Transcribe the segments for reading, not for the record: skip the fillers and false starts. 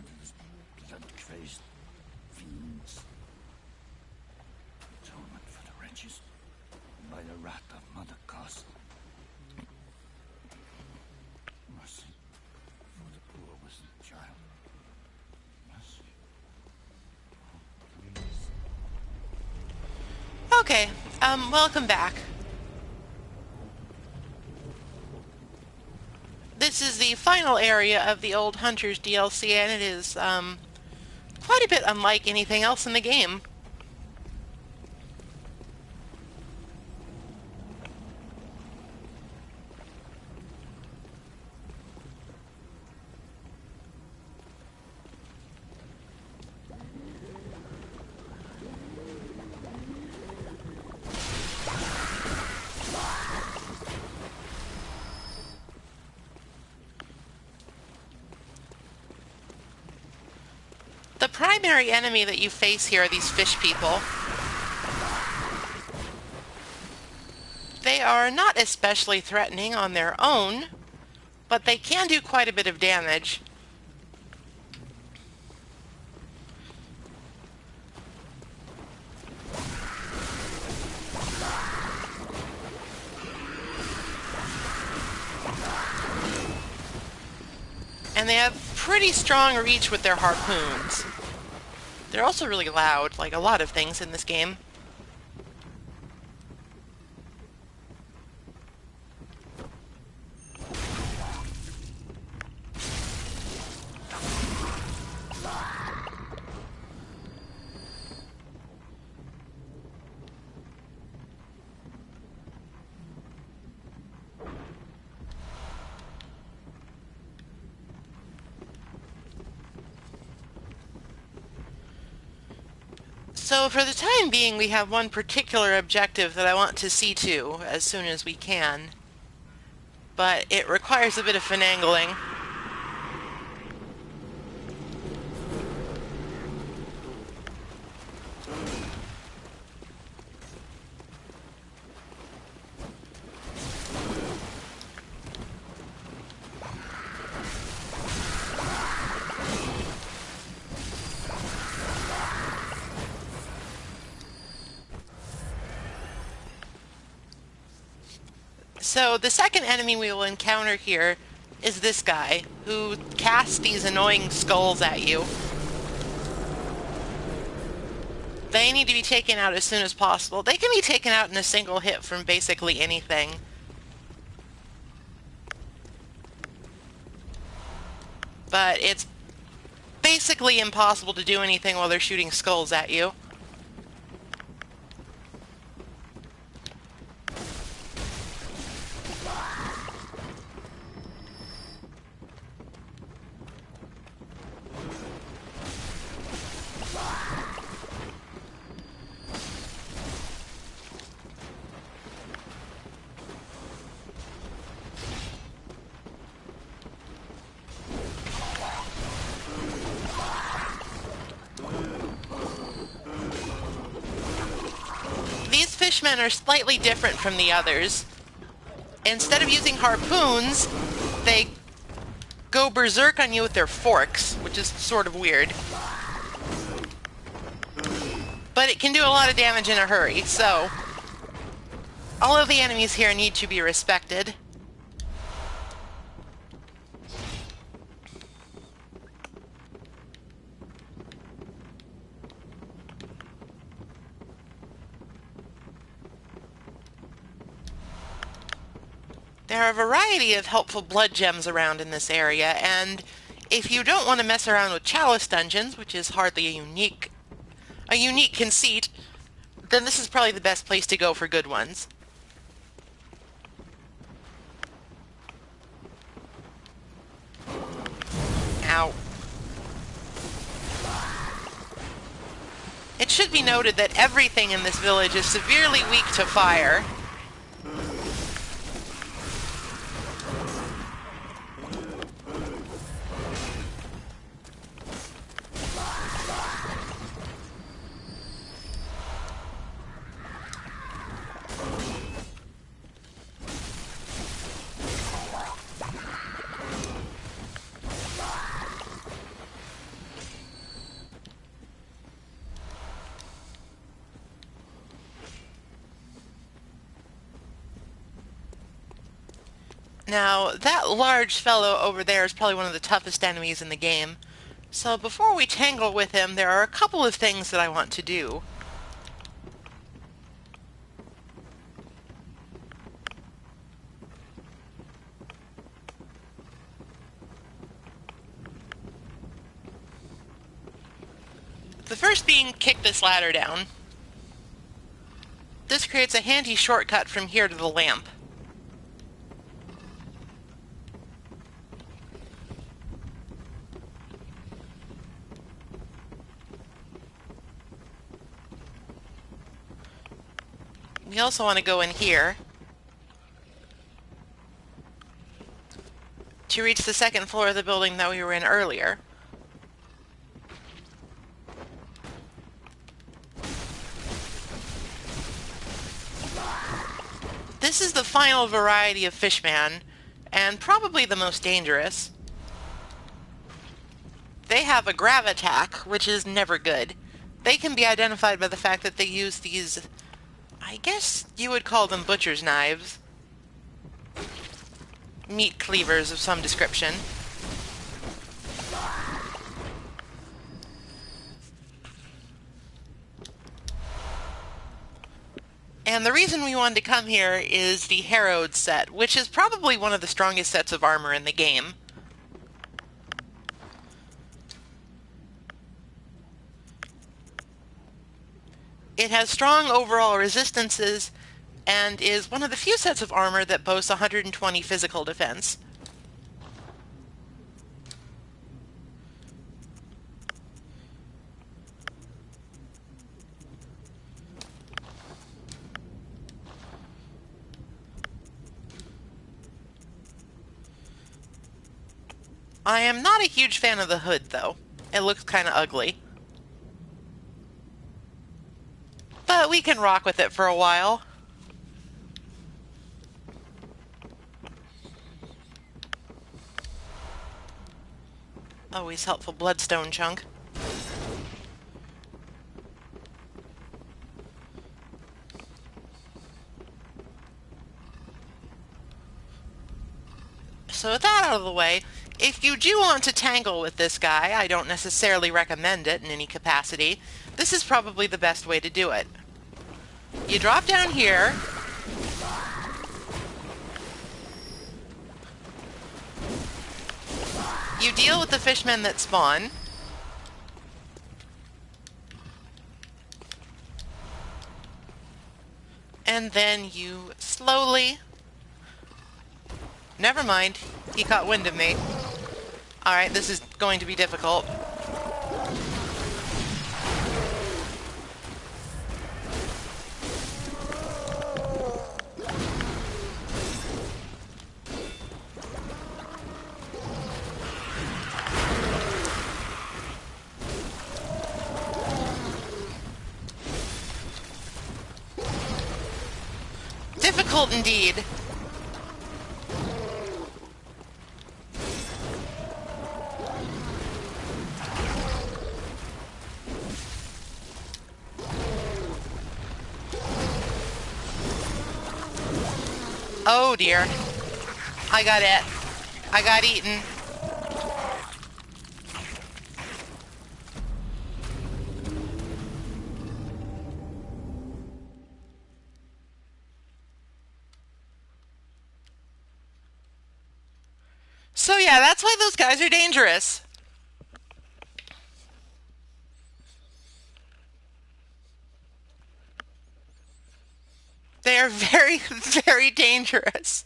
murderers, blood-crazed fiends. Atonement for the wretches, by the wrath of Mother Goss. Mercy for the poor whistled child. Mercy. Oh, please. Okay, welcome back. This is the final area of the Old Hunters DLC, and it is, quite a bit unlike anything else in the game. The primary enemy that you face here are these fish people. They are not especially threatening on their own, but they can do quite a bit of damage. And they have pretty strong reach with their harpoons. They're also really loud, like a lot of things in this game. So for the time being, we have one particular objective that I want to see to as soon as we can. But it requires a bit of finagling. So the second enemy we will encounter here is this guy, who casts these annoying skulls at you. They need to be taken out as soon as possible. They can be taken out in a single hit from basically anything. But it's basically impossible to do anything while they're shooting skulls at you. Fishmen are slightly different from the others. Instead of using harpoons, they go berserk on you with their forks, which is sort of weird. But it can do a lot of damage in a hurry, so all of the enemies here need to be respected. There are a variety of helpful blood gems around in this area, and if you don't want to mess around with Chalice dungeons, which is hardly a unique conceit, then this is probably the best place to go for good ones. Ow. It should be noted that everything in this village is severely weak to fire. Now, that large fellow over there is probably one of the toughest enemies in the game. So before we tangle with him, there are a couple of things that I want to do. The first being kick this ladder down. This creates a handy shortcut from here to the lamp. We also want to go in here to reach the second floor of the building that we were in earlier. This is the final variety of Fishman, and probably the most dangerous. They have a grav attack, which is never good. They can be identified by the fact that they use these, I guess you would call them butcher's knives. Meat cleavers of some description. And the reason we wanted to come here is the Harrowed set, which is probably one of the strongest sets of armor in the game. It has strong overall resistances, and is one of the few sets of armor that boasts 120 physical defense. I am not a huge fan of the hood, though. It looks kind of ugly. But we can rock with it for a while. Always helpful bloodstone chunk. So with that out of the way, if you do want to tangle with this guy, I don't necessarily recommend it in any capacity. This is probably the best way to do it. You drop down here. You deal with the fishmen that spawn. And then you slowly... Never mind, he caught wind of me. Alright, this is going to be difficult. Difficult indeed. Oh dear. I got it. I got eaten. So yeah, that's why those guys are dangerous. They are very, very dangerous.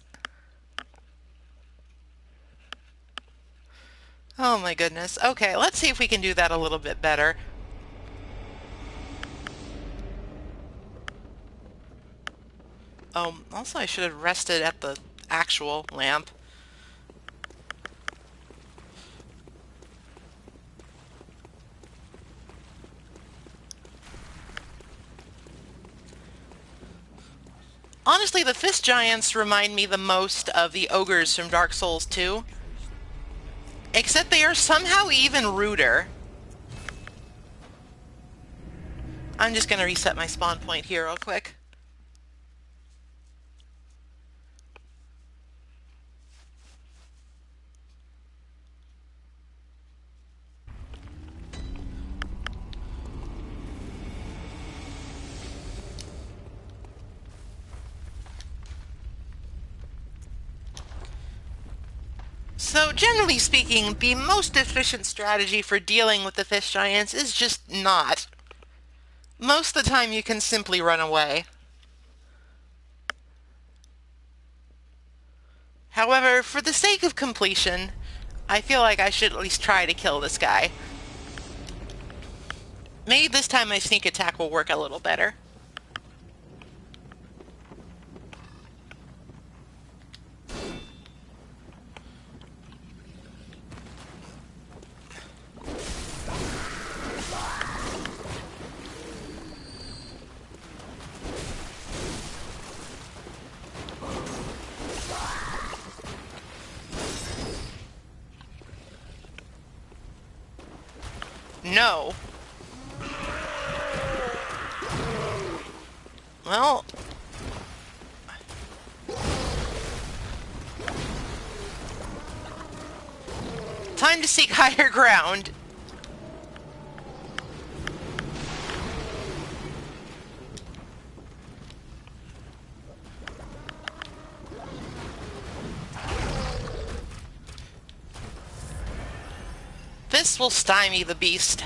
Oh my goodness. Okay, let's see if we can do that a little bit better. Also I should have rested at the actual lamp. Honestly, the Fist Giants remind me the most of the ogres from Dark Souls 2. Except they are somehow even ruder. I'm just going to reset my spawn point here real quick. So, generally speaking, the most efficient strategy for dealing with the fish giants is just not. Most of the time you can simply run away. However, for the sake of completion, I feel like I should at least try to kill this guy. Maybe this time my sneak attack will work a little better. No. Well... time to seek higher ground. This will stymie the beast.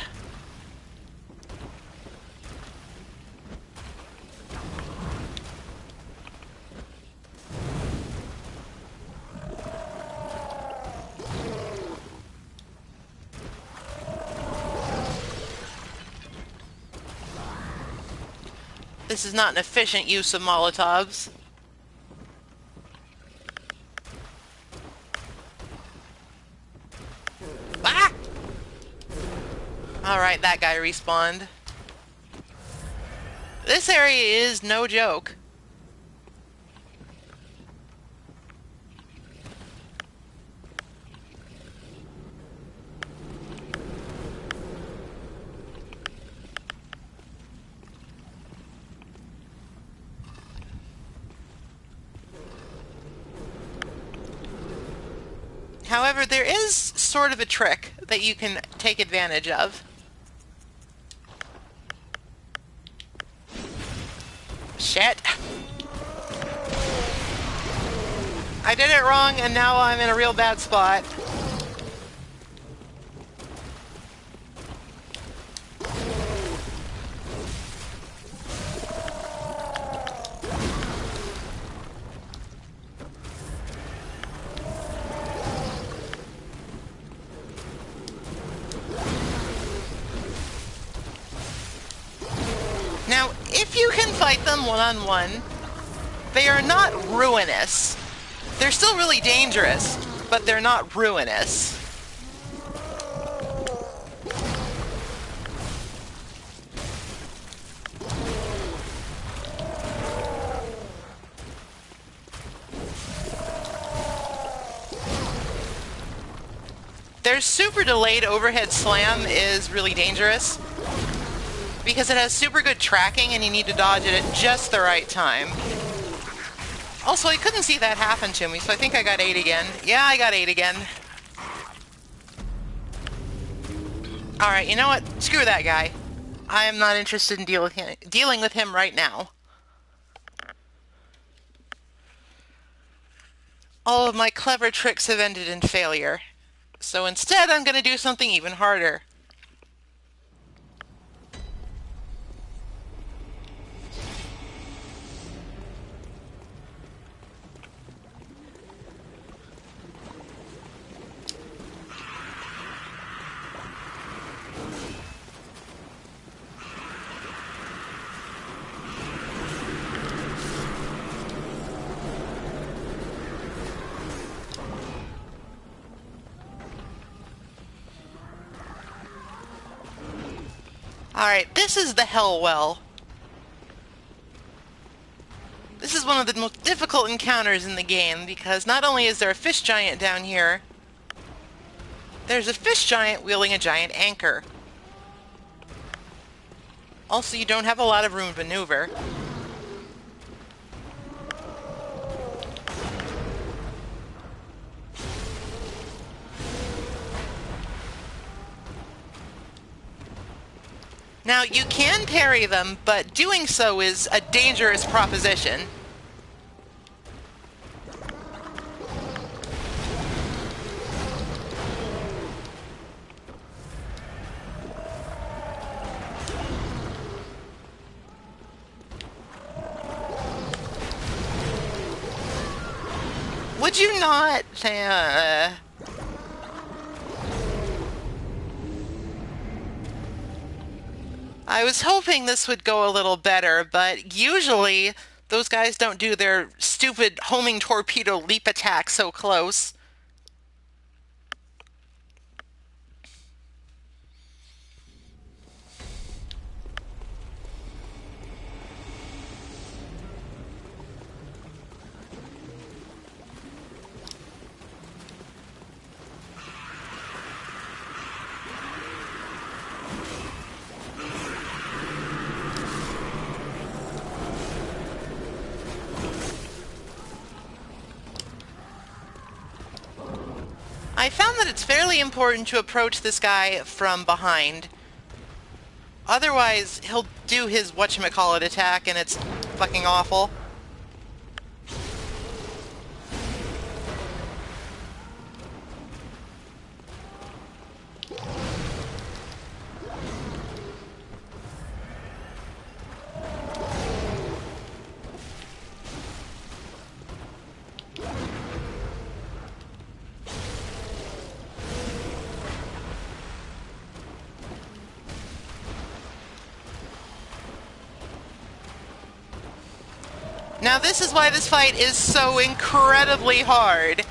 This is not an efficient use of Molotovs. Ah! Alright, that guy respawned. This area is no joke. However, there is sort of a trick that you can take advantage of. Shit. I did it wrong and now I'm in a real bad spot. Now, if you can fight them one-on-one, they are not ruinous. They're still really dangerous, but they're not ruinous. Their super delayed overhead slam is really dangerous, because it has super good tracking and you need to dodge it at just the right time. Also, I couldn't see that happen to me, so I think I got 8 again. Yeah, I got 8 again. Alright, you know what? Screw that guy. I am not interested in dealing with him right now. All of my clever tricks have ended in failure. So instead, I'm going to do something even harder. Alright, this is the Hell Well. This is one of the most difficult encounters in the game, because not only is there a fish giant down here, there's a fish giant wielding a giant anchor. Also, you don't have a lot of room to maneuver. Now, you can parry them, but doing so is a dangerous proposition. Could you not? I was hoping this would go a little better, but usually those guys don't do their stupid homing torpedo leap attack so close. I found that it's fairly important to approach this guy from behind. Otherwise, he'll do his whatchamacallit attack and it's fucking awful. Now this is why this fight is so incredibly hard.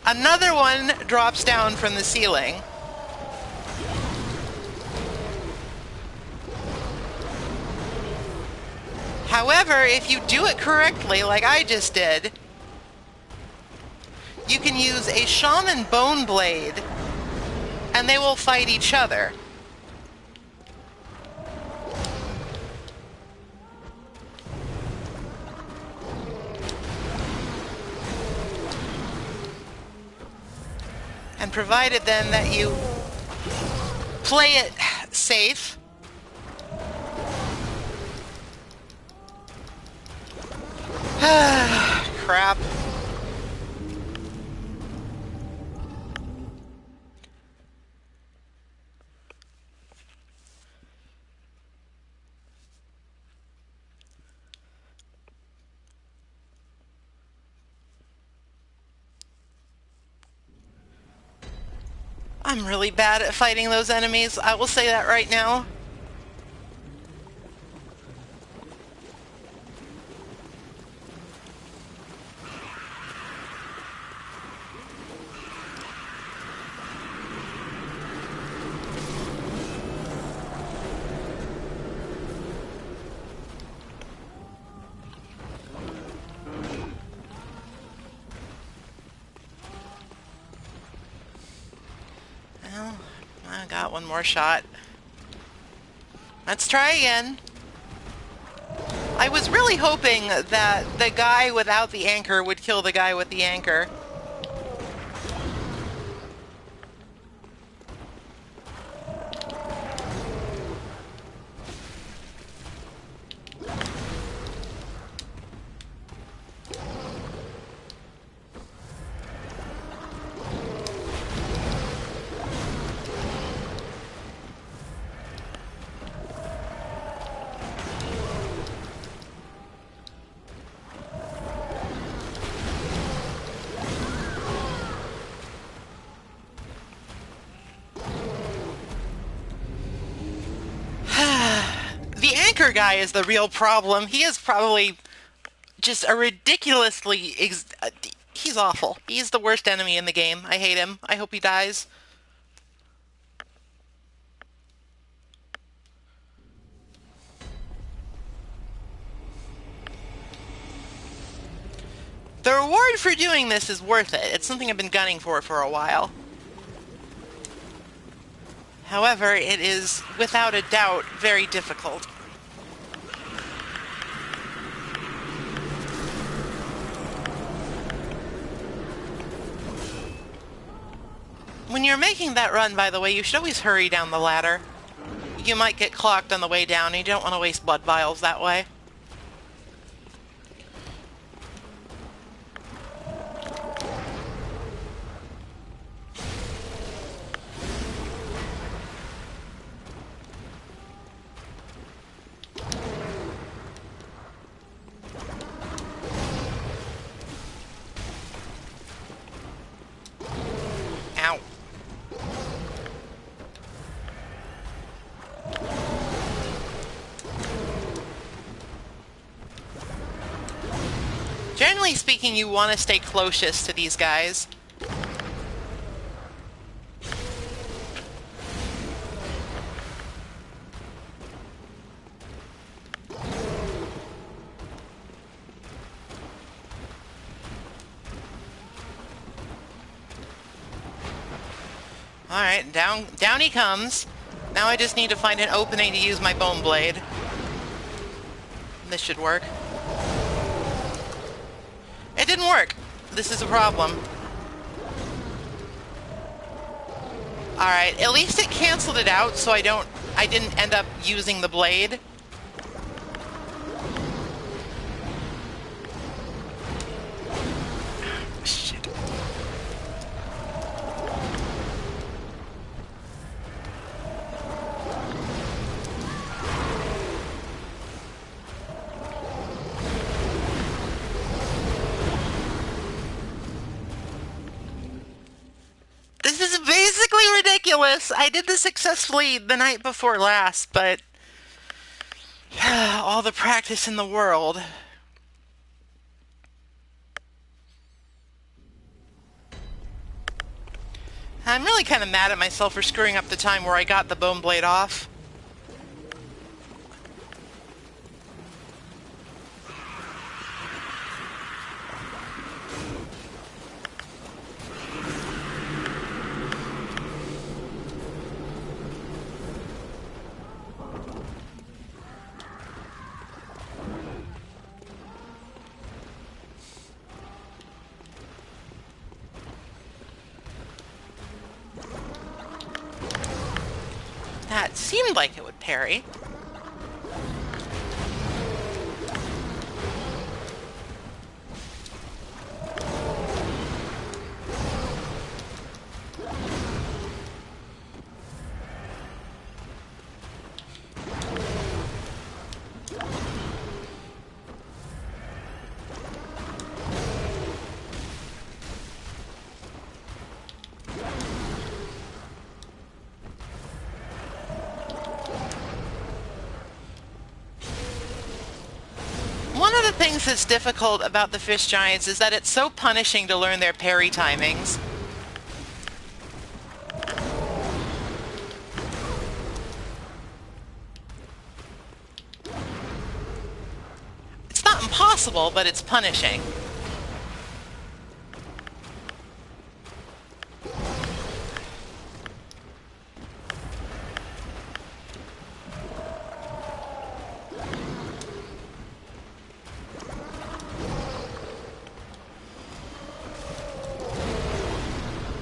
Another one drops down from the ceiling. However, if you do it correctly, like I just did, you can use a Shaman Bone Blade, and they will fight each other. And provided then that you play it safe, crap. I'm really bad at fighting those enemies. I will say that right now. Well, I got one more shot. Let's try again. I was really hoping that the guy without the anchor would kill the guy with the anchor. The anchor guy is the real problem. He is probably just a ridiculously... he's awful. He's the worst enemy in the game. I hate him. I hope he dies. The reward for doing this is worth it. It's something I've been gunning for a while. However, it is, without a doubt, very difficult. When you're making that run, by the way, you should always hurry down the ladder. You might get clocked on the way down, and you don't want to waste blood vials that way. Generally speaking, you want to stay closest to these guys. Alright, down he comes. Now I just need to find an opening to use my bone blade. This should work. It didn't work. This is a problem. Alright, at least it canceled it out so I didn't end up using the blade. Shit. This is basically ridiculous. I did this successfully the night before last, but all the practice in the world. I'm really kind of mad at myself for screwing up the time where I got the bone blade off. That seemed like it would parry. One of the things that's difficult about the fish giants is that it's so punishing to learn their parry timings. It's not impossible, but it's punishing.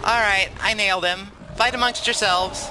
Alright, I nailed him. Fight amongst yourselves.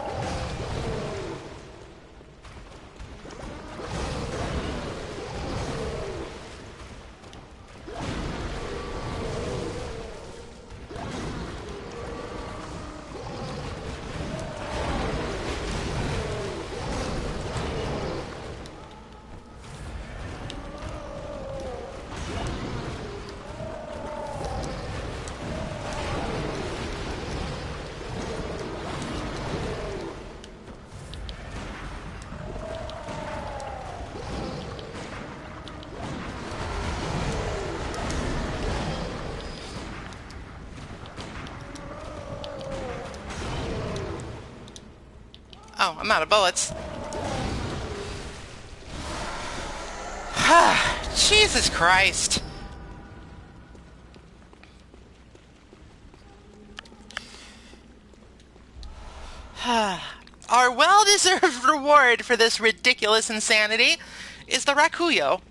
Oh, I'm out of bullets. Jesus Christ. Our well-deserved reward for this ridiculous insanity is the Rakuyo.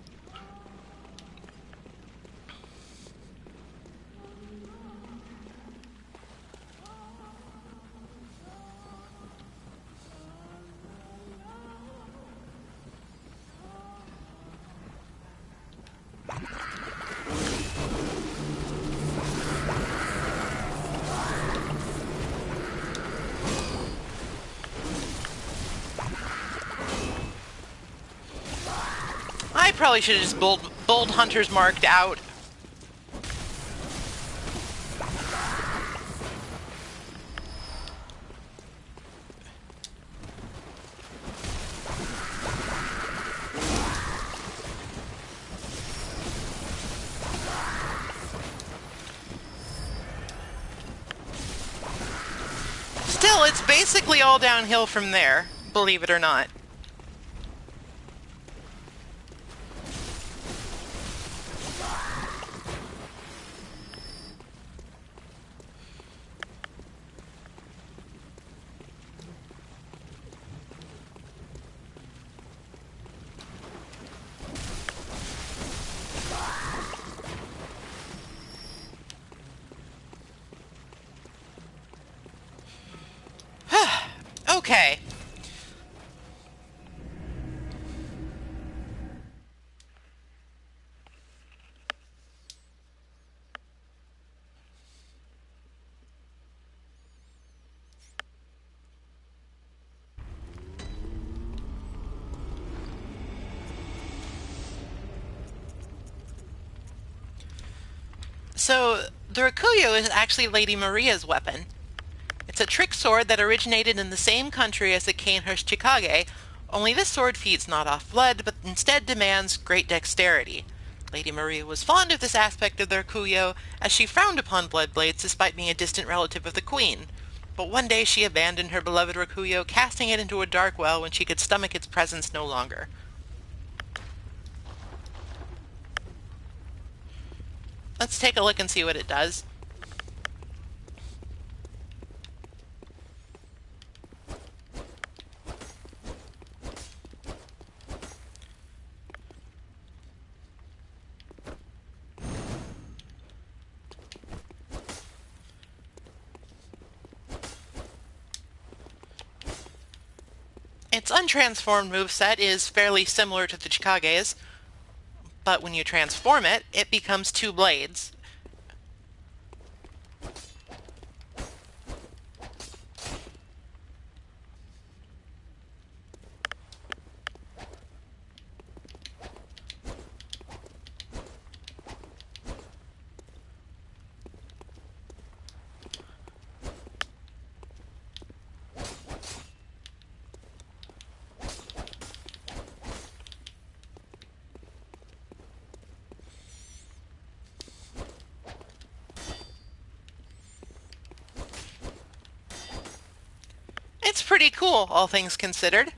I probably should have just bold hunters marked out. basically all downhill from there, believe it or not. Okay. So, the Rakuyo is actually Lady Maria's weapon. It's a trick sword that originated in the same country as the Cainhurst Chikage, only this sword feeds not off blood, but instead demands great dexterity. Lady Maria was fond of this aspect of the Rakuyo, as she frowned upon blood blades despite being a distant relative of the queen. But one day she abandoned her beloved Rakuyo, casting it into a dark well when she could stomach its presence no longer. Let's take a look and see what it does. Its untransformed moveset is fairly similar to the Chikage's, but when you transform it, it becomes two blades. It's pretty cool, all things considered.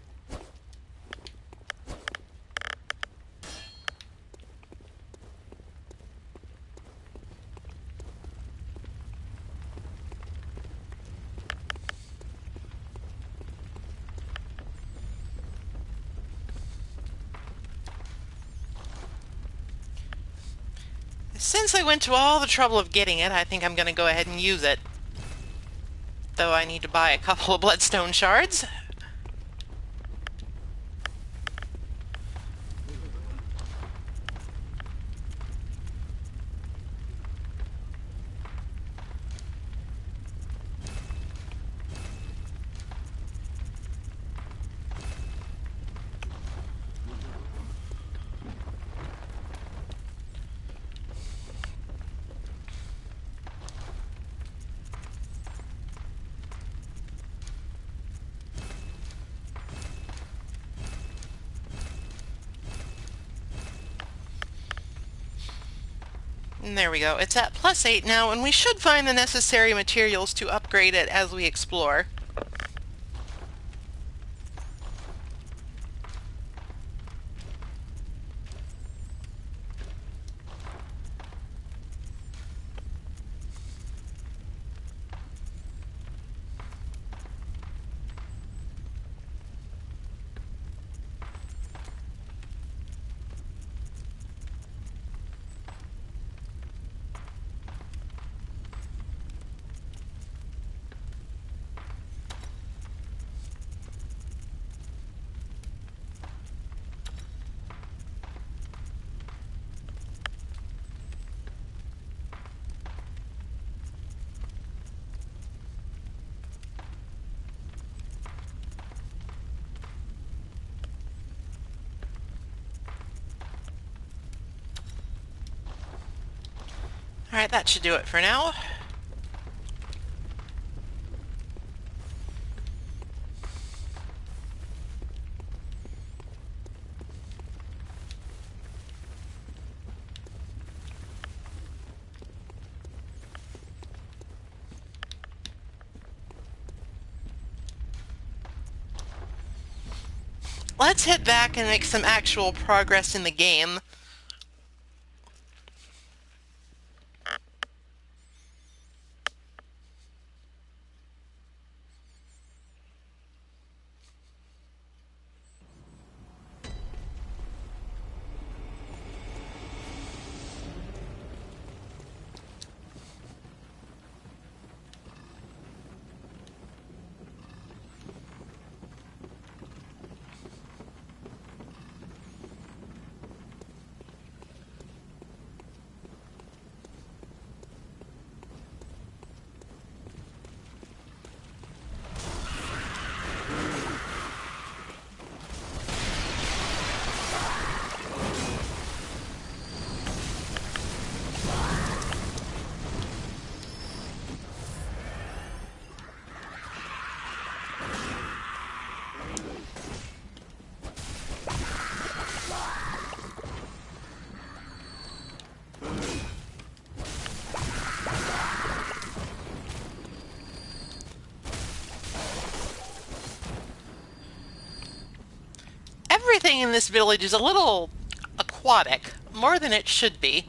Since I went to all the trouble of getting it, I think I'm going to go ahead and use it. Though I need to buy a couple of bloodstone shards. And there we go. It's at +8 now, and we should find the necessary materials to upgrade it as we explore. Alright, that should do it for now. let's head back and make some actual progress in the game. Everything in this village is a little aquatic, more than it should be.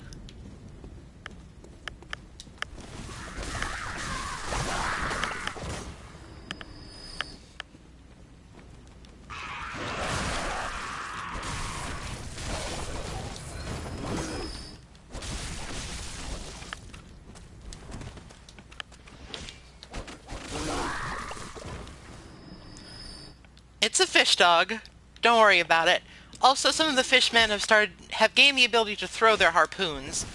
It's a fish dog. Don't worry about it. Also, some of the fishmen have gained the ability to throw their harpoons.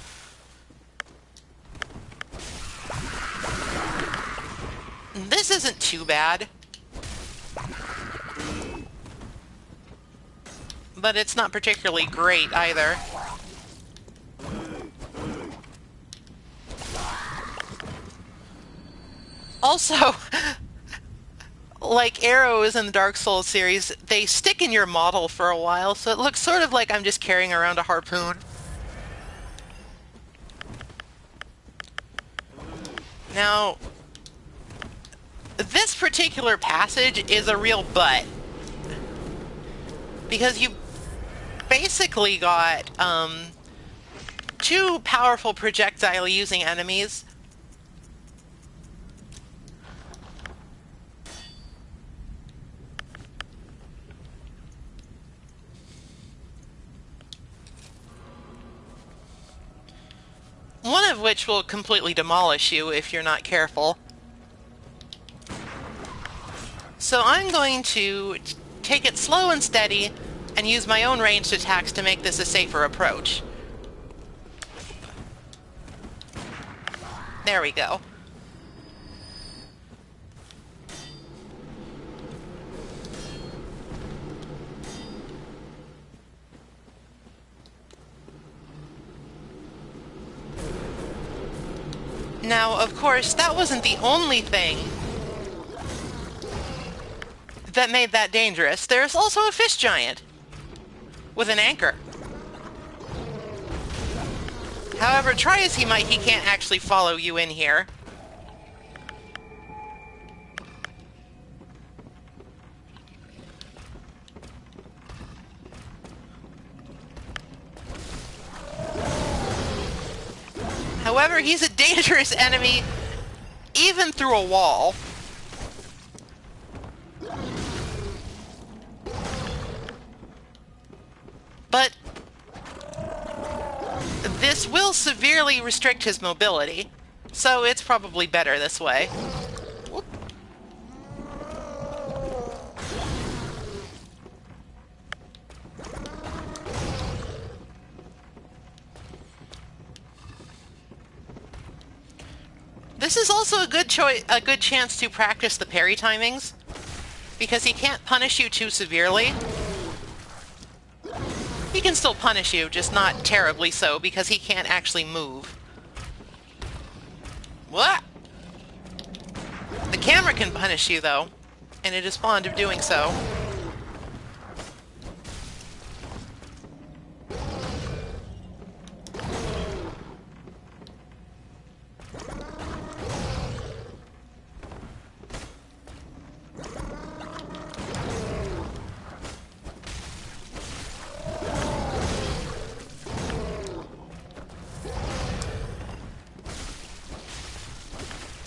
This isn't too bad. But it's not particularly great either. Also, like arrows in the Dark Souls series, they stick in your model for a while, so it looks sort of like I'm just carrying around a harpoon. Now, this particular passage is a real butt. Because you basically got two powerful projectile-using enemies. One of which will completely demolish you if you're not careful. So I'm going to take it slow and steady and use my own ranged attacks to make this a safer approach. There we go. Now, of course, that wasn't the only thing that made that dangerous. There's also a fish giant with an anchor. However, try as he might, he can't actually follow you in here. However, he's a dangerous enemy even through a wall. But this will severely restrict his mobility, so it's probably better this way. Whoop. This is also a good chance to practice the parry timings, because he can't punish you too severely. He can still punish you, just not terribly so, because he can't actually move. What? The camera can punish you, though, and it is fond of doing so.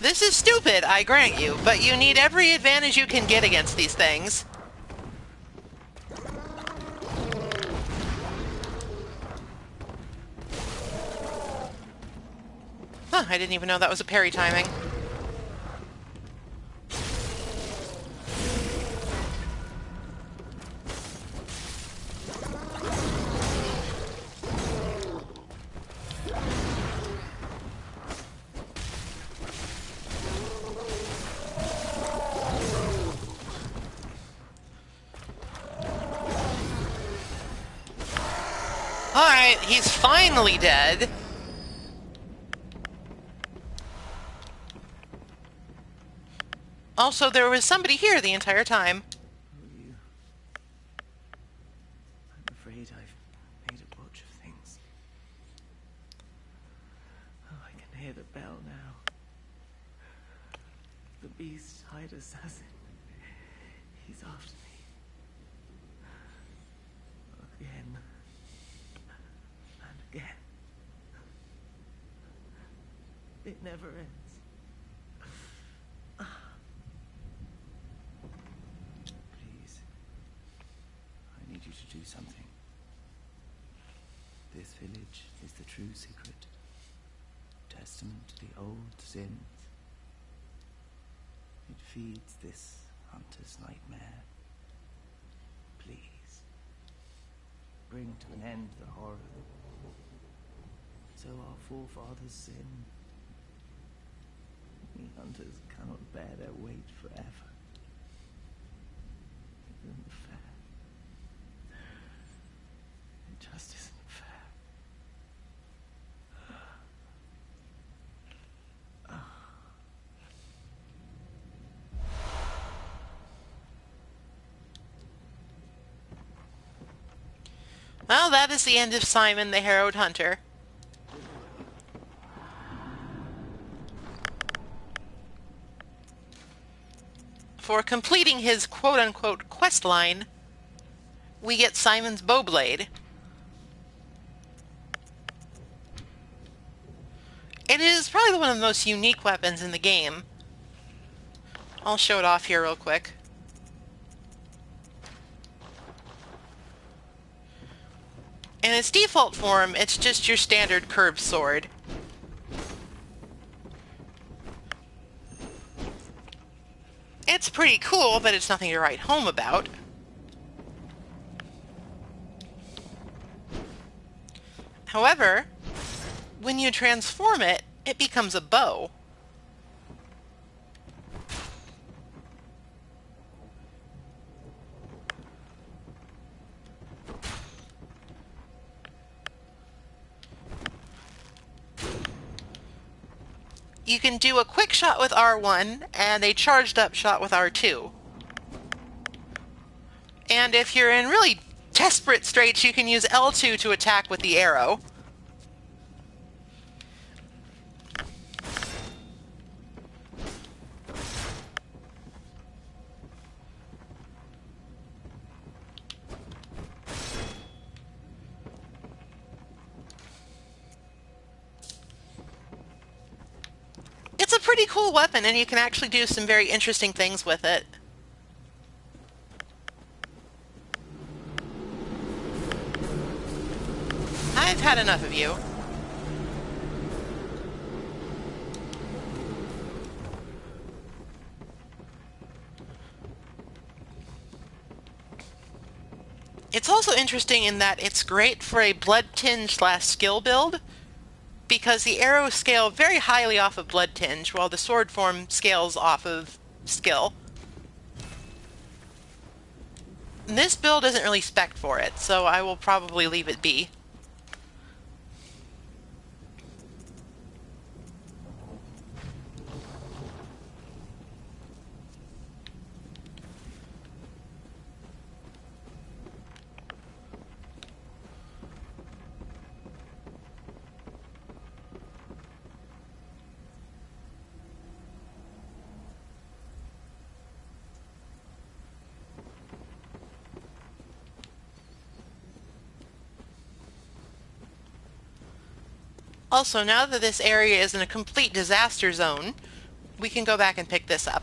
This is stupid, I grant you, but you need every advantage you can get against these things. Huh, I didn't even know that was a parry timing. Alright, he's finally dead. Also, there was somebody here the entire time. You? I'm afraid I've made a botch of things. Oh, I can hear the bell now. The beast-eyed assassin. He's after me. Again. And again. It never ends. Please. I need you to do something. This village is the true secret. Testament to the old sins. It feeds this hunter's nightmare. Please. Bring to an end the horror. So our forefathers sinned. We hunters cannot bear their weight forever. It isn't fair. It just isn't fair. Well, that is the end of Simon the Harrowed Hunter. For completing his quote-unquote quest line, we get Simon's Bowblade. It is probably one of the most unique weapons in the game. I'll show it off here real quick. In its default form, it's just your standard curved sword. It's pretty cool, but it's nothing to write home about. However, when you transform it, it becomes a bow. You can do a quick shot with R1 and a charged up shot with R2. And if you're in really desperate straits, you can use L2 to attack with the arrow. It's a pretty cool weapon, and you can actually do some very interesting things with it. I've had enough of you. It's also interesting in that it's great for a blood tinge / skill build, because the arrows scale very highly off of blood tinge, while the sword form scales off of skill. And this build isn't really spec'd for it, so I will probably leave it be. Also, now that this area is in a complete disaster zone, we can go back and pick this up.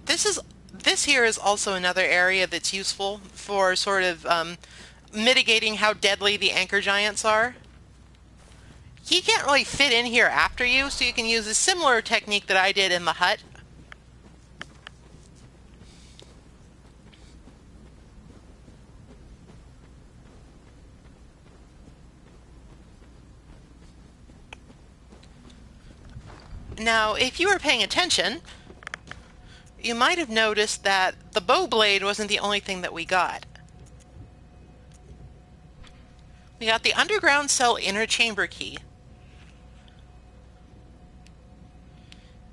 This here is also another area that's useful for sort of mitigating how deadly the anchor giants are. He can't really fit in here after you, so you can use a similar technique that I did in the hut. Now, if you were paying attention, you might have noticed that the bow blade wasn't the only thing that we got. We got the underground cell inner chamber key.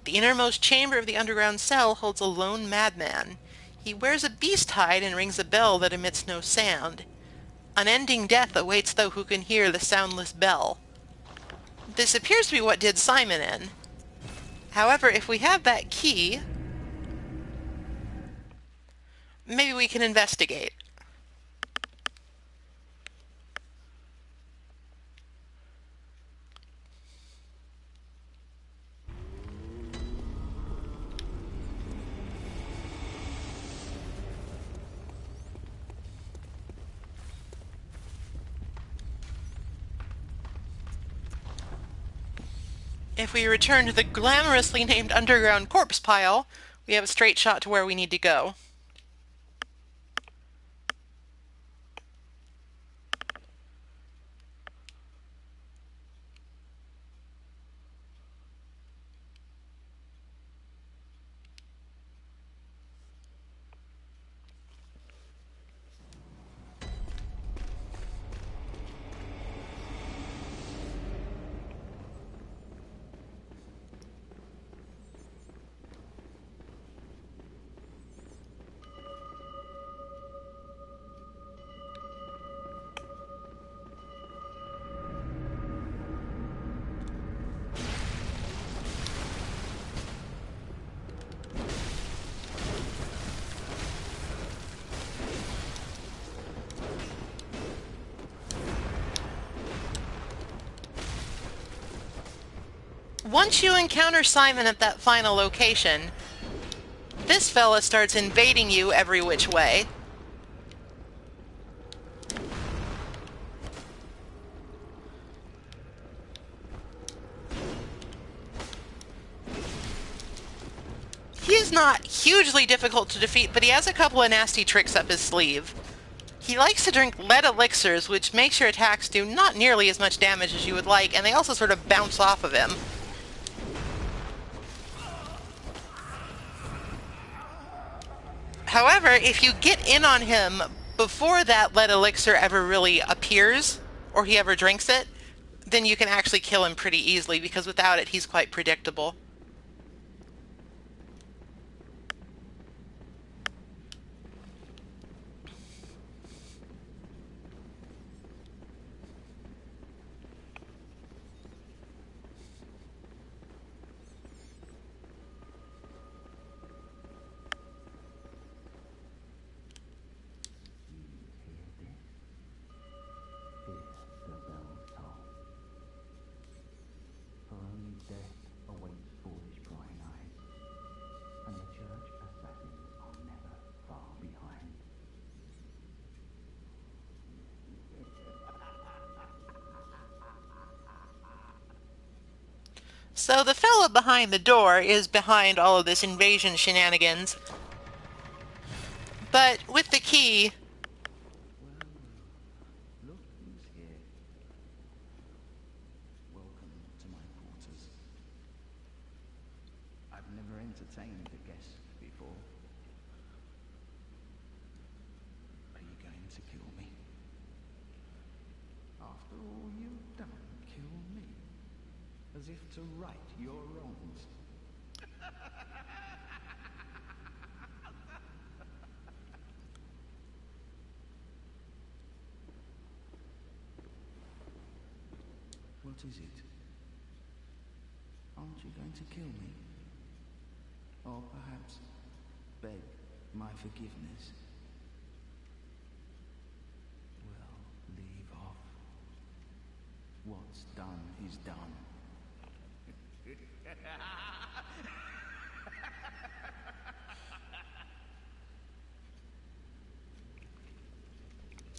The innermost chamber of the underground cell holds a lone madman. He wears a beast hide and rings a bell that emits no sound. Unending death awaits those who can hear the soundless bell. This appears to be what did Simon in. However, if we have that key, maybe we can investigate. If we return to the glamorously named underground corpse pile, we have a straight shot to where we need to go. Once you encounter Simon at that final location, this fella starts invading you every which way. He is not hugely difficult to defeat, but he has a couple of nasty tricks up his sleeve. He likes to drink lead elixirs, which makes your attacks do not nearly as much damage as you would like, and they also sort of bounce off of him. However, if you get in on him before that lead elixir ever really appears, or he ever drinks it, then you can actually kill him pretty easily, because without it, he's quite predictable. So the fella behind the door is behind all of this invasion shenanigans. But with the key... Look who's here. Welcome to my quarters. I've never entertained a guest before. Are you going to kill me? After all you've done, kill me. As if to right your wrongs. What is it? Aren't you going to kill me? Or perhaps beg my forgiveness? Well, leave off. What's What's done is done.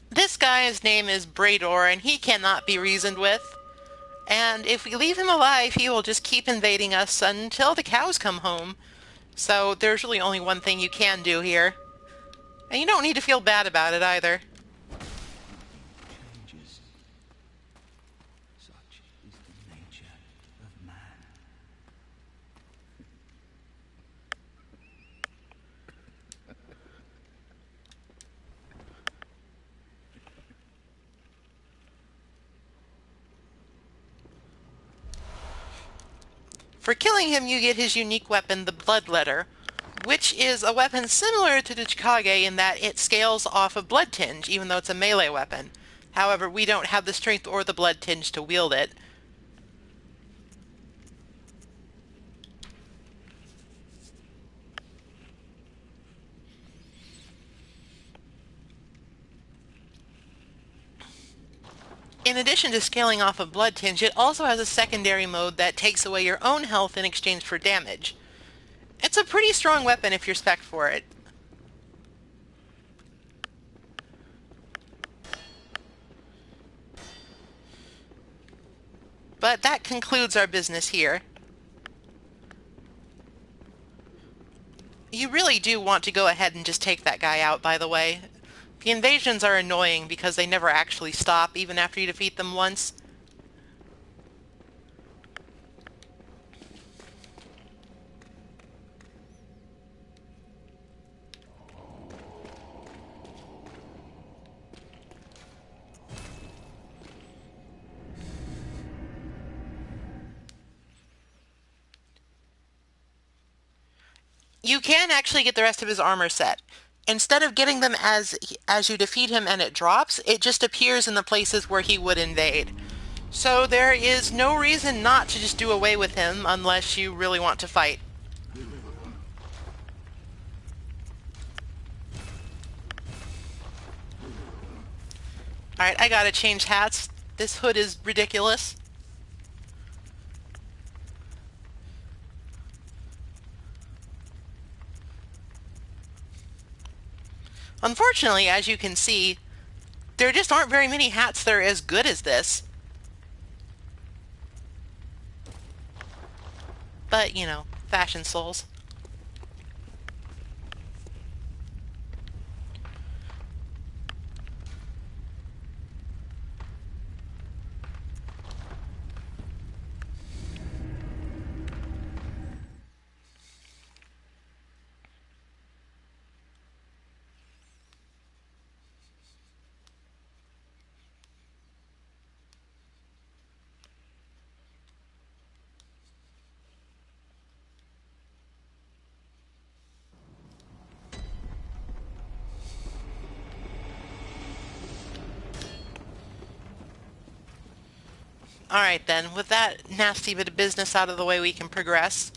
This guy's name is Brador, and he cannot be reasoned with. And if we leave him alive, he will just keep invading us until the cows come home. So there's really only one thing you can do here. And you don't need to feel bad about it either. Changes. Such is the nature of man. For killing him, you get his unique weapon, the Bloodletter, which is a weapon similar to the Chikage in that it scales off of Blood Tinge, even though it's a melee weapon. However, we don't have the strength or the Blood Tinge to wield it. In addition to scaling off of Blood Tinge, it also has a secondary mode that takes away your own health in exchange for damage. It's a pretty strong weapon if you're spec'd for it. But that concludes our business here. You really do want to go ahead and just take that guy out, by the way. The invasions are annoying because they never actually stop, even after you defeat them once. You can actually get the rest of his armor set. Instead of getting them as you defeat him and it drops, it just appears in the places where he would invade. So there is no reason not to just do away with him unless you really want to fight. Alright, I gotta change hats. This hood is ridiculous. Unfortunately, as you can see, there just aren't very many hats that are as good as this. But, you know, fashion souls. Alright then, with that nasty bit of business out of the way, we can progress.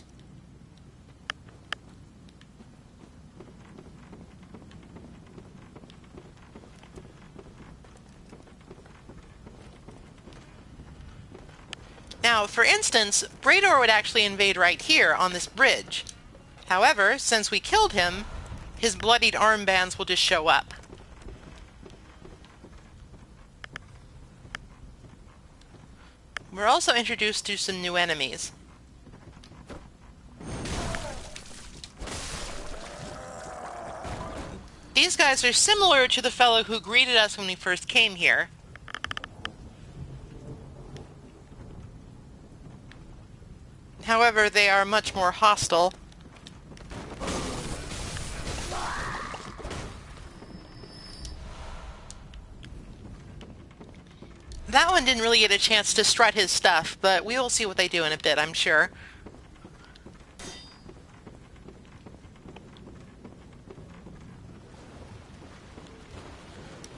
Now, for instance, Brador would actually invade right here on this bridge. However, since we killed him, his bloodied armbands will just show up. We're also introduced to some new enemies. These guys are similar to the fellow who greeted us when we first came here. However, they are much more hostile. That one didn't really get a chance to strut his stuff, but we will see what they do in a bit, I'm sure.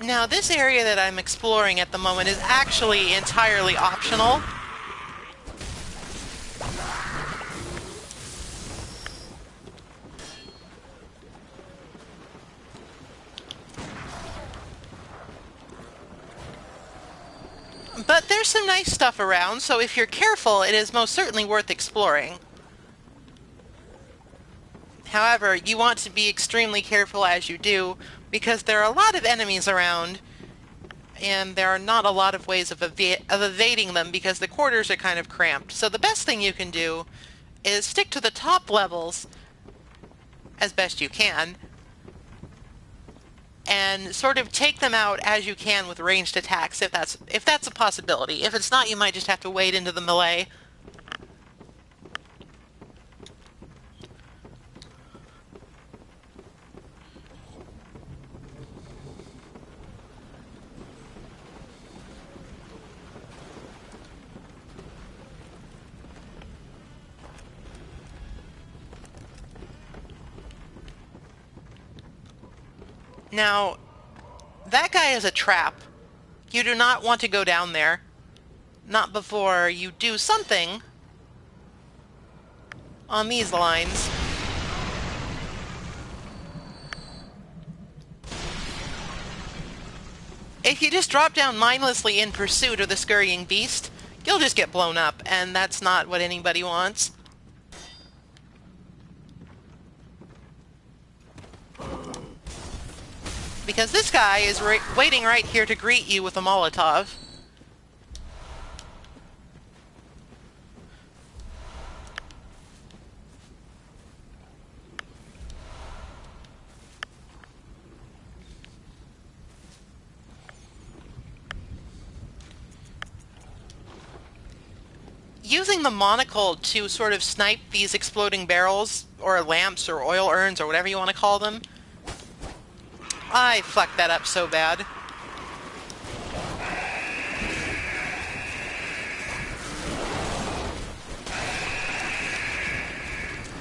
Now, this area that I'm exploring at the moment is actually entirely optional. But there's some nice stuff around, so if you're careful, it is most certainly worth exploring. However, you want to be extremely careful as you do, because there are a lot of enemies around, and there are not a lot of ways of evading them because the quarters are kind of cramped. So the best thing you can do is stick to the top levels as best you can, and sort of take them out as you can with ranged attacks, if that's a possibility. If it's not, you might just have to wade into the melee. Now, that guy is a trap. You do not want to go down there. Not before you do something on these lines. If you just drop down mindlessly in pursuit of the scurrying beast, you'll just get blown up, and that's not what anybody wants. Because this guy is waiting right here to greet you with a Molotov. Using the monocle to sort of snipe these exploding barrels, or lamps, or oil urns, or whatever you want to call them, I fucked that up so bad.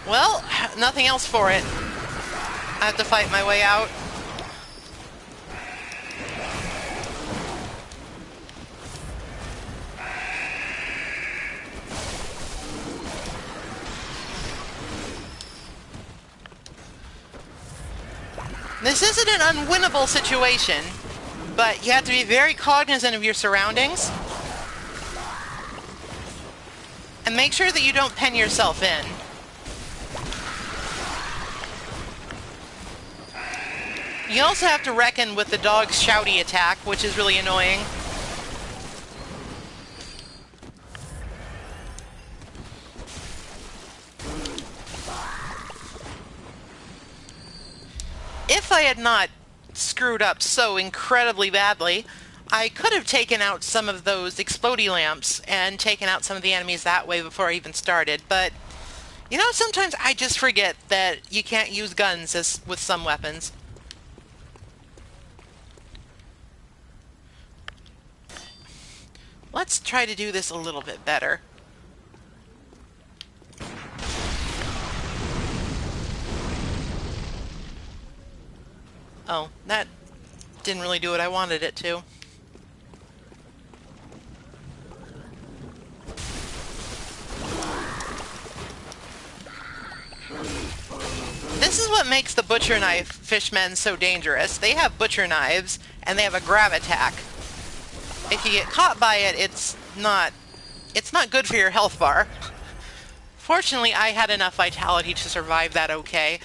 Well, nothing else for it. I have to fight my way out. This isn't an unwinnable situation, but you have to be very cognizant of your surroundings and make sure that you don't pen yourself in. You also have to reckon with the dog's shouty attack, which is really annoying. If I had not screwed up so incredibly badly, I could have taken out some of those explodey lamps and taken out some of the enemies that way before I even started, but you know, sometimes I just forget that you can't use guns as with some weapons. Let's try to do this a little bit better. Oh, that didn't really do what I wanted it to. This is what makes the butcher knife fishmen so dangerous. They have butcher knives, and they have a grab attack. If you get caught by it, it's not good for your health bar. Fortunately, I had enough vitality to survive that okay.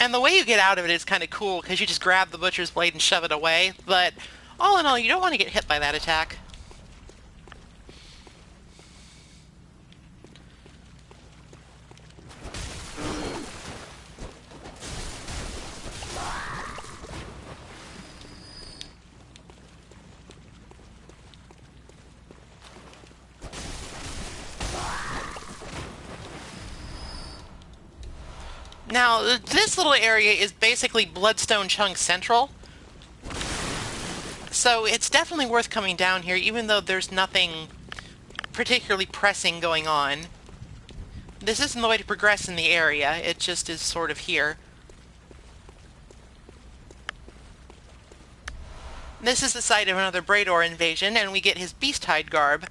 And the way you get out of it is kind of cool, because you just grab the butcher's blade and shove it away, but all in all, you don't want to get hit by that attack. Now, this little area is basically Bloodstone Chunk Central, so it's definitely worth coming down here, even though there's nothing particularly pressing going on. This isn't the way to progress in the area, it just is sort of here. This is the site of another Brador invasion, and we get his Beasthide garb.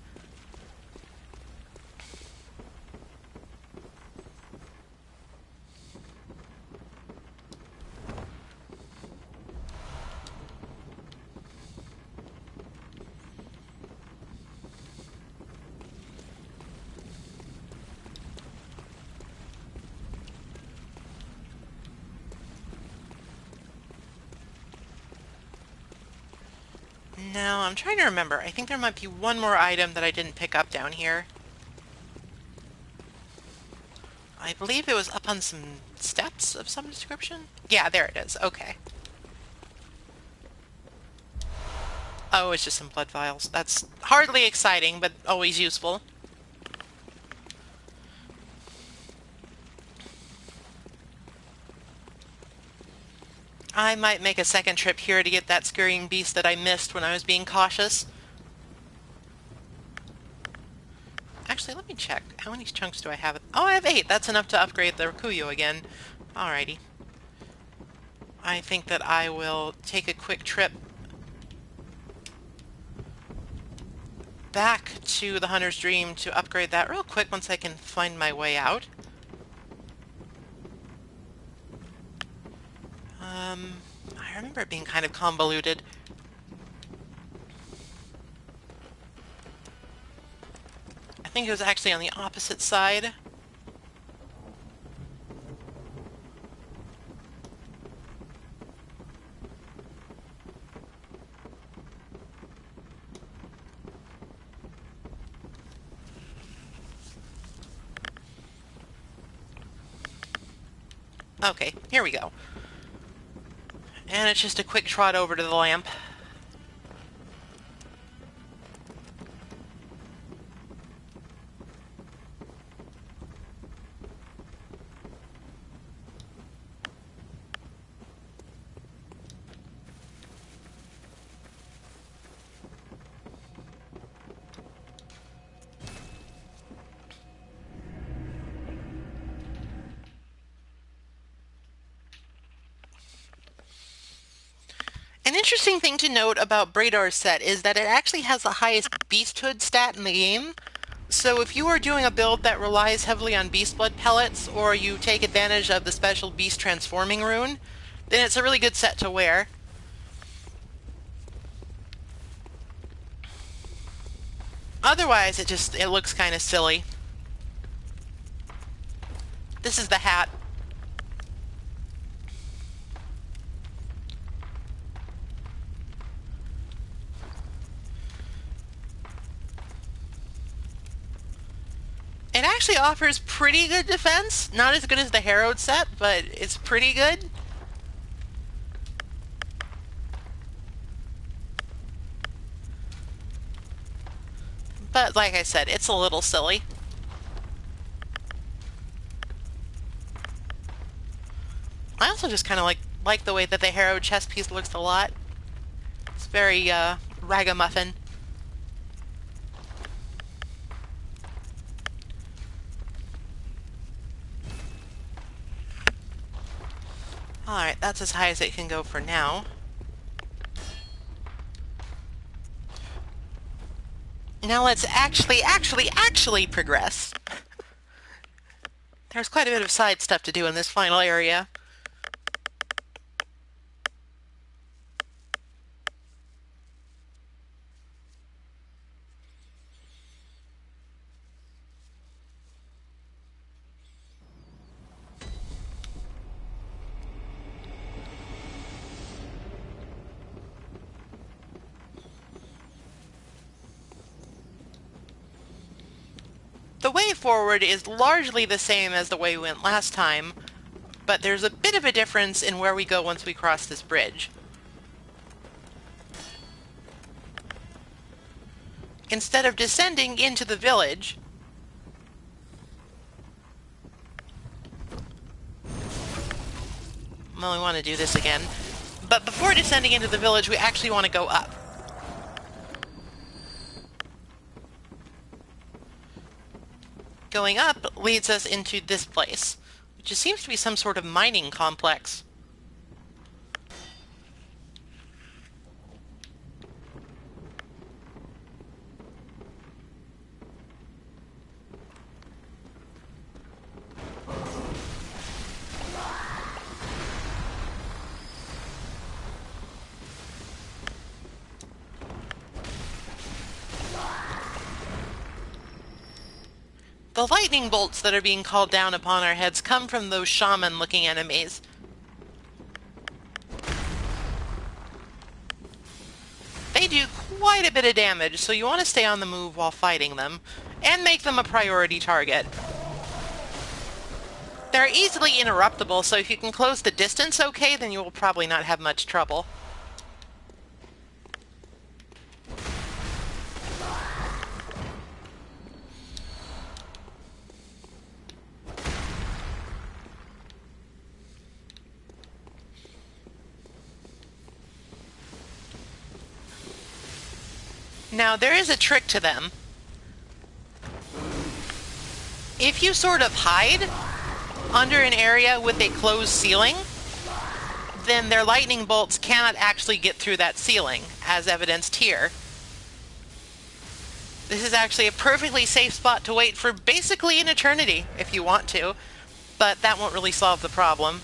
No, I'm trying to remember. I think there might be one more item that I didn't pick up down here. I believe it was up on some steps of some description. Yeah, there it is. Okay. Oh, it's just some blood vials. That's hardly exciting, but always useful. I might make a second trip here to get that scurrying beast that I missed when I was being cautious. Actually, let me check. How many chunks do I have? Oh, I have 8. That's enough to upgrade the Rakuyo again. Alrighty. I think that I will take a quick trip back to the Hunter's Dream to upgrade that real quick once I can find my way out. I remember it being kind of convoluted. I think it was actually on the opposite side. Okay, here we go. And it's just a quick trot over to the lamp. An interesting thing to note about Bradar's set is that it actually has the highest Beasthood stat in the game. So if you are doing a build that relies heavily on Beast Blood pellets, or you take advantage of the special Beast Transforming rune, then it's a really good set to wear. Otherwise, it looks kind of silly. This is the hat. It actually offers pretty good defense. Not as good as the Harrowed set, but it's pretty good. But like I said, it's a little silly. I also just kind of like the way that the Harrowed chest piece looks a lot. It's very ragamuffin. Alright, that's as high as it can go for now. Now let's actually progress. There's quite a bit of side stuff to do in this final area. The way forward is largely the same as the way we went last time, but there's a bit of a difference in where we go once we cross this bridge. Instead of descending into the village, well, we want to do this again, but before descending into the village, we actually want to go up. Going up leads us into this place, which just seems to be some sort of mining complex. The lightning bolts that are being called down upon our heads come from those shaman-looking enemies. They they do quite a bit of damage, so you want to stay on the move while fighting them, and make them a priority target. They're easily interruptible, so if you can close the distance okay, then you will probably not have much trouble. Now, there is a trick to them. If you sort of hide under an area with a closed ceiling, then their lightning bolts cannot actually get through that ceiling, as evidenced here. This is actually a perfectly safe spot to wait for basically an eternity, if you want to, but that won't really solve the problem.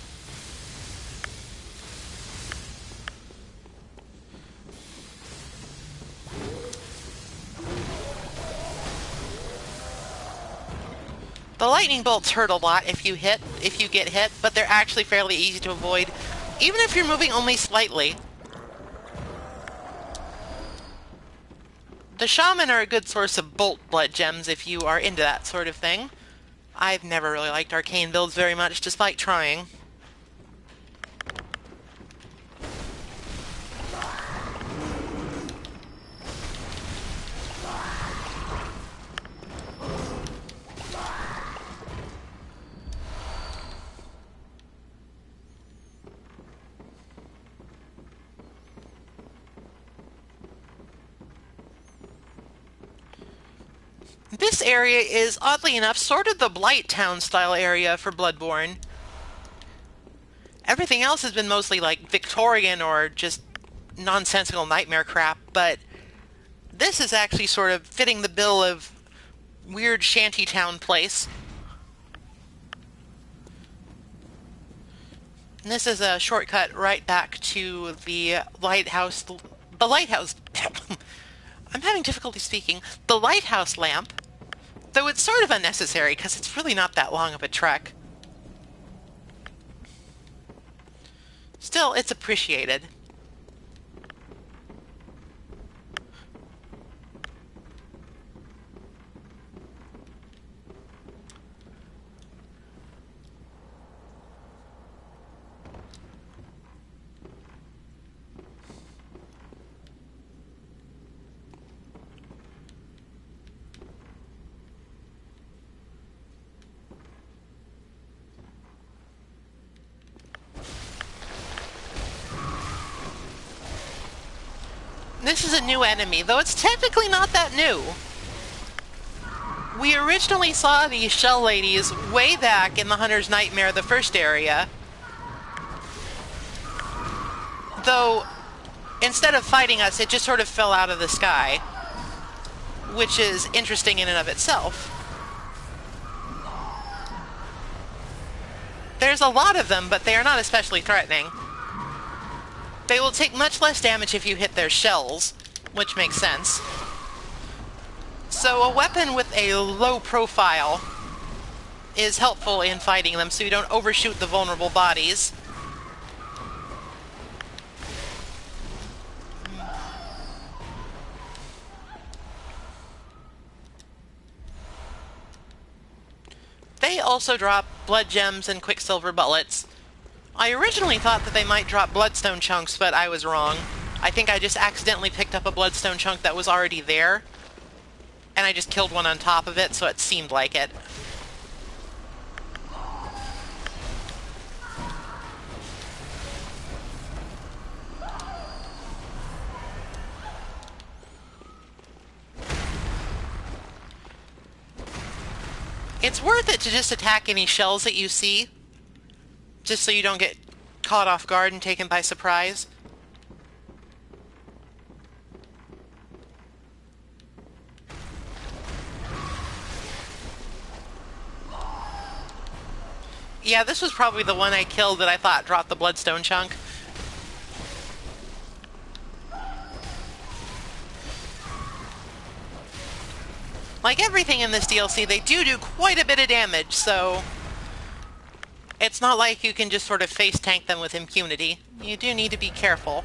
The lightning bolts hurt a lot if you get hit, but they're actually fairly easy to avoid, even if you're moving only slightly. The shaman are a good source of bolt blood gems if you are into that sort of thing. I've never really liked arcane builds very much, despite trying. This area is, oddly enough, sort of the Blighttown style area for Bloodborne. Everything else has been mostly like Victorian or just nonsensical nightmare crap, but this is actually sort of fitting the bill of weird shantytown place. And this is a shortcut right back to the lighthouse. The lighthouse. I'm having difficulty speaking. The lighthouse lamp. Though it's sort of unnecessary, because it's really not that long of a trek. Still, it's appreciated. This is a new enemy, though it's technically not that new. We originally saw these shell ladies way back in the Hunter's Nightmare, the first area. Though, instead of fighting us, it just sort of fell out of the sky. Which is interesting in and of itself. There's a lot of them, but they are not especially threatening. They will take much less damage if you hit their shells, which makes sense. So a weapon with a low profile is helpful in fighting them so you don't overshoot the vulnerable bodies. They also drop blood gems and quicksilver bullets. I originally thought that they might drop bloodstone chunks, but I was wrong. I think I just accidentally picked up a bloodstone chunk that was already there, and I just killed one on top of it, so it seemed like it. It's worth it to just attack any shells that you see, just so you don't get caught off guard and taken by surprise. Yeah, this was probably the one I killed that I thought dropped the bloodstone chunk. Like everything in this DLC, they do quite a bit of damage, so it's not like you can just sort of face tank them with impunity. You do need to be careful.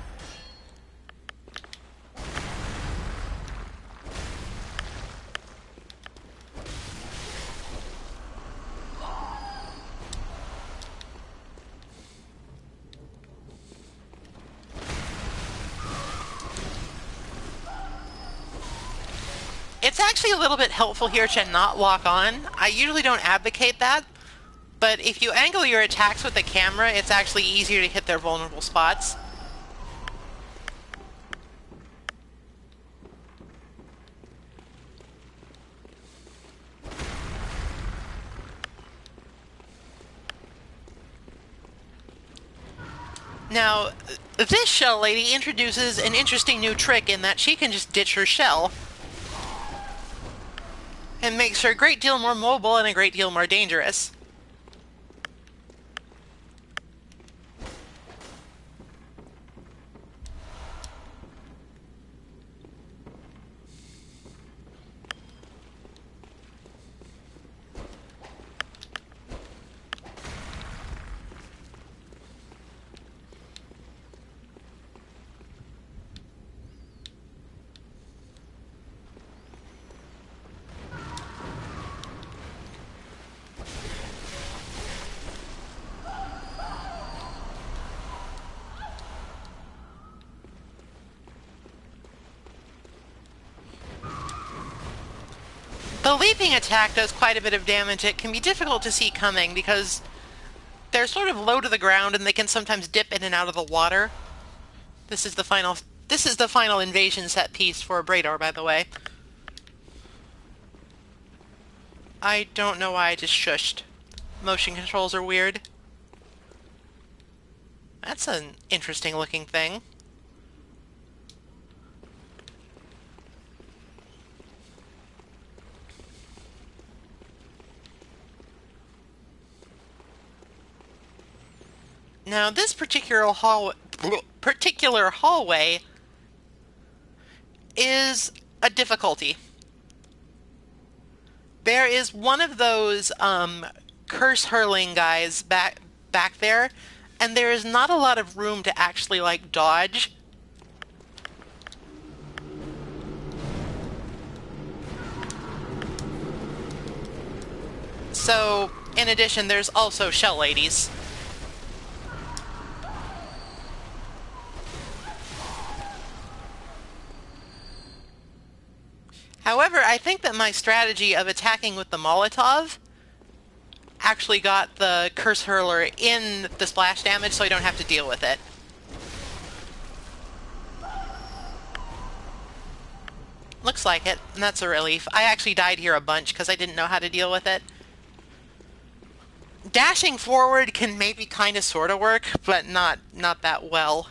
It's actually a little bit helpful here to not lock on. I usually don't advocate that, but if you angle your attacks with the camera, it's actually easier to hit their vulnerable spots. Now, this shell lady introduces an interesting new trick in that she can just ditch her shell. And makes her a great deal more mobile and a great deal more dangerous. The leaping attack does quite a bit of damage. It can be difficult to see coming because they're sort of low to the ground and they can sometimes dip in and out of the water. This is the final invasion set piece for Brador, by the way. I don't know why I just shushed. Motion controls are weird. That's an interesting looking thing. Now, this particular hallway is a difficulty. There is one of those curse hurling guys back there, and there is not a lot of room to actually like dodge. So, in addition, there's also shell ladies. However, I think that my strategy of attacking with the Molotov actually got the Curse Hurler in the splash damage, so I don't have to deal with it. Looks like it, and that's a relief. I actually died here a bunch because I didn't know how to deal with it. Dashing forward can maybe kind of sort of work, but not that well.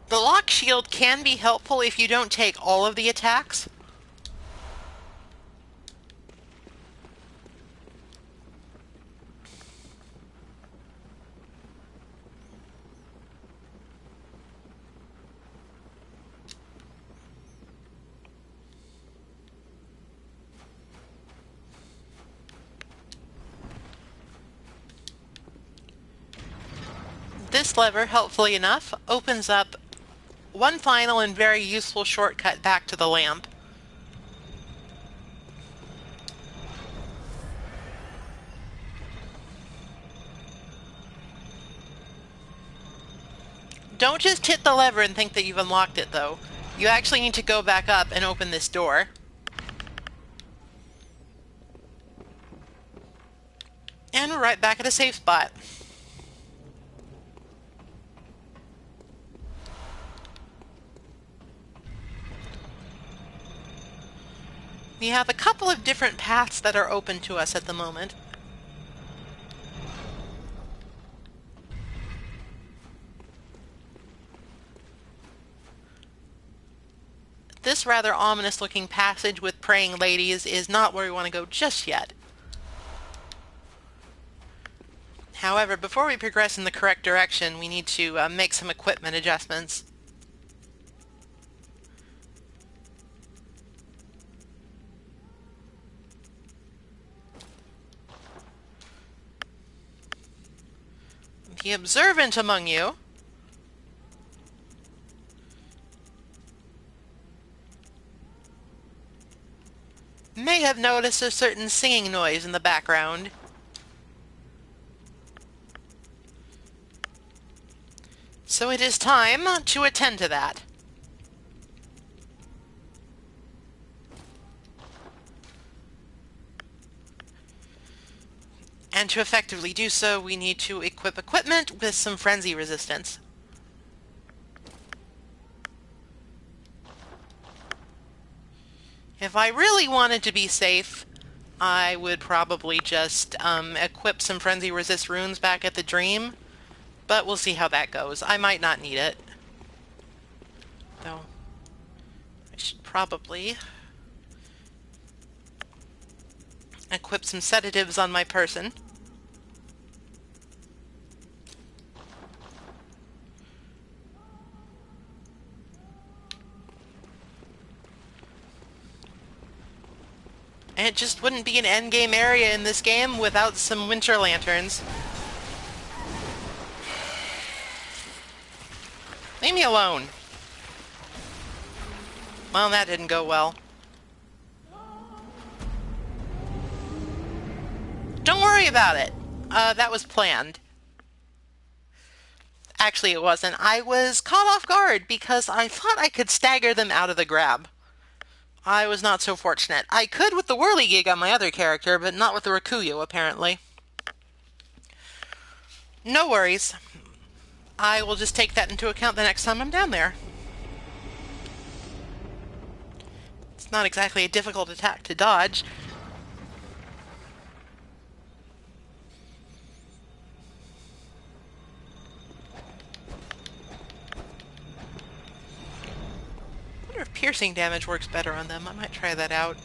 The lock shield can be helpful if you don't take all of the attacks. This lever, helpfully enough, opens up one final and very useful shortcut back to the lamp. Don't just hit the lever and think that you've unlocked it, though. You actually need to go back up and open this door. And we're right back at a safe spot. We have a couple of different paths that are open to us at the moment. This rather ominous looking passage with praying ladies is not where we want to go just yet. However, before we progress in the correct direction, we need to make some equipment adjustments. The observant among you may have noticed a certain singing noise in the background. So it is time to attend to that. And to effectively do so, we need to equip equipment with some frenzy resistance. If I really wanted to be safe, I would probably just equip some frenzy resist runes back at the Dream, but we'll see how that goes. I might not need it. Though, I should probably equip some sedatives on my person. And it just wouldn't be an endgame area in this game without some winter lanterns. Leave me alone. Well, that didn't go well. Don't worry about it. That was planned. Actually, it wasn't. I was caught off guard because I thought I could stagger them out of the grab. I was not so fortunate. I could with the whirligig on my other character, but not with the Rakuyo, apparently. No worries. I will just take that into account the next time I'm down there. It's not exactly a difficult attack to dodge. I wonder if piercing damage works better on them. I might try that out.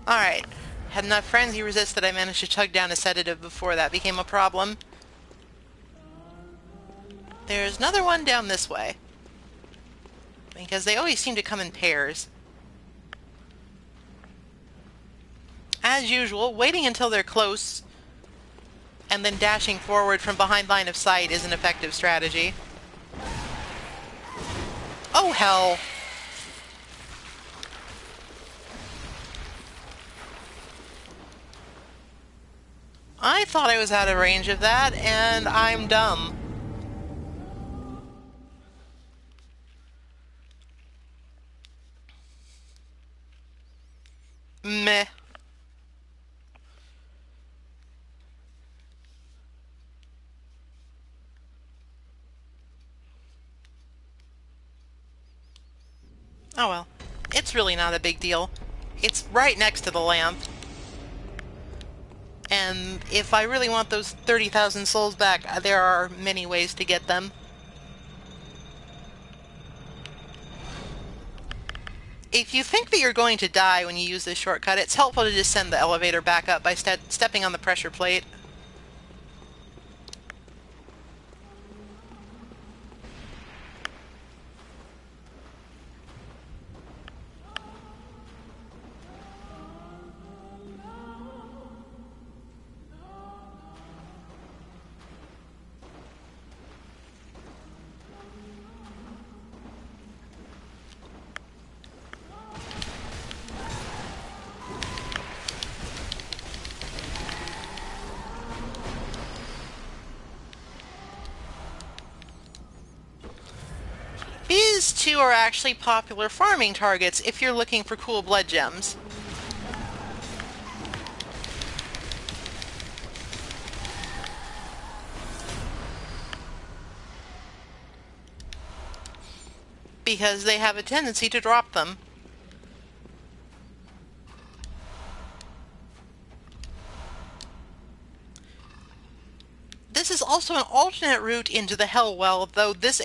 Alright. Had enough frenzy resist that I managed to chug down a sedative before that became a problem. There's another one down this way. Because they always seem to come in pairs. As usual, waiting until they're close and then dashing forward from behind line of sight is an effective strategy. Oh, hell! I thought I was out of range of that, and I'm dumb. Meh. Oh well. It's really not a big deal. It's right next to the lamp. And if I really want those 30,000 souls back, there are many ways to get them. If you think that you're going to die when you use this shortcut, it's helpful to just send the elevator back up by stepping on the pressure plate. These two are actually popular farming targets if you're looking for cool blood gems. Because they have a tendency to drop them. this is also an alternate route into the Hellwell, though this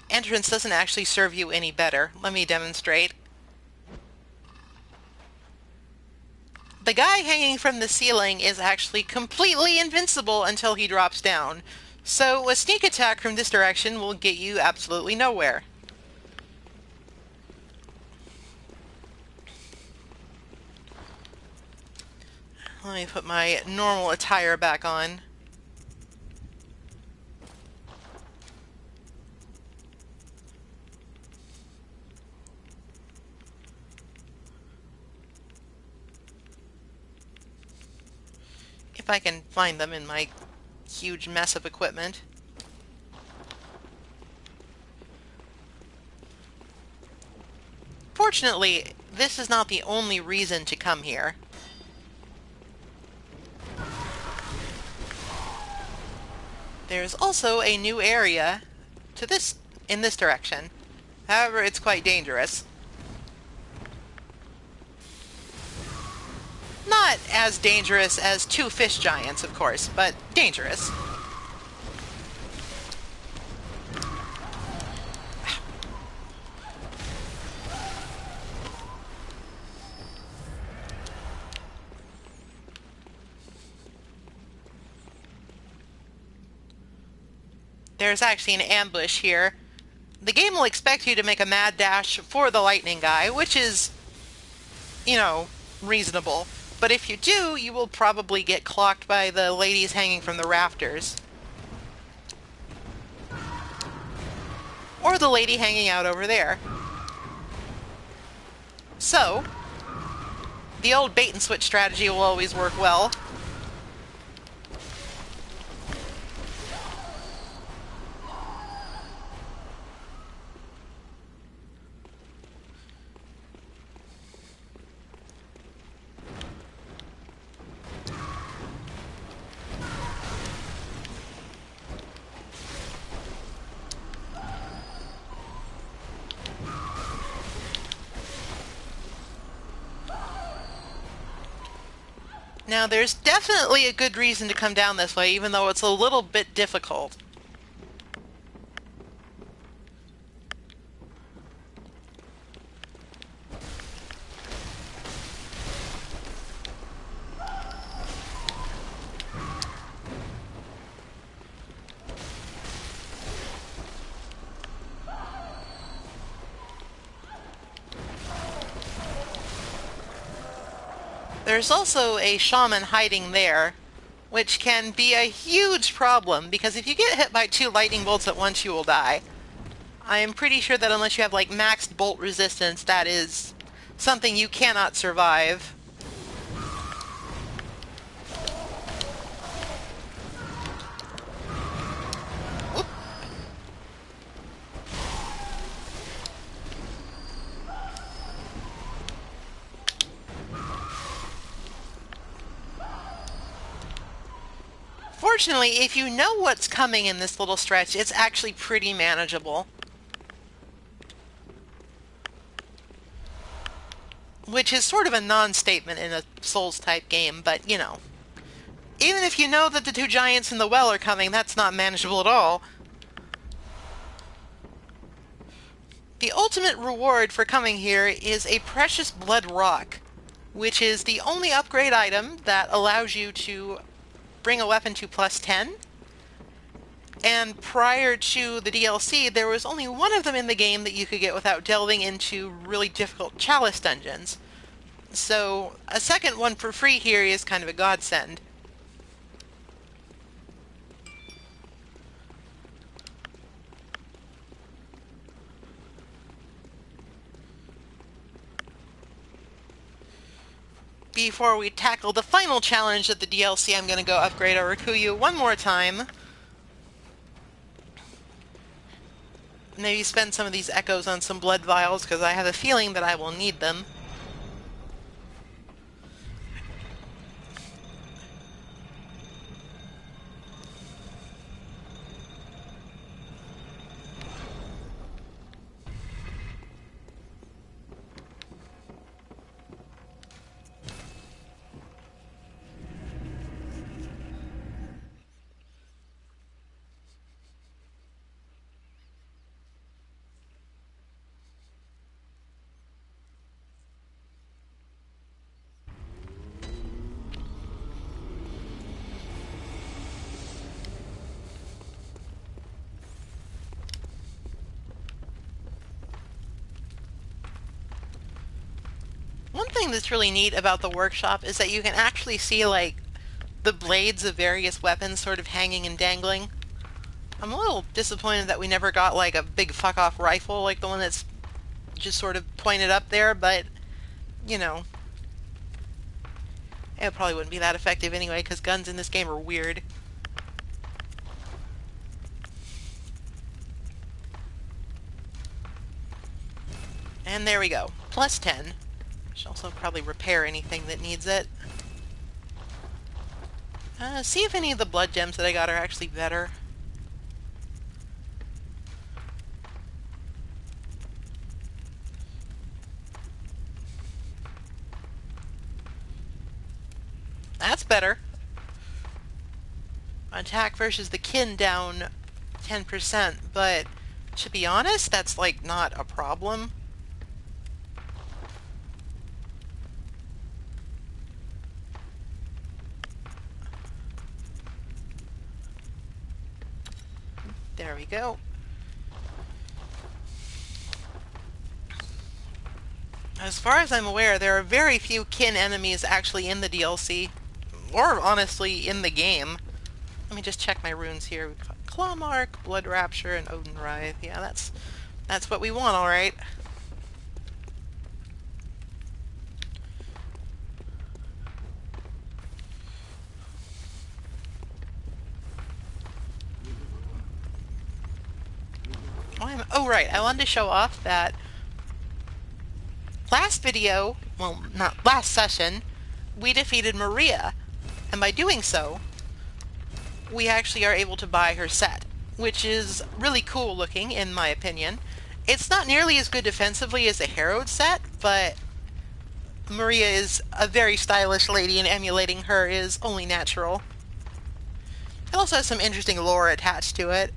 entrance doesn't actually serve you any better. Let me demonstrate. The guy hanging from the ceiling is actually completely invincible until he drops down. So a sneak attack from this direction will get you absolutely nowhere. Let me put my normal attire back on. If I can find them in my huge mess of equipment. Fortunately, this is not the only reason to come here. There's also a new area in this direction. However, it's quite dangerous. Not as dangerous as 2 fish giants, of course, but dangerous. There's actually an ambush here. The game will expect you to make a mad dash for the lightning guy, which is, you know, reasonable. But if you do, you will probably get clocked by the ladies hanging from the rafters. Or the lady hanging out over there. So, the old bait and switch strategy will always work well. Now, there's definitely a good reason to come down this way, even though it's a little bit difficult. There's also a shaman hiding there, which can be a huge problem, because if you get hit by 2 lightning bolts at once, you will die. I am pretty sure that unless you have, like, maxed bolt resistance, that is something you cannot survive. Whoop. Fortunately, if you know what's coming in this little stretch, it's actually pretty manageable. Which is sort of a non-statement in a Souls-type game, but, you know. Even if you know that the 2 giants in the well are coming, that's not manageable at all. The ultimate reward for coming here is a precious blood rock, which is the only upgrade item that allows you to bring a weapon to +10. And prior to the DLC, there was only one of them in the game that you could get without delving into really difficult chalice dungeons. So a second one for free here is kind of a godsend. Before we tackle the final challenge of the DLC, I'm going to go upgrade our Rikuyu one more time. Maybe spend some of these echoes on some blood vials, because I have a feeling that I will need them. something that's really neat about the workshop is that you can actually see, like, the blades of various weapons sort of hanging and dangling. I'm a little disappointed that we never got, like, a big fuck-off rifle like the one that's just sort of pointed up there, but, you know, it probably wouldn't be that effective anyway, because guns in this game are weird. And there we go. Plus 10. I should also probably repair anything that needs it. See if any of the blood gems that I got are actually better. That's better. Attack versus the kin down 10%, but to be honest, that's like not a problem. There we go. As far as I'm aware, there are very few kin enemies actually in the DLC, or honestly in the game. Let me just check my runes here. We've got Clawmark, Blood Rapture, and Odin Writhe. Yeah, that's what we want, alright. Oh, right, I wanted to show off that last video, well, not last session, we defeated Maria, and by doing so, we actually are able to buy her set, which is really cool looking, in my opinion. It's not nearly as good defensively as the Harrowed set, but Maria is a very stylish lady, and emulating her is only natural. It also has some interesting lore attached to it.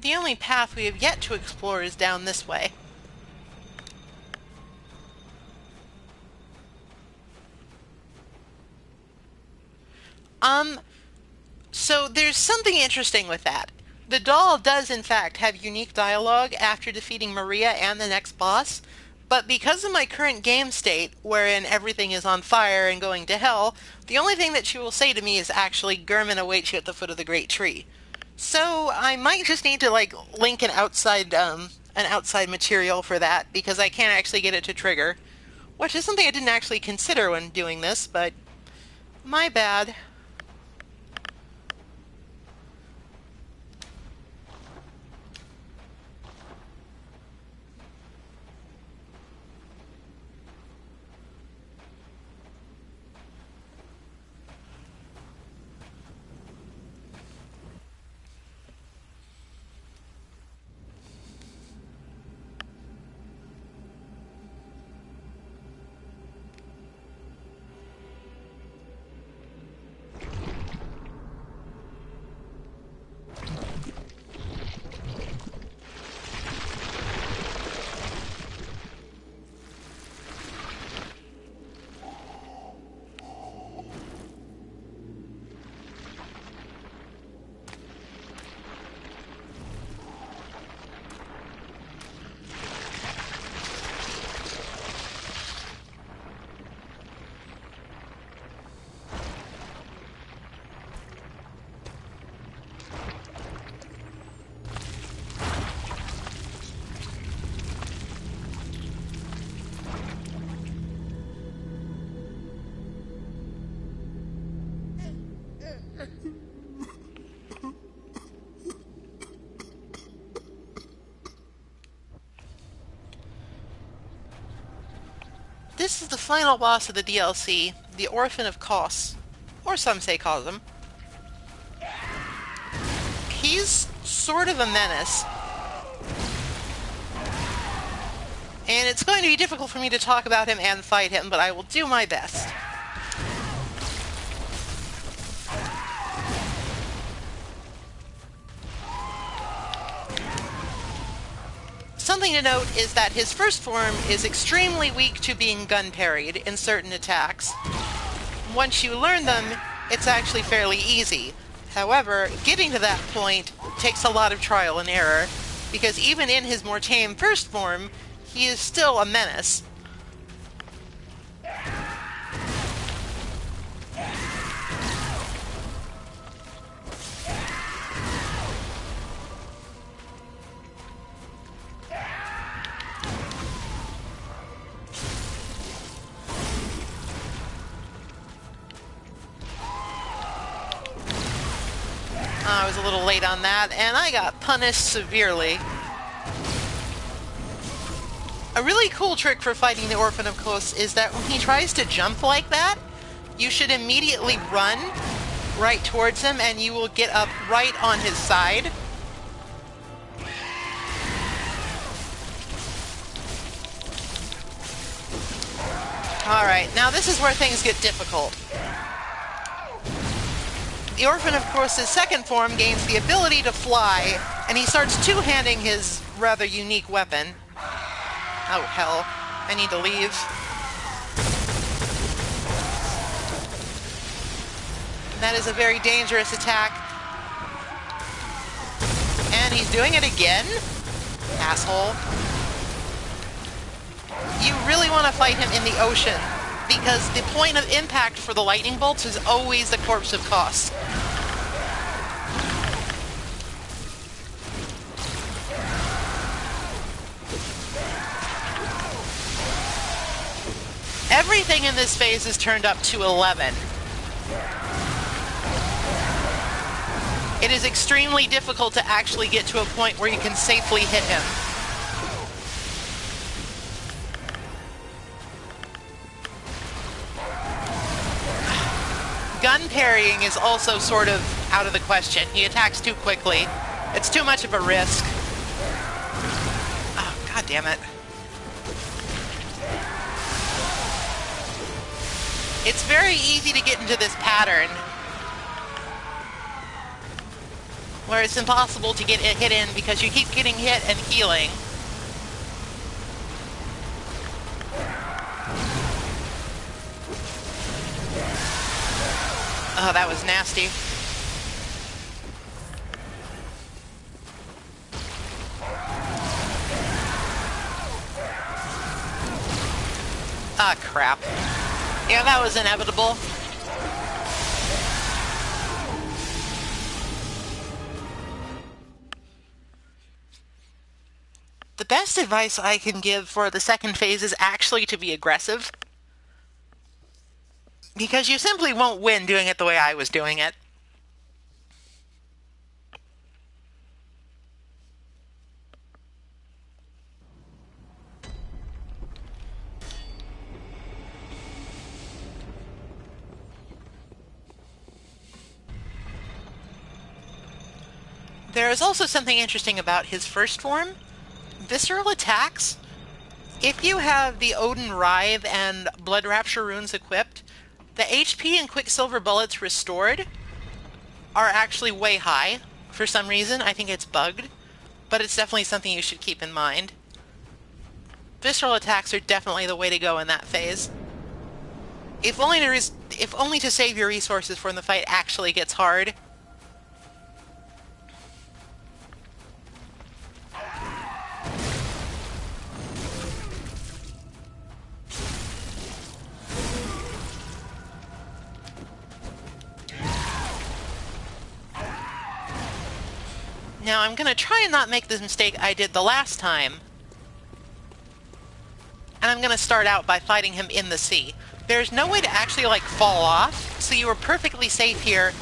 The only path we have yet to explore is down this way. So there's something interesting with that. The doll does in fact have unique dialogue after defeating Maria and the next boss, but because of my current game state, wherein everything is on fire and going to hell, the only thing that she will say to me is actually, "Gehrman awaits you at the foot of the great tree." So I might just need to like link an outside material for that, because I can't actually get it to trigger, which is something I didn't actually consider when doing this, but my bad. this is the final boss of the DLC, the Orphan of Kos, or some say Cosm. He's sort of a menace. And it's going to be difficult for me to talk about him and fight him, but I will do my best. Something to note is that his first form is extremely weak to being gun parried in certain attacks. Once you learn them, it's actually fairly easy. However, getting to that point takes a lot of trial and error, because even in his more tame first form, he is still a menace. I was a little late on that, and I got punished severely. A really cool trick for fighting the Orphan of Kos is that when he tries to jump like that, you should immediately run right towards him and you will get up right on his side. Alright, now this is where things get difficult. The Orphan of Kos' second form gains the ability to fly, and he starts two-handing his rather unique weapon. Oh, hell. I need to leave. That is a very dangerous attack. And he's doing it again? Asshole. You really want to fight him in the ocean, because the point of impact for the lightning bolts is always the corpse of Kos. Everything in this phase is turned up to 11. It is extremely difficult to actually get to a point where you can safely hit him. Gun parrying is also sort of out of the question. He attacks too quickly. It's too much of a risk. Oh, god damn it. It's very easy to get into this pattern where it's impossible to get it hit in because you keep getting hit and healing. Oh, that was nasty. Ah, crap. Yeah, that was inevitable. The best advice I can give for the second phase is actually to be aggressive. Because you simply won't win doing it the way I was doing it. There is also something interesting about his first form. Visceral attacks. If you have the Odin Writhe and Blood Rapture runes equipped, the HP and Quicksilver bullets restored are actually way high. For some reason, I think it's bugged, but it's definitely something you should keep in mind. Visceral attacks are definitely the way to go in that phase. If only to save your resources when the fight actually gets hard. Now I'm going to try and not make the mistake I did the last time. And I'm going to start out by fighting him in the sea. There's no way to actually, like, fall off, so you are perfectly safe here,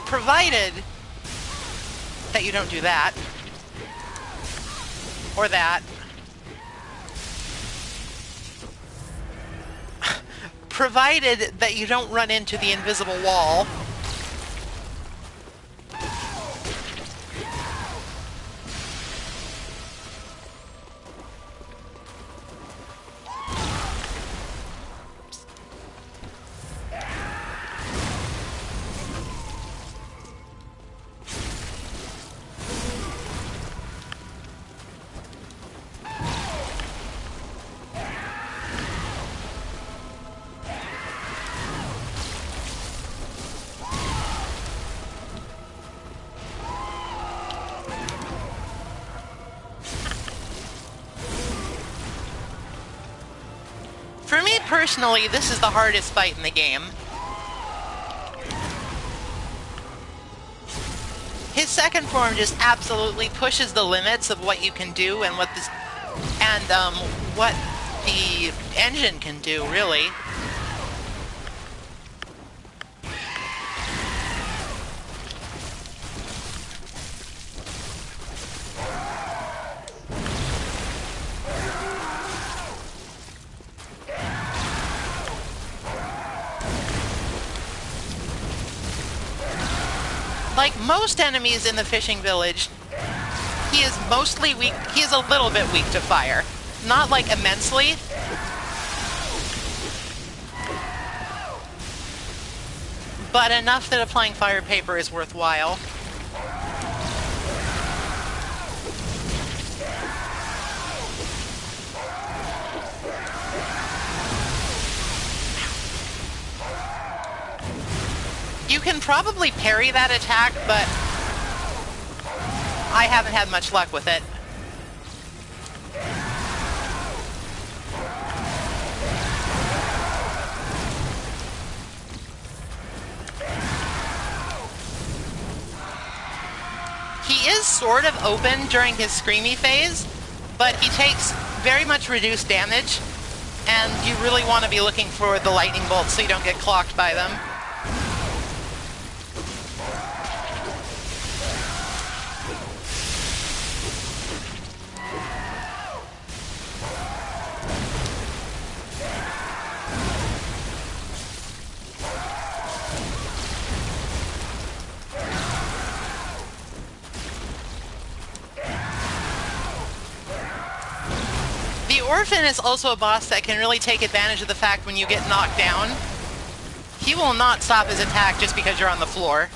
provided that you don't do that. Or that. provided that you don't run into the invisible wall. For me personally, this is the hardest fight in the game. His second form just absolutely pushes the limits of what you can do and what the engine can do, really. Like most enemies in the fishing village, he is mostly weak. He is a little bit weak to fire. Not like immensely. But enough that applying fire paper is worthwhile. You can probably parry that attack, but I haven't had much luck with it. He is sort of open during his screamy phase, but he takes very much reduced damage, and you really want to be looking for the lightning bolts so you don't get clocked by them. The Orphan is also a boss that can really take advantage of the fact when you get knocked down. He will not stop his attack just because you're on the floor.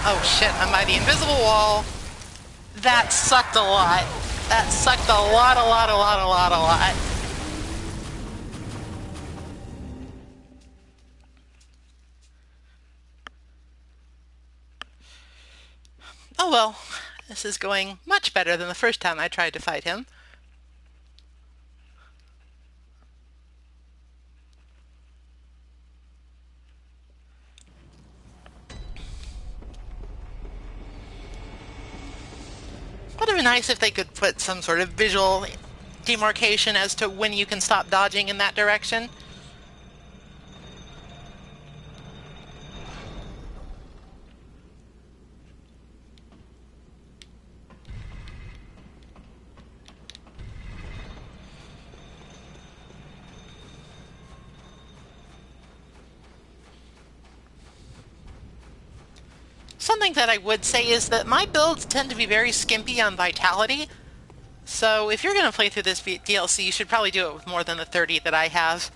Oh shit, I'm by the invisible wall. That sucked a lot. That sucked a lot. Oh well, this is going much better than the first time I tried to fight him. Would have been nice if they could put some sort of visual demarcation as to when you can stop dodging in that direction. Something that I would say is that my builds tend to be very skimpy on vitality, so if you're going to play through this DLC, you should probably do it with more than the 30 that I have.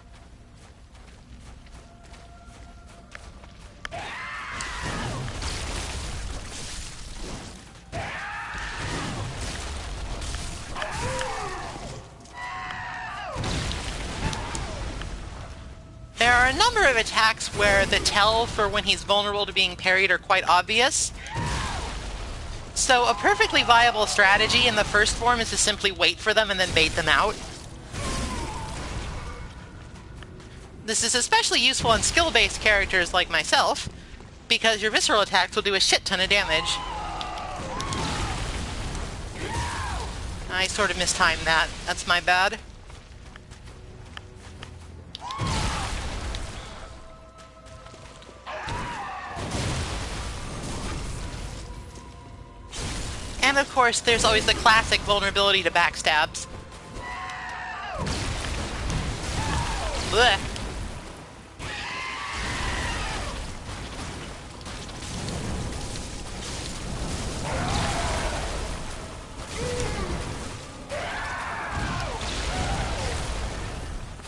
There are a number of attacks where the tell for when he's vulnerable to being parried are quite obvious. So a perfectly viable strategy in the first form is to simply wait for them and then bait them out. This is especially useful in skill-based characters like myself, because your visceral attacks will do a shit ton of damage. I sort of mistimed that. That's my bad. And of course, there's always the classic vulnerability to backstabs. Blech.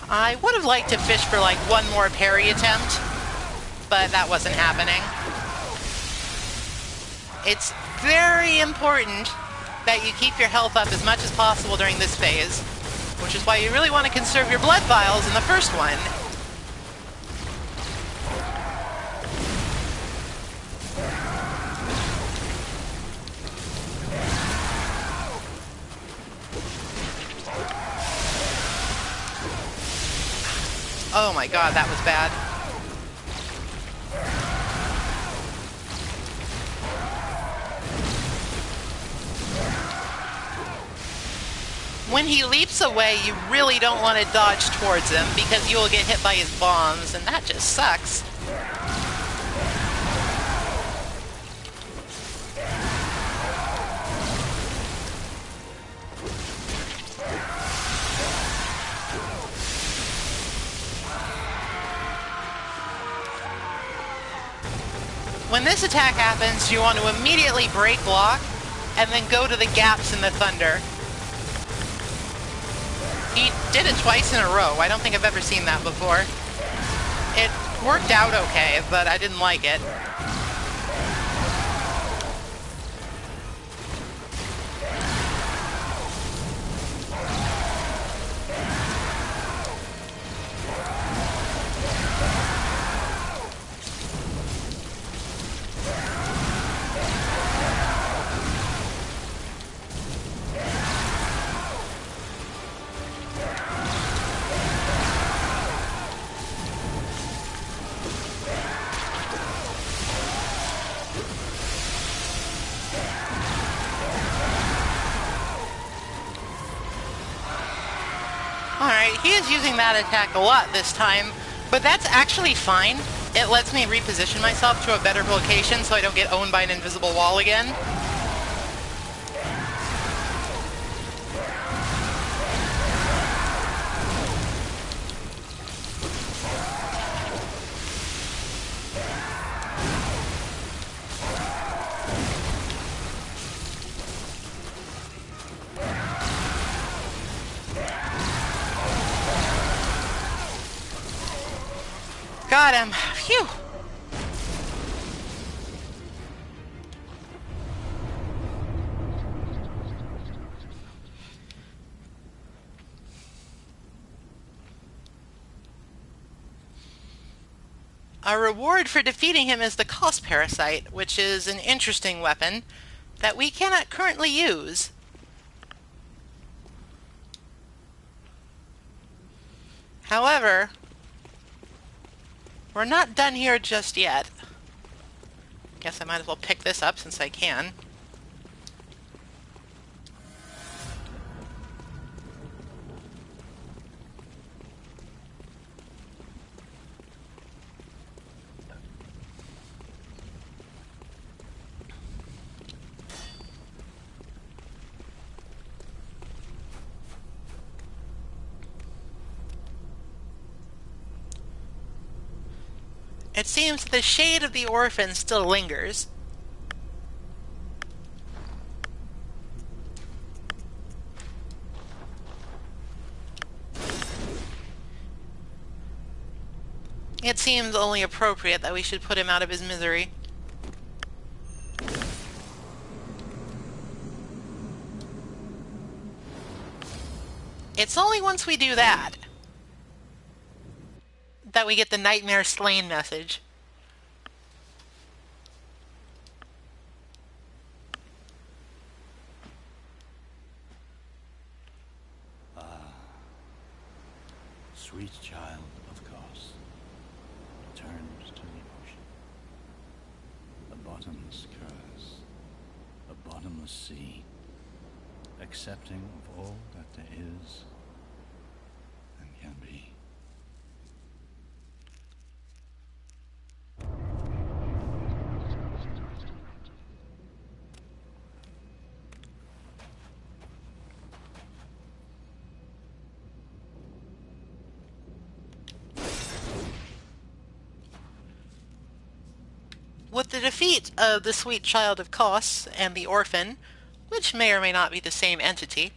I would have liked to fish for like one more parry attempt, but that wasn't happening. It's very important that you keep your health up as much as possible during this phase, which is why you really want to conserve your blood vials in the first one. Oh my god, that was bad. When he leaps away, you really don't want to dodge towards him because you will get hit by his bombs, and that just sucks. When this attack happens, you want to immediately break block and then go to the gaps in the thunder. He did it twice in a row. I don't think I've ever seen that before. It worked out okay, but I didn't like it. Alright, he is using that attack a lot this time, but that's actually fine. It lets me reposition myself to a better location so I don't get owned by an invisible wall again. Got him. Phew. A reward for defeating him is the Cost Parasite, which is an interesting weapon that we cannot currently use. However, we're not done here just yet. Guess I might as well pick this up since I can. It seems the shade of the orphan still lingers. It seems only appropriate that we should put him out of his misery. It's only once we do that we get the Nightmare Slain message. Sweet child of Kos, turned to the ocean. A bottomless curse, a bottomless sea, accepting of all that there is and can be. With the defeat of the sweet child of Kos and the orphan, which may or may not be the same entity,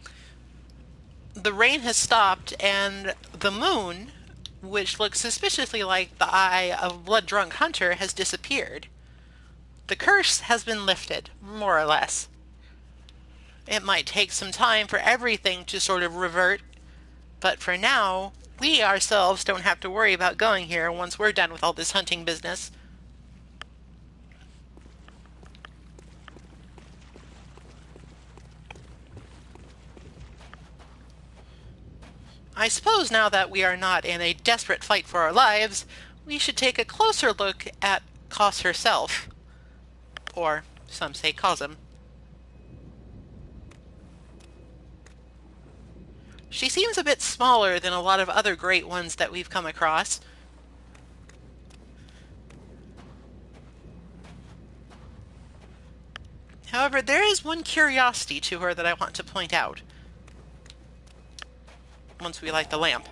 the rain has stopped and the moon, which looks suspiciously like the eye of a blood-drunk hunter, has disappeared. The curse has been lifted, more or less. It might take some time for everything to sort of revert, but for now, we ourselves don't have to worry about going here once we're done with all this hunting business. I suppose now that we are not in a desperate fight for our lives, we should take a closer look at Kos herself. Or, some say Cosm. She seems a bit smaller than a lot of other great ones that we've come across. However, there is one curiosity to her that I want to point out once we light the lamp.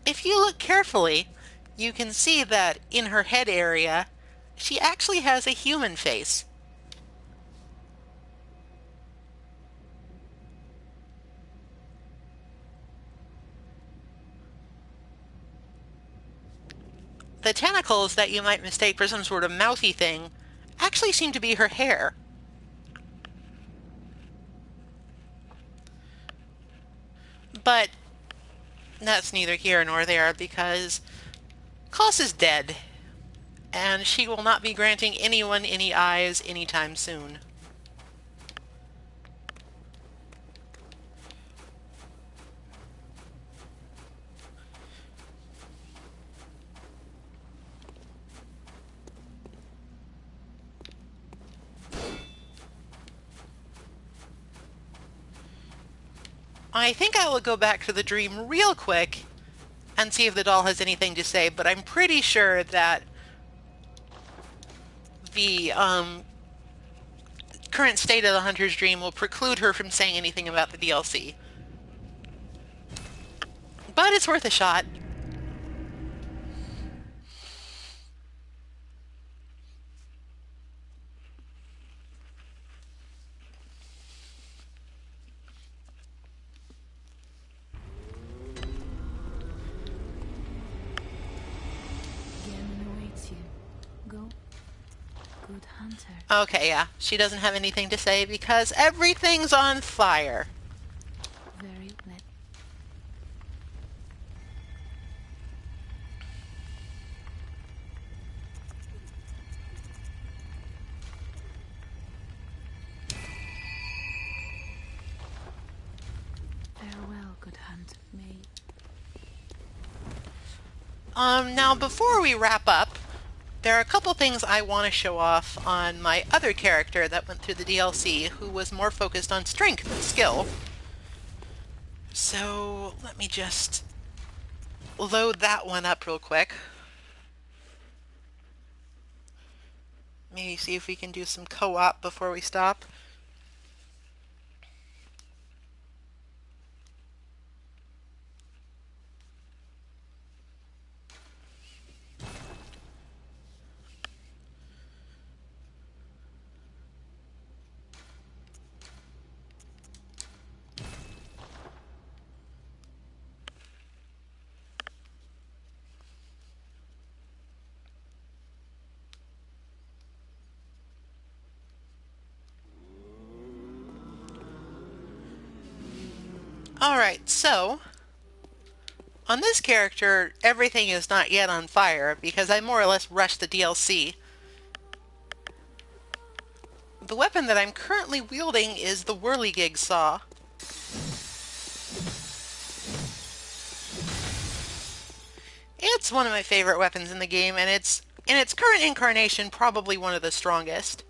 If you look carefully, you can see that in her head area, she actually has a human face. The tentacles that you might mistake for some sort of mouthy thing actually seem to be her hair. But that's neither here nor there, because Kos is dead, and she will not be granting anyone any eyes anytime soon. I think I will go back to the dream real quick and see if the doll has anything to say, but I'm pretty sure that the current state of the Hunter's Dream will preclude her from saying anything about the DLC. But it's worth a shot. Okay, yeah, she doesn't have anything to say because everything's on fire. Very wet. Farewell, good hunt, maid. Now before we wrap up, there are a couple things I want to show off on my other character that went through the DLC, who was more focused on strength than skill. So let me just load that one up real quick. Maybe see if we can do some co-op before we stop. Alright, so on this character, everything is not yet on fire because I more or less rushed the DLC. The weapon that I'm currently wielding is the Whirligig Saw. It's one of my favorite weapons in the game, and it's, in its current incarnation, probably one of the strongest.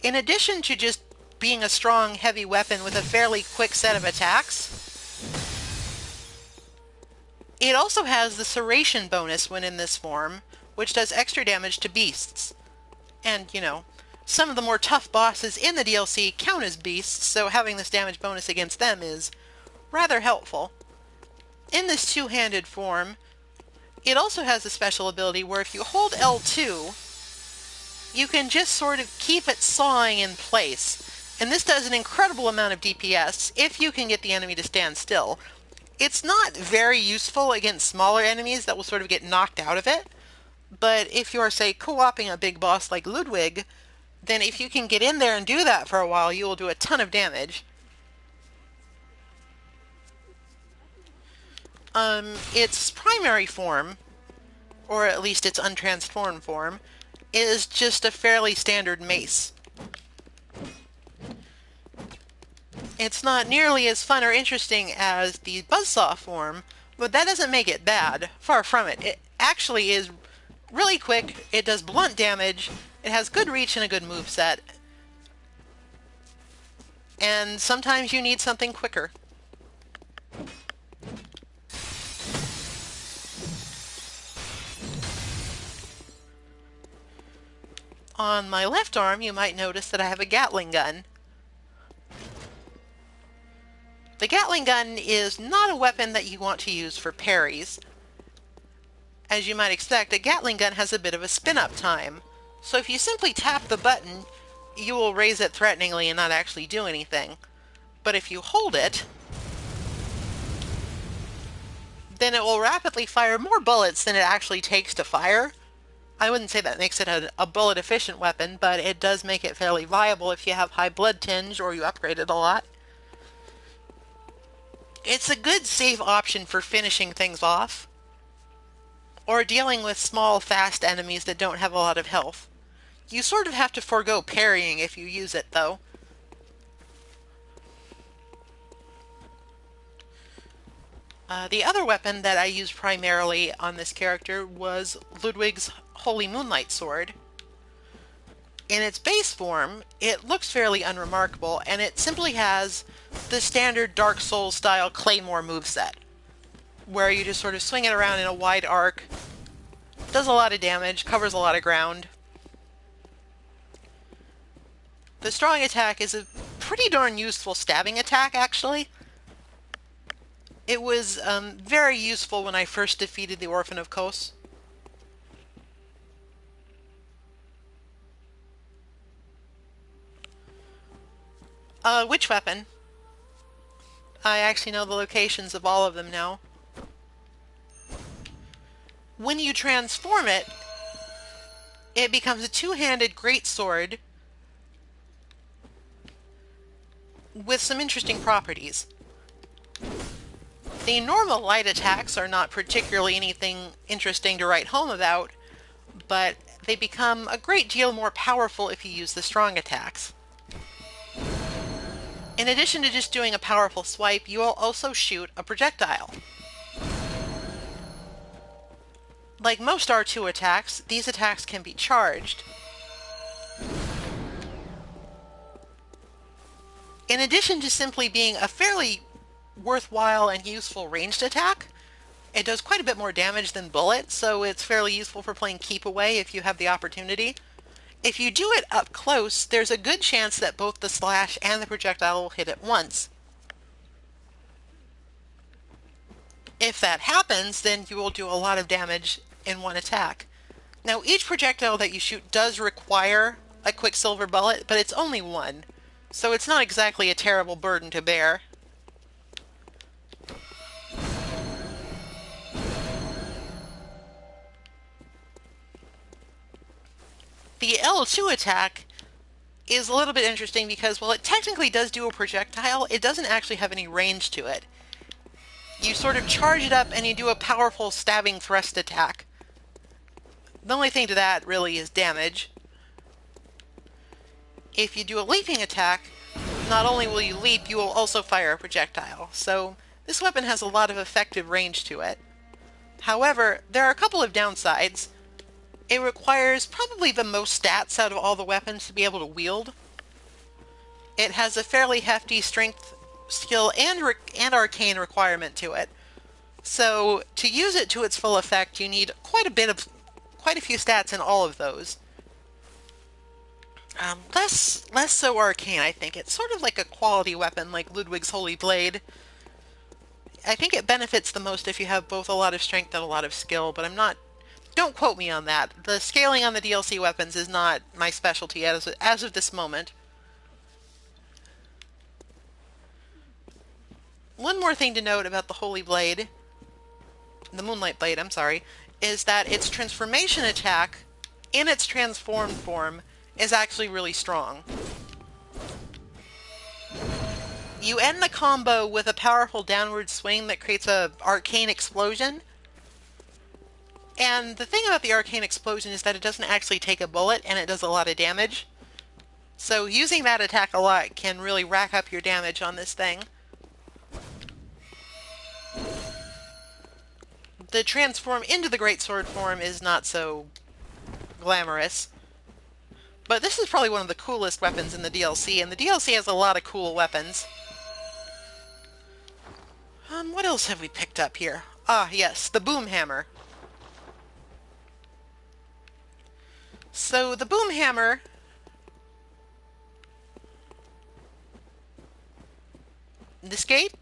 In addition to just being a strong, heavy weapon with a fairly quick set of attacks, it also has the Serration bonus when in this form, which does extra damage to beasts. And, you know, some of the more tough bosses in the DLC count as beasts, so having this damage bonus against them is rather helpful. In this two-handed form, It also has a special ability where if you hold L2, you can just sort of keep it sawing in place. And this does an incredible amount of DPS if you can get the enemy to stand still. It's not very useful against smaller enemies that will sort of get knocked out of it. But if you're, say, co-oping a big boss like Ludwig, then if you can get in there and do that for a while, you will do a ton of damage. Its primary form, or at least its untransformed form, is just a fairly standard mace. It's not nearly as fun or interesting as the buzzsaw form, but that doesn't make it bad. Far from it. It actually is really quick, it does blunt damage, it has good reach and a good moveset. And sometimes you need something quicker. On my left arm, you might notice that I have a Gatling gun. The Gatling gun is not a weapon that you want to use for parries. As you might expect, a Gatling gun has a bit of a spin-up time. So if you simply tap the button, you will raise it threateningly and not actually do anything. But if you hold it, then it will rapidly fire more bullets than it actually takes to fire. I wouldn't say that makes it a bullet-efficient weapon, but it does make it fairly viable if you have high blood tinge or you upgrade it a lot. It's a good safe option for finishing things off, or dealing with small, fast enemies that don't have a lot of health. You sort of have to forego parrying if you use it, though. The other weapon that I used primarily on this character was Ludwig's Holy Moonlight Sword. In its base form, it looks fairly unremarkable, and it simply has the standard Dark Souls style Claymore moveset, where you just sort of swing it around in a wide arc, does a lot of damage, covers a lot of ground. The strong attack is a pretty darn useful stabbing attack, actually. It was very useful when I first defeated the Orphan of Kos. Which weapon? I actually know the locations of all of them now. When you transform it, it becomes a two-handed greatsword with some interesting properties. The normal light attacks are not particularly anything interesting to write home about, but they become a great deal more powerful if you use the strong attacks. In addition to just doing a powerful swipe, you will also shoot a projectile. Like most R2 attacks, these attacks can be charged. In addition to simply being a fairly worthwhile and useful ranged attack, it does quite a bit more damage than bullets, so it's fairly useful for playing keep away if you have the opportunity. If you do it up close, there's a good chance that both the slash and the projectile will hit at once. If that happens, then you will do a lot of damage in one attack. Now, each projectile that you shoot does require a Quicksilver bullet, but it's only one, so it's not exactly a terrible burden to bear. The L2 attack is a little bit interesting because, while it technically does do a projectile, it doesn't actually have any range to it. You sort of charge it up and you do a powerful stabbing thrust attack. The only thing to that really is damage. If you do a leaping attack, not only will you leap, you will also fire a projectile. So this weapon has a lot of effective range to it. However, there are a couple of downsides. It requires probably the most stats out of all the weapons to be able to wield. It has a fairly hefty strength, skill, and arcane requirement to it. So to use it to its full effect, you need quite a few stats in all of those. Less so arcane, I think. It's sort of like a quality weapon, like Ludwig's Holy Blade. I think it benefits the most if you have both a lot of strength and a lot of skill, but I'm not... Don't quote me on that. The scaling on the DLC weapons is not my specialty as of this moment. One more thing to note about the Holy Blade, the Moonlight Blade, I'm sorry, is that its transformation attack, in its transformed form, is actually really strong. You end the combo with a powerful downward swing that creates an arcane explosion. And the thing about the arcane explosion is that it doesn't actually take a bullet, and it does a lot of damage. So using that attack a lot can really rack up your damage on this thing. The transform into the greatsword form is not so glamorous. But this is probably one of the coolest weapons in the DLC, and the DLC has a lot of cool weapons. What else have we picked up here? Ah, yes, the boom hammer. So the boom hammer this gate?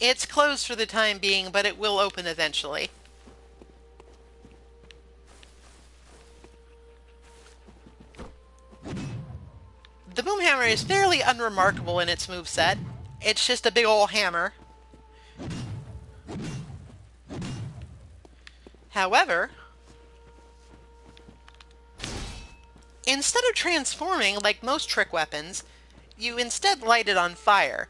It's closed for the time being, but it will open eventually. The boom hammer is fairly unremarkable in its moveset. It's just a big ol' hammer. However, instead of transforming like most trick weapons, you instead light it on fire.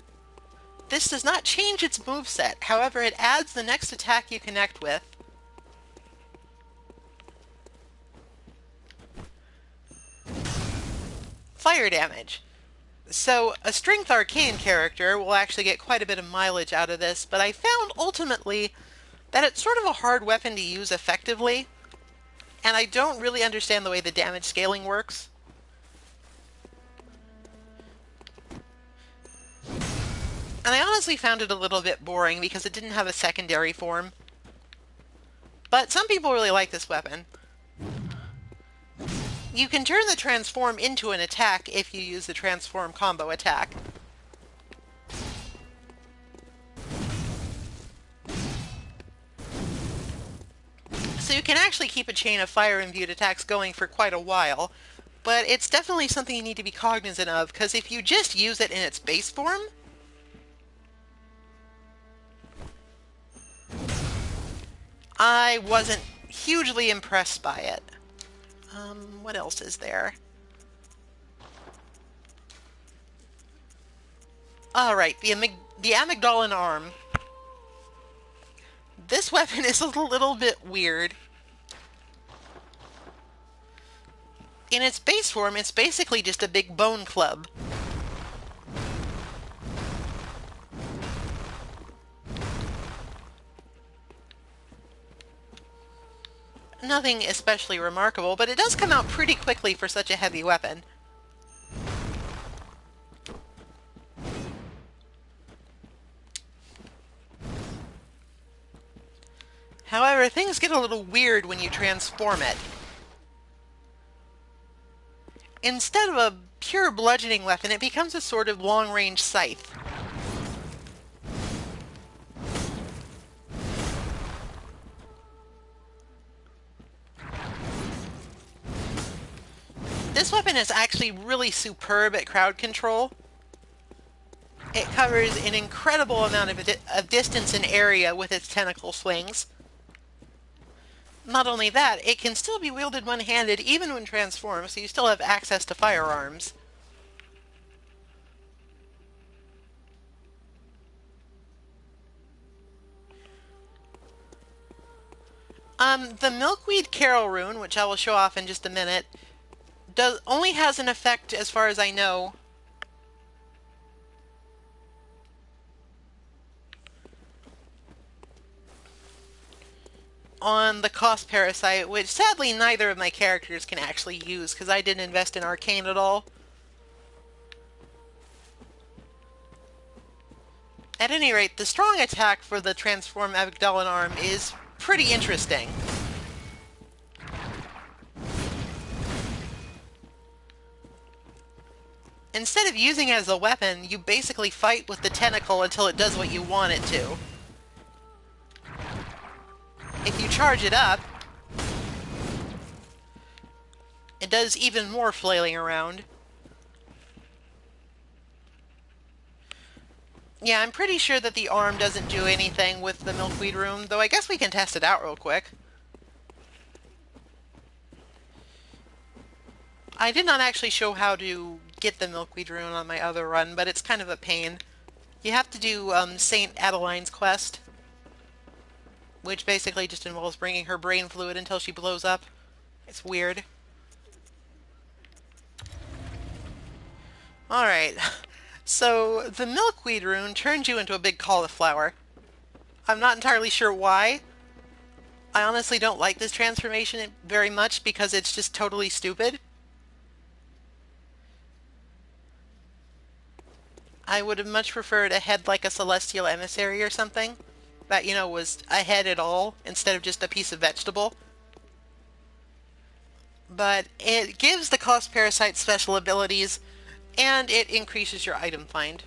This does not change its moveset, however it adds the next attack you connect with. Fire damage. So a strength arcane character will actually get quite a bit of mileage out of this, but I found ultimately that it's sort of a hard weapon to use effectively, and I don't really understand the way the damage scaling works. And I honestly found it a little bit boring because it didn't have a secondary form. But some people really like this weapon. You can turn the transform into an attack if you use the transform combo attack. So you can actually keep a chain of fire-imbued attacks going for quite a while, but it's definitely something you need to be cognizant of, because if you just use it in its base form, I wasn't hugely impressed by it. What else is there? Alright, the Amygdalin arm. This weapon is a little bit weird. In its base form, it's basically just a big bone club. Nothing especially remarkable, but it does come out pretty quickly for such a heavy weapon. However, things get a little weird when you transform it. Instead of a pure bludgeoning weapon, it becomes a sort of long-range scythe. This weapon is actually really superb at crowd control. It covers an incredible amount of distance and area with its tentacle swings. Not only that, it can still be wielded one-handed even when transformed, so you still have access to firearms. The Milkweed Carol rune, which I will show off in just a minute, only has an effect, as far as I know, on the Cost Parasite, which sadly neither of my characters can actually use because I didn't invest in Arcane at all. At any rate, the strong attack for the Transform Amygdalin arm is pretty interesting. instead of using it as a weapon, you basically fight with the tentacle until it does what you want it to. If you charge it up, it does even more flailing around. Yeah, I'm pretty sure that the arm doesn't do anything with the milkweed rune, though I guess we can test it out real quick. I did not actually show how to get the milkweed rune on my other run, but it's kind of a pain. You have to do Saint Adeline's quest, which basically just involves bringing her brain fluid until she blows up. It's weird. Alright, so the milkweed rune turns you into a big cauliflower. I'm not entirely sure why. I honestly don't like this transformation very much because it's just totally stupid. I would have much preferred a head like a celestial emissary or something. That, you know, was a head at all instead of just a piece of vegetable. But it gives the Cost Parasite special abilities, and it increases your item find.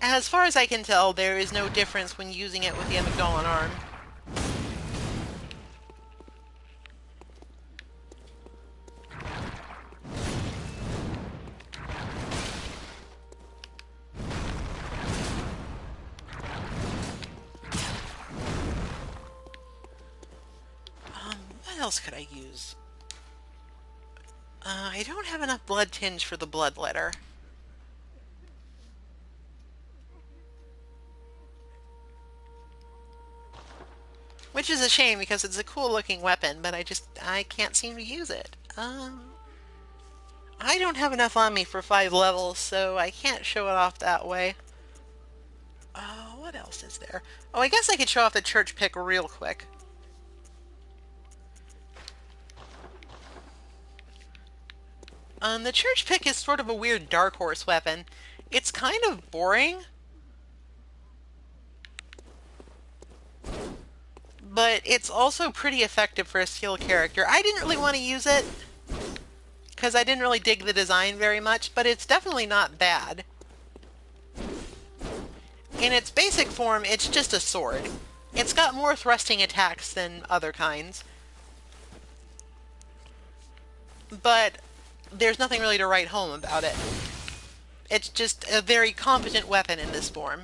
As far as I can tell, there is no difference when using it with the Amygdallan arm. What else could I use? I don't have enough blood tinge for the bloodletter. Which is a shame because it's a cool looking weapon, but I can't seem to use it. I don't have enough on me for 5 levels, so I can't show it off that way. What else is there? Oh, I guess I could show off the church pick real quick. The church pick is sort of a weird dark horse weapon. It's kind of boring, but it's also pretty effective for a skilled character. I didn't really want to use it because I didn't really dig the design very much, but it's definitely not bad. In its basic form, it's just a sword. It's got more thrusting attacks than other kinds, but there's nothing really to write home about it. It's just a very competent weapon in this form.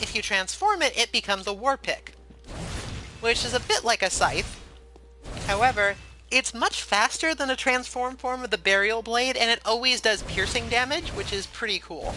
If you transform it, it becomes a war pick, which is a bit like a scythe. However, it's much faster than a transformed form of the burial blade, and it always does piercing damage, which is pretty cool.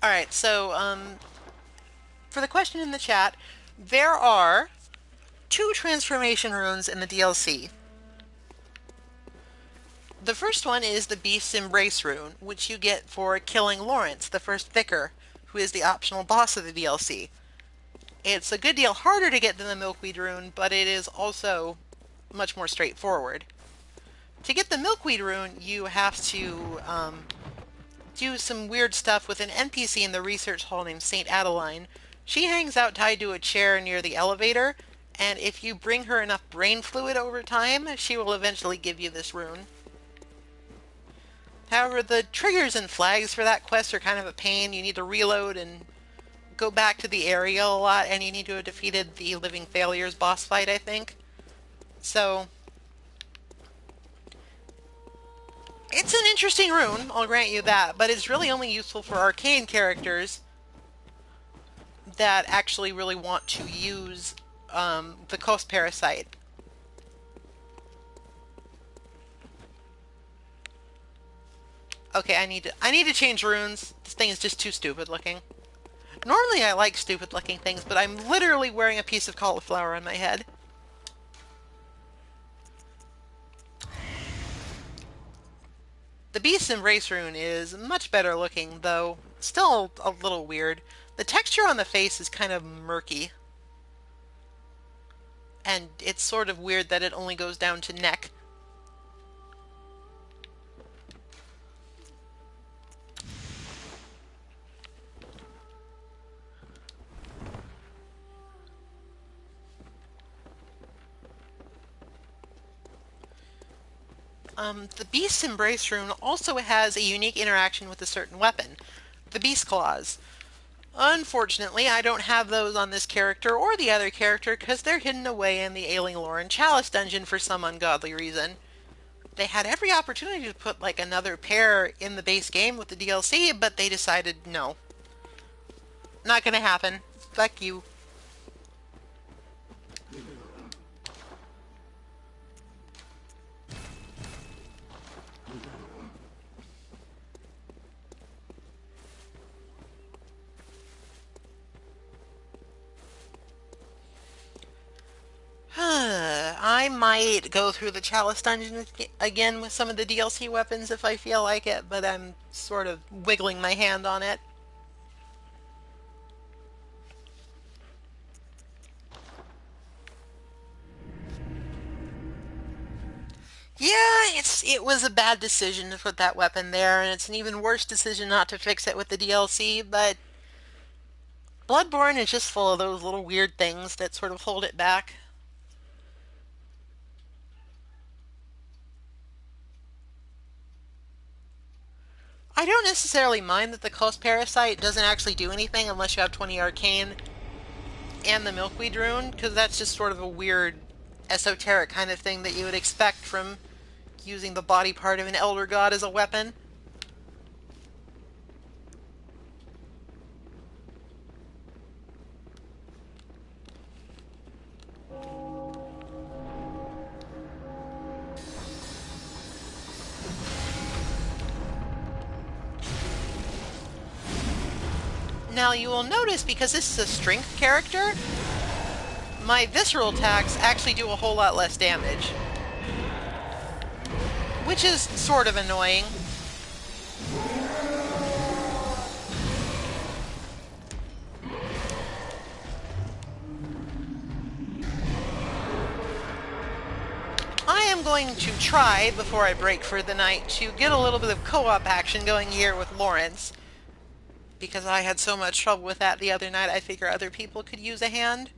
Alright, so, for the question in the chat, there are 2 transformation runes in the DLC. The first one is the Beast's Embrace rune, which you get for killing Lawrence, the first Vicar, who is the optional boss of the DLC. It's a good deal harder to get than the Milkweed rune, but it is also much more straightforward. To get the Milkweed rune, you have to, do some weird stuff with an NPC in the research hall named Saint Adeline. She hangs out tied to a chair near the elevator, and if you bring her enough brain fluid over time, she will eventually give you this rune. However, the triggers and flags for that quest are kind of a pain. You need to reload and go back to the area a lot, and you need to have defeated the Living Failures boss fight, I think. So it's an interesting rune, I'll grant you that, but it's really only useful for arcane characters that actually really want to use the Coast Parasite. Okay, I need to change runes. This thing is just too stupid looking. Normally I like stupid looking things, but I'm literally wearing a piece of cauliflower on my head. The Beast's Embrace rune is much better looking, though still a little weird. The texture on the face is kind of murky. And it's sort of weird that it only goes down to neck. The Beast's Embrace rune also has a unique interaction with a certain weapon, the Beast Claws. Unfortunately, I don't have those on this character or the other character because they're hidden away in the Ailing Loren Chalice dungeon for some ungodly reason. They had every opportunity to put like another pair in the base game with the DLC, but they decided no. Not gonna happen. Fuck you. I might go through the Chalice dungeon again with some of the DLC weapons if I feel like it, but I'm sort of wiggling my hand on it. Yeah, it was a bad decision to put that weapon there, and it's an even worse decision not to fix it with the DLC, but Bloodborne is just full of those little weird things that sort of hold it back. I don't necessarily mind that the Coast Parasite doesn't actually do anything unless you have 20 Arcane and the Milkweed Rune, because that's just sort of a weird, esoteric kind of thing that you would expect from using the body part of an Elder God as a weapon. Now you will notice, because this is a strength character, my visceral attacks actually do a whole lot less damage. Which is sort of annoying. I am going to try, before I break for the night, to get a little bit of co-op action going here with Lawrence. Because I had so much trouble with that the other night, I figure other people could use a hand.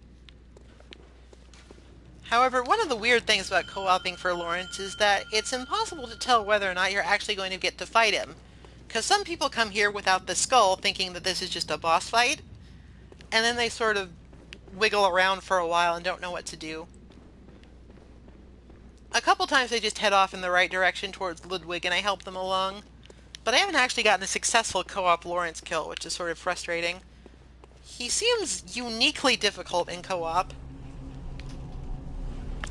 However, one of the weird things about co-oping for Lawrence is that it's impossible to tell whether or not you're actually going to get to fight him. Because some people come here without the skull thinking that this is just a boss fight, and then they sort of wiggle around for a while and don't know what to do. A couple times they just head off in the right direction towards Ludwig and I help them along. But I haven't actually gotten a successful co-op Lawrence kill, which is sort of frustrating. He seems uniquely difficult in co-op.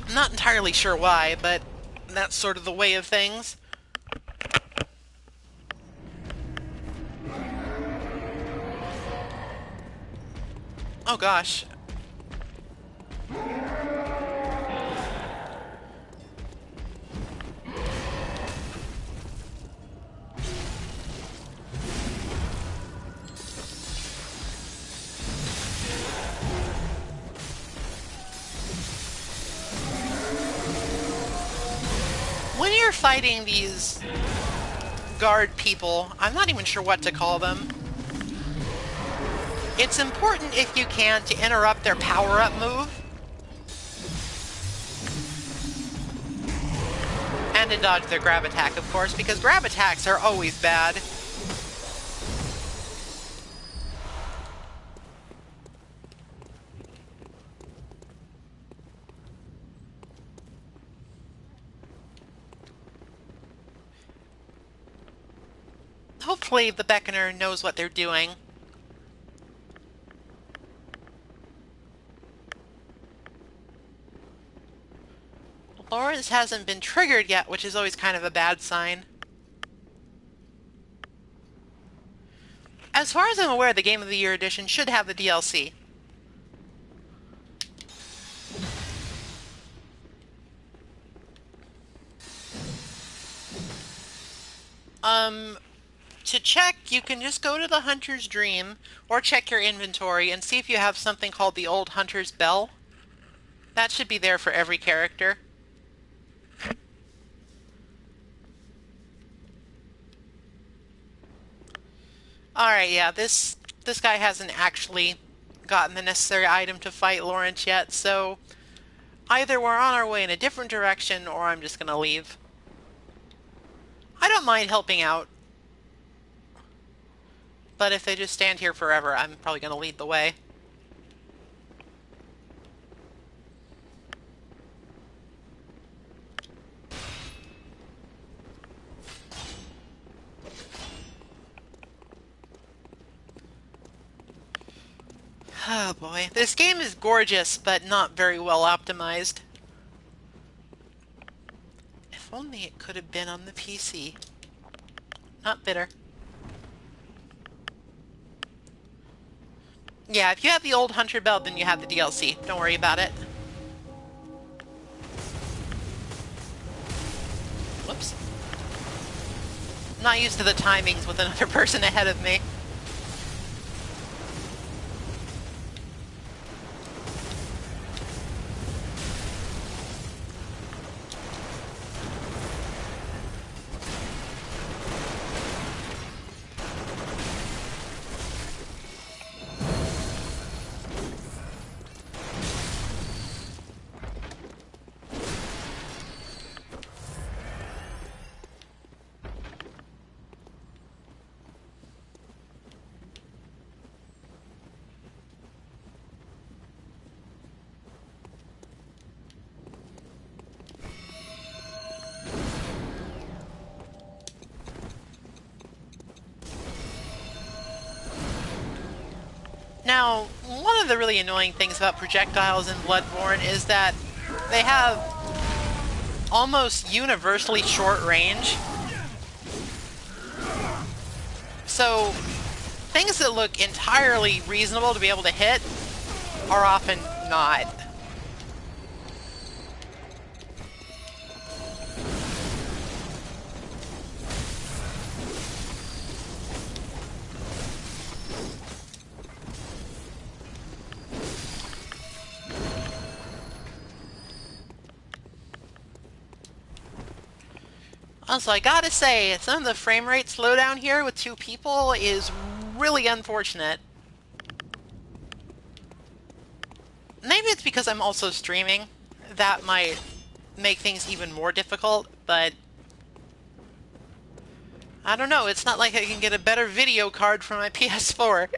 I'm not entirely sure why, but that's sort of the way of things. Oh gosh. When you're fighting these guard people, I'm not even sure what to call them. It's important, if you can, to interrupt their power-up move. And to dodge their grab attack, of course, because grab attacks are always bad. Hopefully the Beckoner knows what they're doing. Lawrence hasn't been triggered yet, which is always kind of a bad sign. As far as I'm aware, the Game of the Year edition should have the DLC. To check, you can just go to the Hunter's Dream, or check your inventory and see if you have something called the Old Hunter's Bell. That should be there for every character. Alright, yeah, this guy hasn't actually gotten the necessary item to fight Lawrence yet, so either we're on our way in a different direction or I'm just gonna leave. I don't mind helping out, but if they just stand here forever, I'm probably gonna lead the way. Oh boy, this game is gorgeous, but not very well optimized. If only it could have been on the PC. Not bitter. Yeah, if you have the Old Hunter Bell, then you have the DLC. Don't worry about it. Whoops. I'm not used to the timings with another person ahead of me. Now, one of the really annoying things about projectiles in Bloodborne is that they have almost universally short range. So, things that look entirely reasonable to be able to hit are often not. Also, I gotta say, some of the frame rate slowdown here with two people is really unfortunate. Maybe it's because I'm also streaming. That might make things even more difficult, but I don't know. It's not like I can get a better video card for my PS4.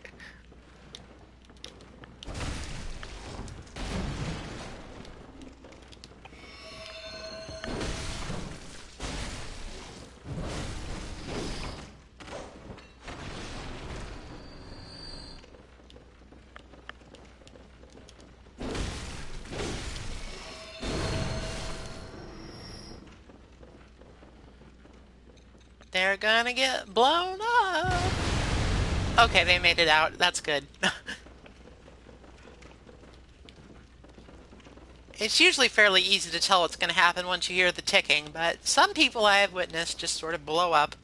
They're gonna get blown up. Okay, they made it out. That's good. It's usually fairly easy to tell what's going to happen once you hear the ticking, but some people I have witnessed just sort of blow up.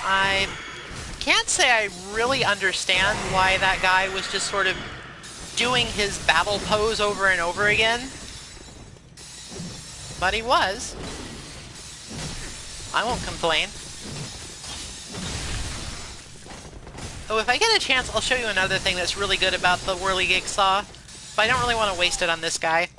I can't say I really understand why that guy was just sort of doing his battle pose over and over again. But he was. I won't complain. Oh, if I get a chance, I'll show you another thing that's really good about the Whirligig Saw. But I don't really want to waste it on this guy.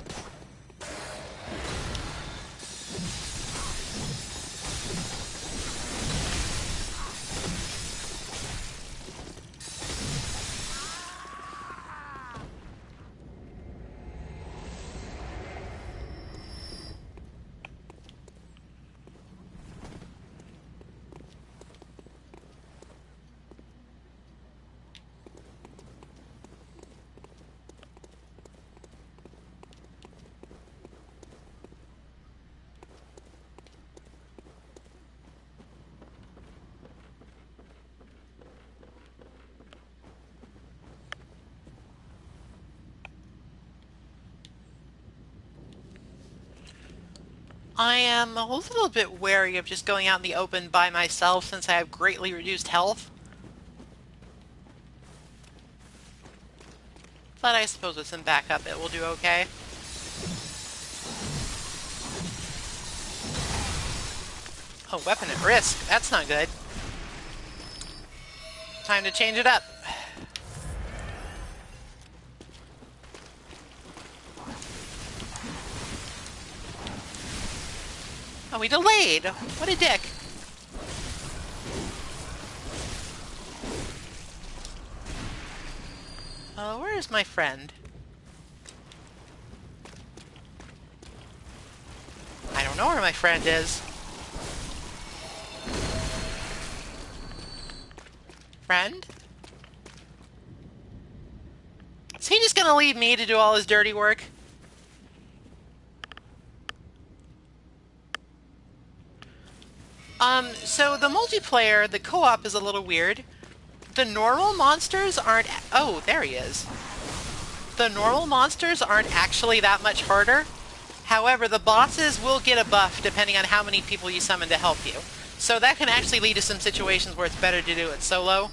I am a little bit wary of just going out in the open by myself since I have greatly reduced health. But I suppose with some backup it will do okay. Oh, weapon at risk. That's not good. Time to change it up. Oh, we delayed. What a dick. Where is my friend? I don't know where my friend is. Friend? Is he just gonna leave me to do all his dirty work? So the multiplayer, the co-op is a little weird. The normal monsters aren't... Oh, there he is. The normal monsters aren't actually that much harder. However, the bosses will get a buff depending on how many people you summon to help you. So that can actually lead to some situations where it's better to do it solo.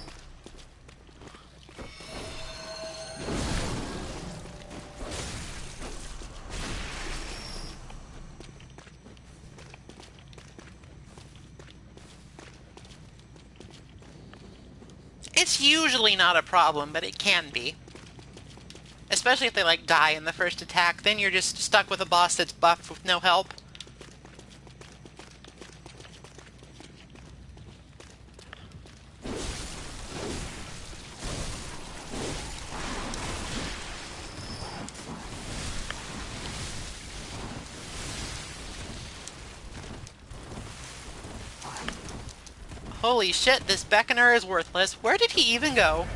It's usually not a problem, but it can be. Especially if they, like, die in the first attack, then you're just stuck with a boss that's buffed with no help. Holy shit, this Beckoner is worthless. Where did he even go?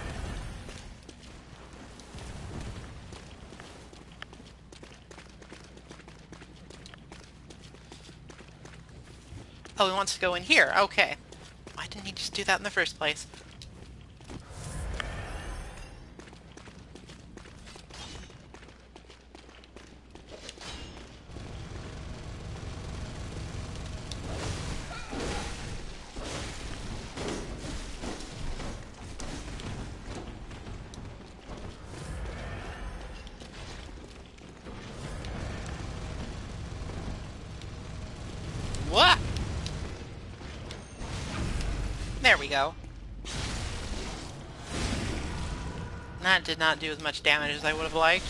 Oh, he wants to go in here. Okay. Why didn't he just do that in the first place? What? There we go. That did not do as much damage as I would have liked.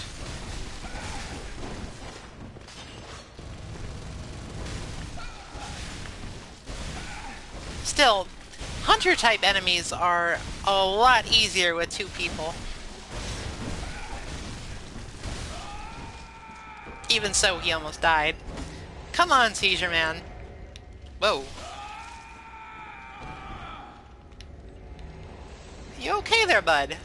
Still, hunter-type enemies are a lot easier with two people. Even so, he almost died. Come on, Seizure Man. Whoa. You okay there, bud?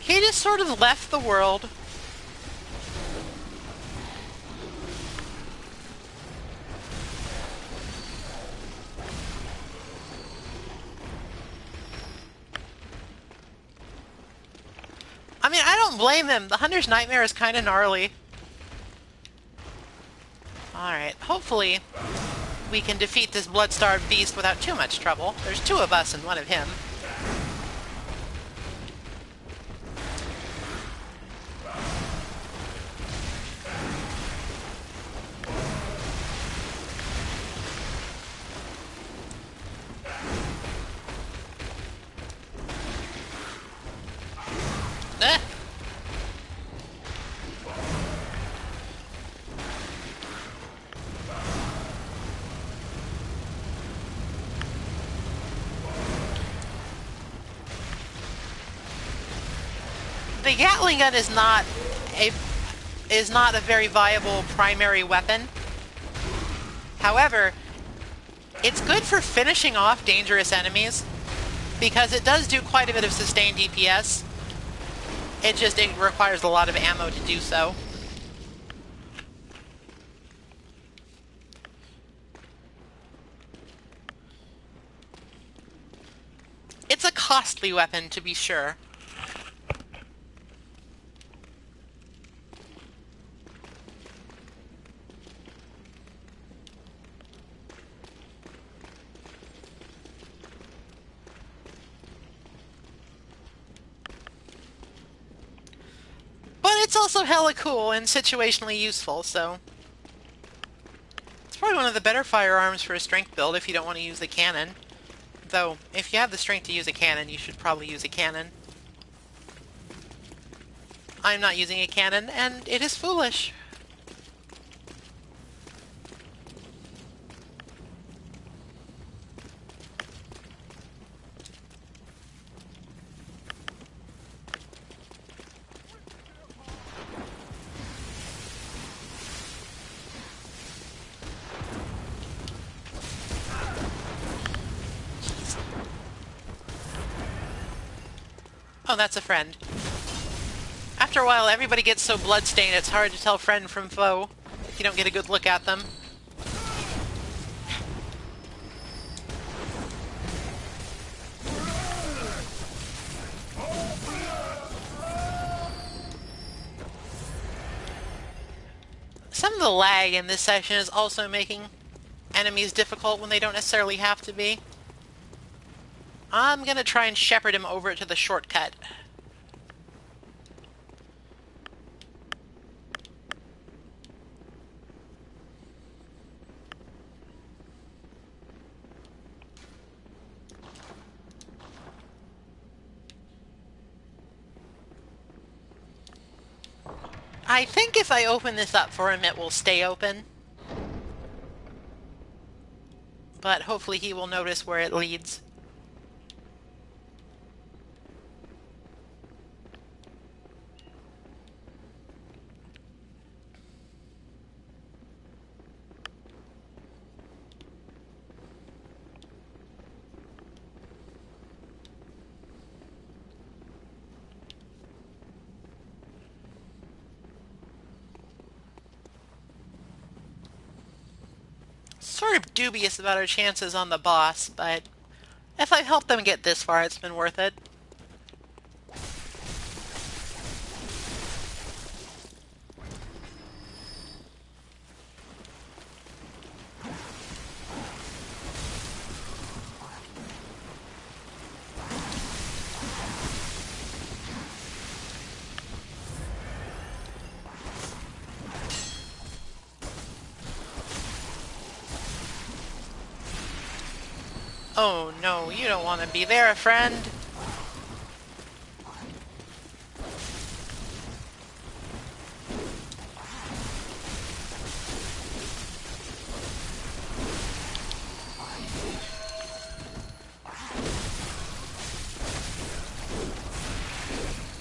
He just sort of left the world. I mean, I don't blame him. The Hunter's Nightmare is kind of gnarly. Alright, hopefully we can defeat this blood-starved beast without too much trouble. There's two of us and one of him. Ah! The Gatling gun is not a very viable primary weapon. However, it's good for finishing off dangerous enemies. because it does do quite a bit of sustained DPS. It requires a lot of ammo to do so. It's a costly weapon, to be sure. But it's also hella cool and situationally useful, so... It's probably one of the better firearms for a strength build if you don't want to use the cannon. Though, if you have the strength to use a cannon, you should probably use a cannon. I'm not using a cannon, and it is foolish. Oh, that's a friend. After a while, everybody gets so bloodstained it's hard to tell friend from foe if you don't get a good look at them. Some of the lag in this section is also making enemies difficult when they don't necessarily have to be. I'm gonna try and shepherd him over to the shortcut. I think if I open this up for him, it will stay open. But hopefully he will notice where it leads. Sort of dubious about our chances on the boss, but if I've helped them get this far, it's been worth it. Oh no, you don't want to be there, friend.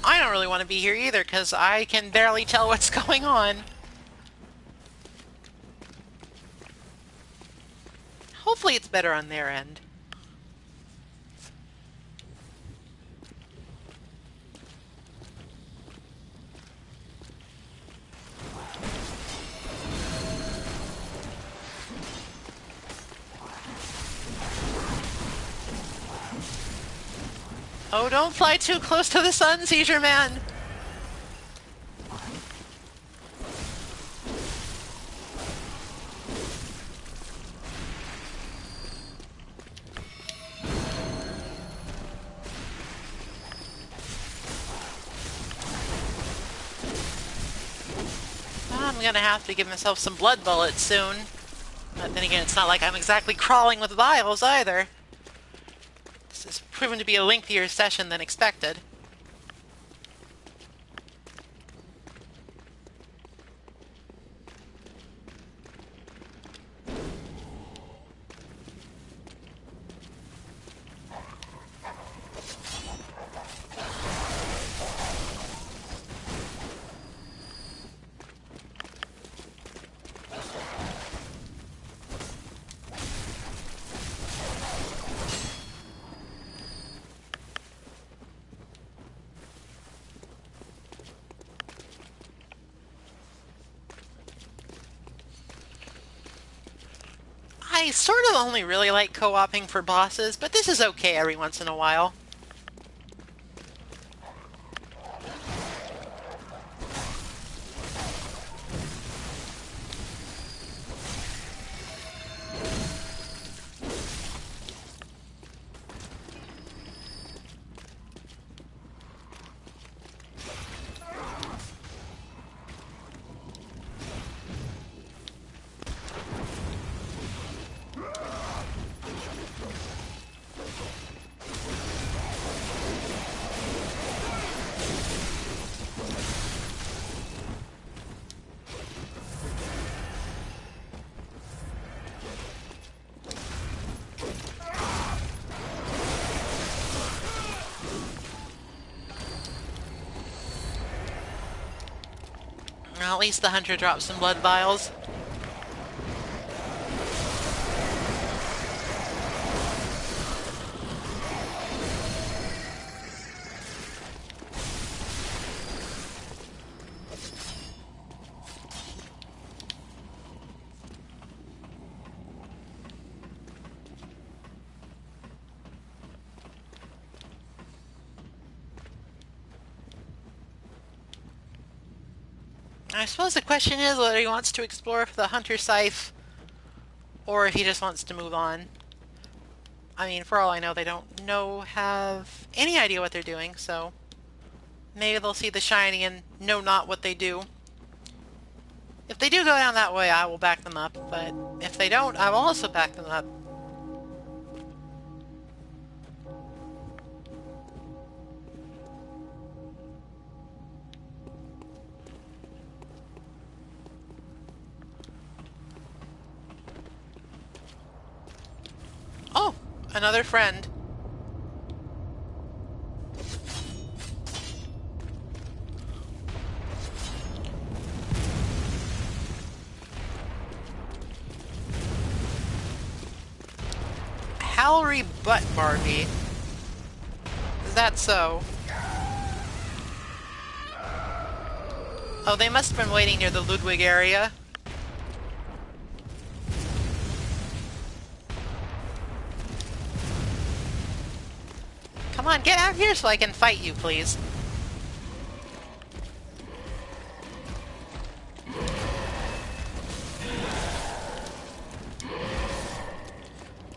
I don't really want to be here either, because I can barely tell what's going on. Hopefully it's better on their end. Oh, don't fly too close to the sun, Seizure Man! I'm gonna have to give myself some blood bullets soon. But then again, it's not like I'm exactly crawling with vials either. This has proven to be a lengthier session than expected. I sort of only really like co-oping for bosses, but this is okay every once in a while. Well, at least the hunter dropped some blood vials. I suppose the question is whether he wants to explore for the hunter scythe or if he just wants to move on. I mean, for all I know, they don't have any idea what they're doing, so maybe they'll see the shiny and know not what they do. If they do go down that way, I will back them up, but if they don't, I will also back them up. Oh, another friend. Hallery Butt Barbie. Is that so? Oh, they must have been waiting near the Ludwig area. Come on, get out here so I can fight you, please.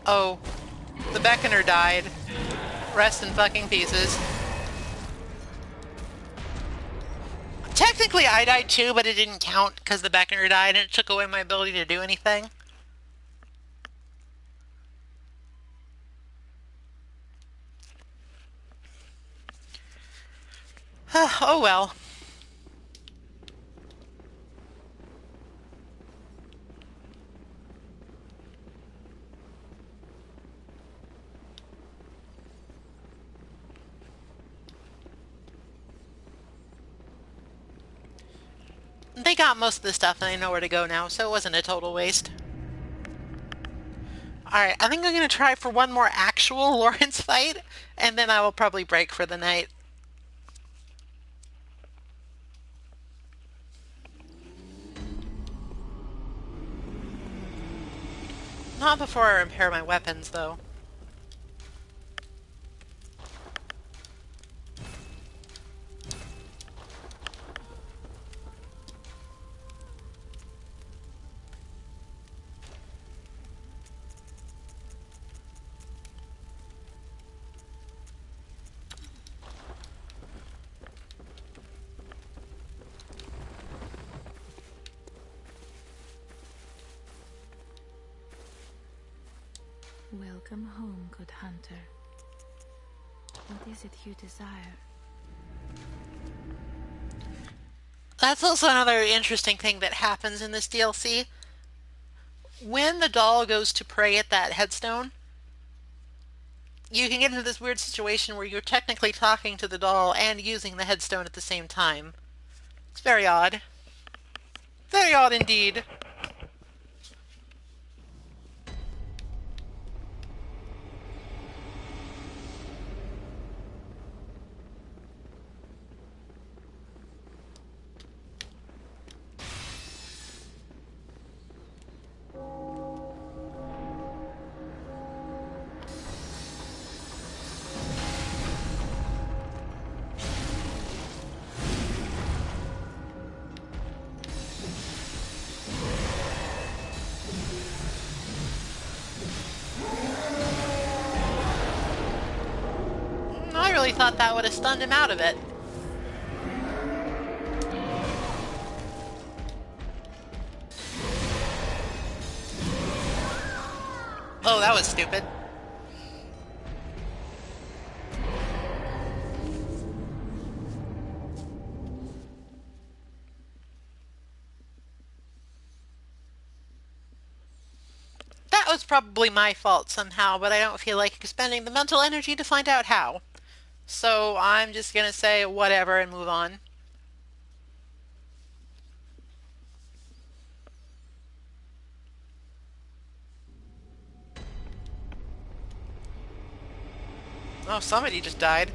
Oh, the Beckoner died. Rest in fucking pieces. Technically, I died too, but it didn't count because the Beckoner died and it took away my ability to do anything. Oh well. They got most of the stuff and I know where to go now, so it wasn't a total waste. Alright, I think I'm going to try for one more actual Lawrence fight, and then I will probably break for the night. Not before I repair my weapons, though. Welcome home, good hunter. What is it you desire? That's also another interesting thing that happens in this DLC. When the doll goes to pray at that headstone, you can get into this weird situation where you're technically talking to the doll and using the headstone at the same time. It's very odd. Very odd indeed. really thought that would have stunned him out of it. Oh, that was stupid. That was probably my fault somehow, but I don't feel like expending the mental energy to find out how. So I'm just gonna say whatever and move on. Oh, somebody just died.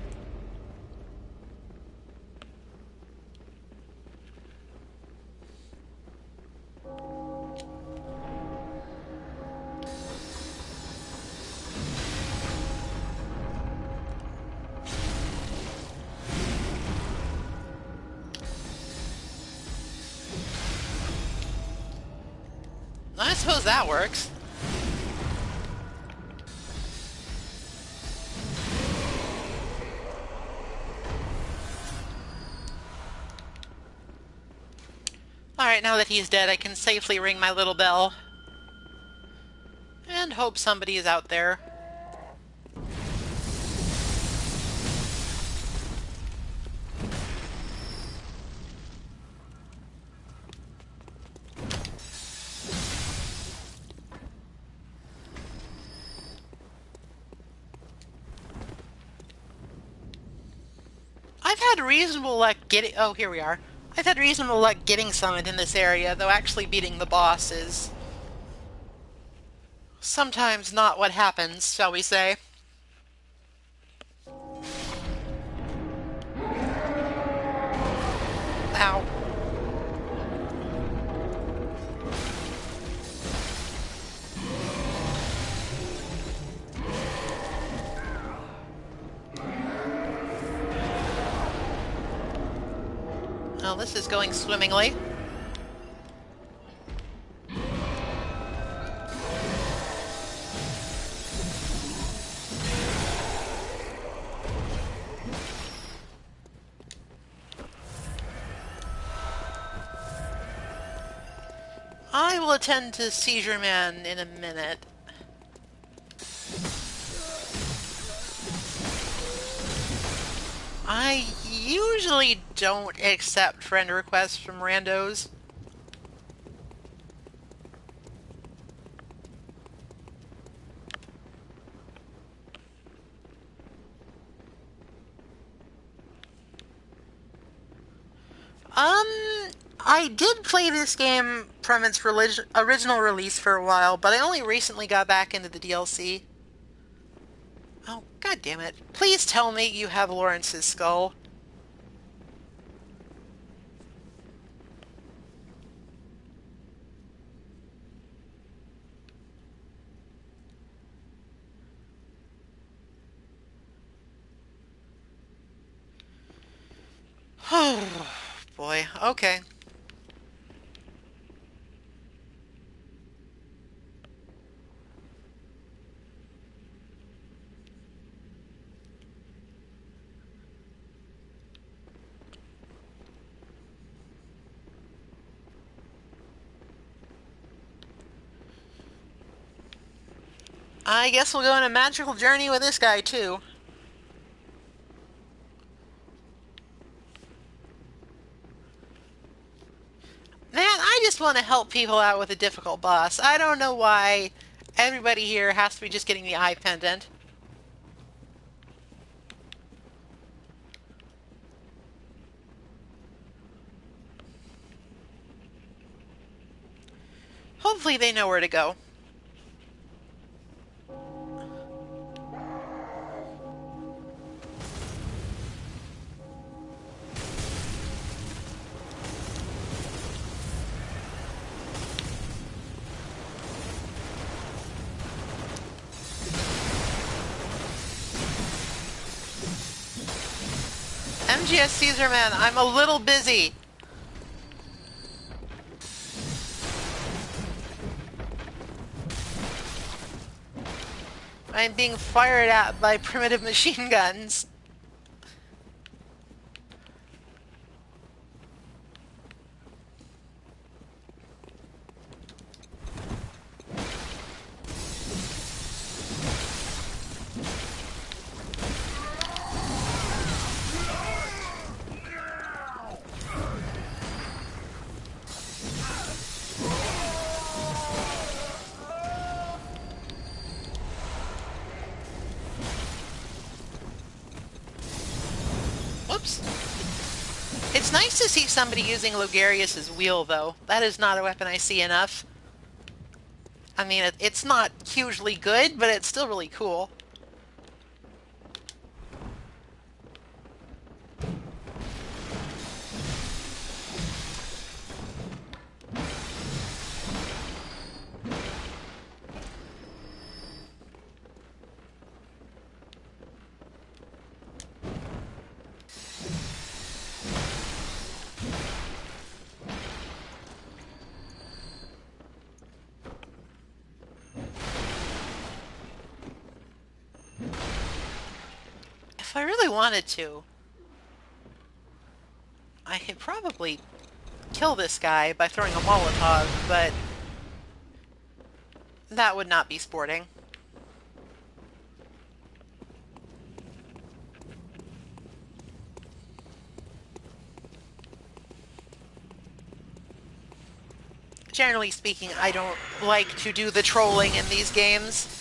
I suppose that works. Alright, now that he's dead, I can safely ring my little bell. And hope somebody is out there. I've had reasonable luck getting... Oh, here we are. I've had reasonable luck getting summoned in this area, though actually beating the boss is... sometimes not what happens, shall we say. Ow. Well, this is going swimmingly. I will attend to Seizure Man in a minute. I usually don't accept friend requests from randos. I did play this game from its original release for a while, but I only recently got back into the DLC. Oh, god damn it. Please tell me you have Lawrence's skull. Oh, boy. Okay. I guess we'll go on a magical journey with this guy, too. Man, I just want to help people out with a difficult boss. I don't know why everybody here has to be just getting the eye pendant. Hopefully they know where to go. MGS Caesar Man, I'm a little busy. I'm being fired at by primitive machine guns. nice to see somebody using Logarius's wheel, though. That is not a weapon I see enough. I mean, it's not hugely good, but it's still really cool. If I really wanted to, I could probably kill this guy by throwing a Molotov, but that would not be sporting. Generally speaking, I don't like to do the trolling in these games.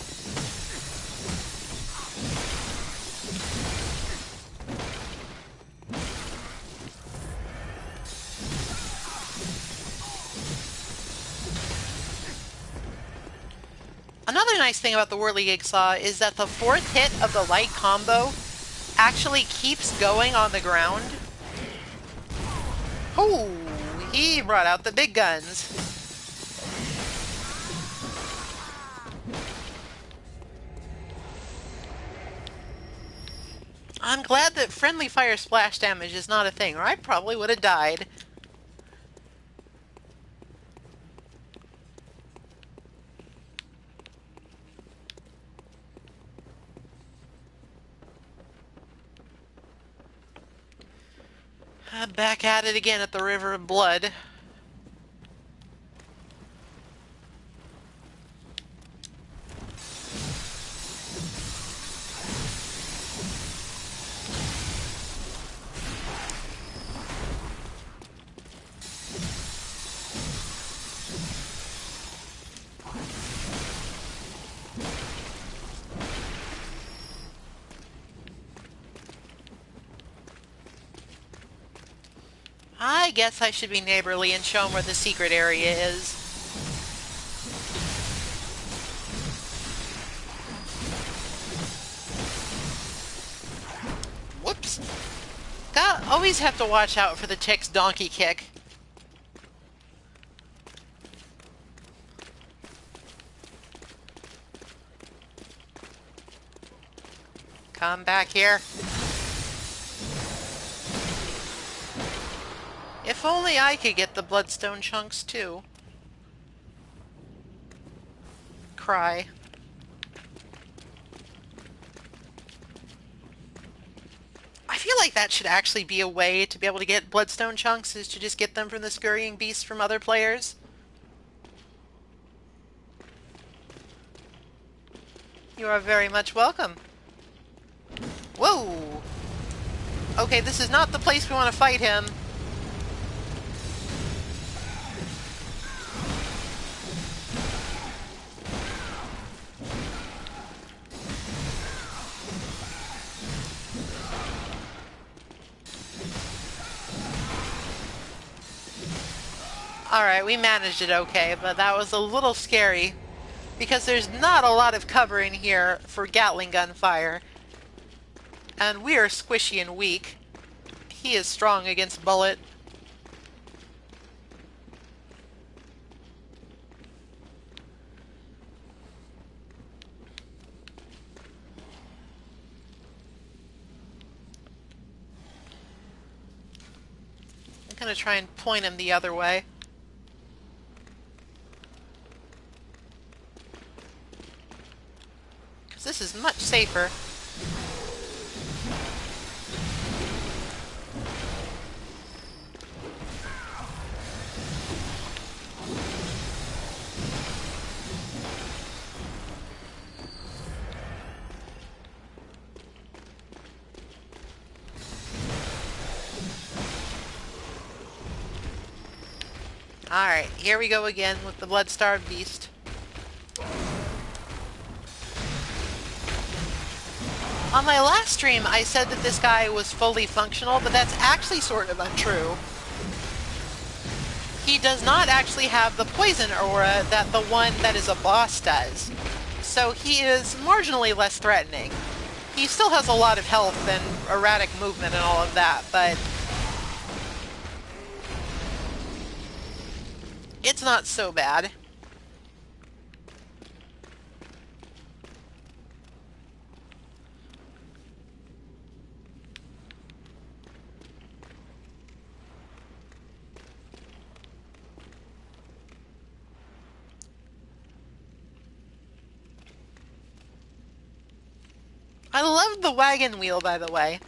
Another nice thing about the Whirligig is that the fourth hit of the light combo actually keeps going on the ground. Oh, he brought out the big guns. I'm glad that friendly fire splash damage is not a thing, or I probably would have died. Back at it again at the River of Blood. I guess I should be neighborly and show them where the secret area is. Whoops. Always have to watch out for the chick's donkey kick. Come back here. If only I could get the bloodstone chunks too. Cry. I feel like that should actually be a way to be able to get bloodstone chunks, is to just get them from the scurrying beasts from other players. You are very much welcome. Whoa! Okay, this is not the place we want to fight him. Alright, we managed it okay, but that was a little scary because there's not a lot of cover in here for Gatling gun fire. And we are squishy and weak. He is strong against bullet. I'm gonna try and point him the other way. This is much safer. Alright, here we go again with the Blood-Starved Beast. On my last stream, I said that this guy was fully functional, but that's actually sort of untrue. he does not actually have the poison aura that the one that is a boss does. So he is marginally less threatening. He still has a lot of health and erratic movement and all of that, but it's not so bad. I love the wagon wheel, by the way.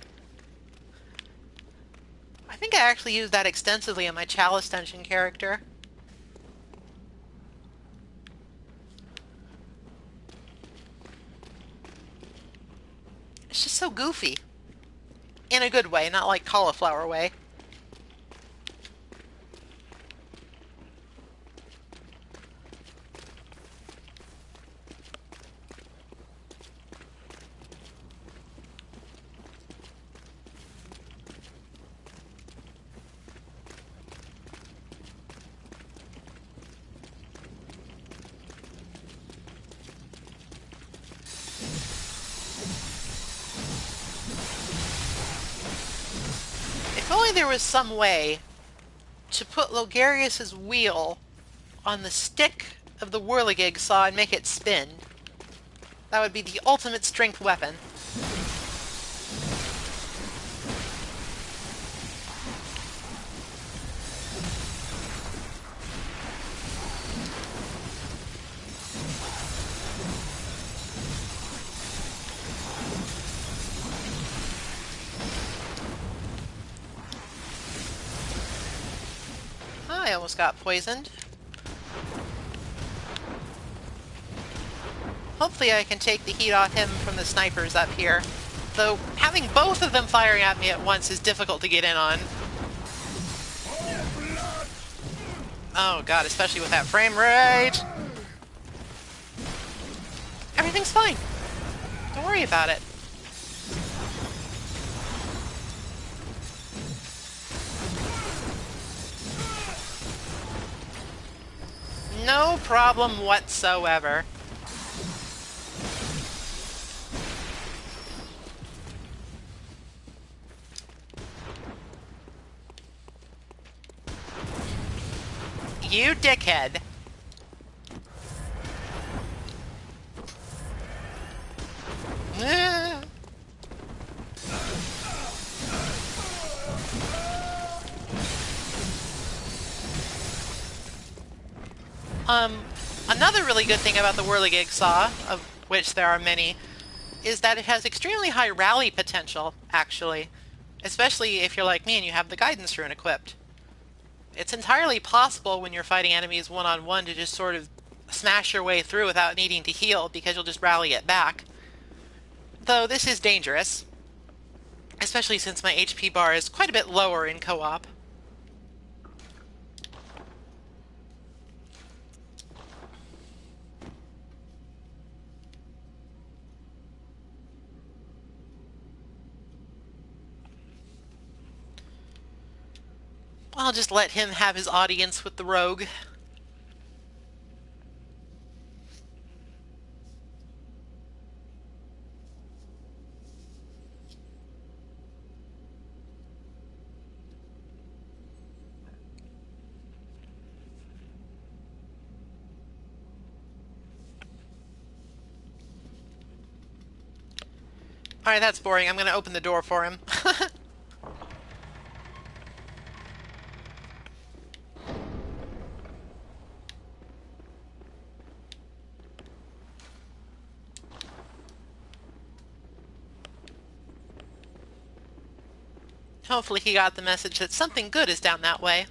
I think I actually used that extensively in my Chalice Dungeon character. It's just so goofy. In a good way, not like cauliflower way. If only there was some way to put Logarius's wheel on the stick of the Whirligig saw and make it spin. That would be the ultimate strength weapon. I almost got poisoned. Hopefully I can take the heat off him from the snipers up here. Though having both of them firing at me at once is difficult to get in on. Oh god, especially with that frame rate. Everything's fine. Don't worry about it. No problem whatsoever. You dickhead. Another really good thing about the Whirligig Saw, of which there are many, is that it has extremely high rally potential, actually. Especially if you're like me and you have the Guidance Rune equipped. It's entirely possible when you're fighting enemies one-on-one to just sort of smash your way through without needing to heal, because you'll just rally it back. Though this is dangerous, especially since my HP bar is quite a bit lower in co-op. I'll just let him have his audience with the rogue. Alright, that's boring. I'm going to open the door for him. Hopefully he got the message that something good is down that way.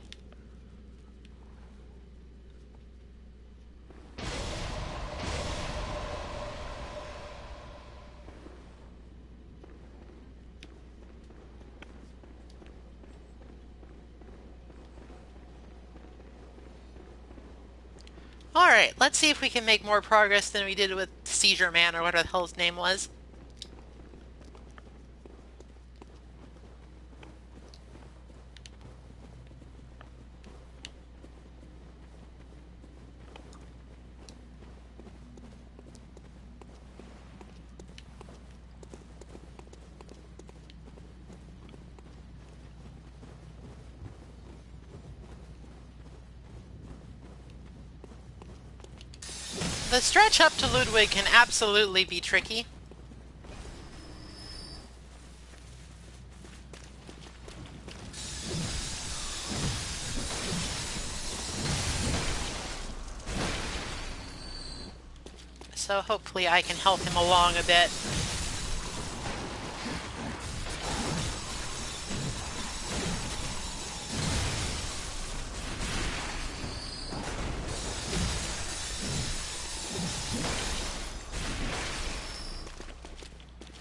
Alright, let's see if we can make more progress than we did with Seizure Man, or whatever the hell his name was. The stretch up to Ludwig can absolutely be tricky. So hopefully I can help him along a bit.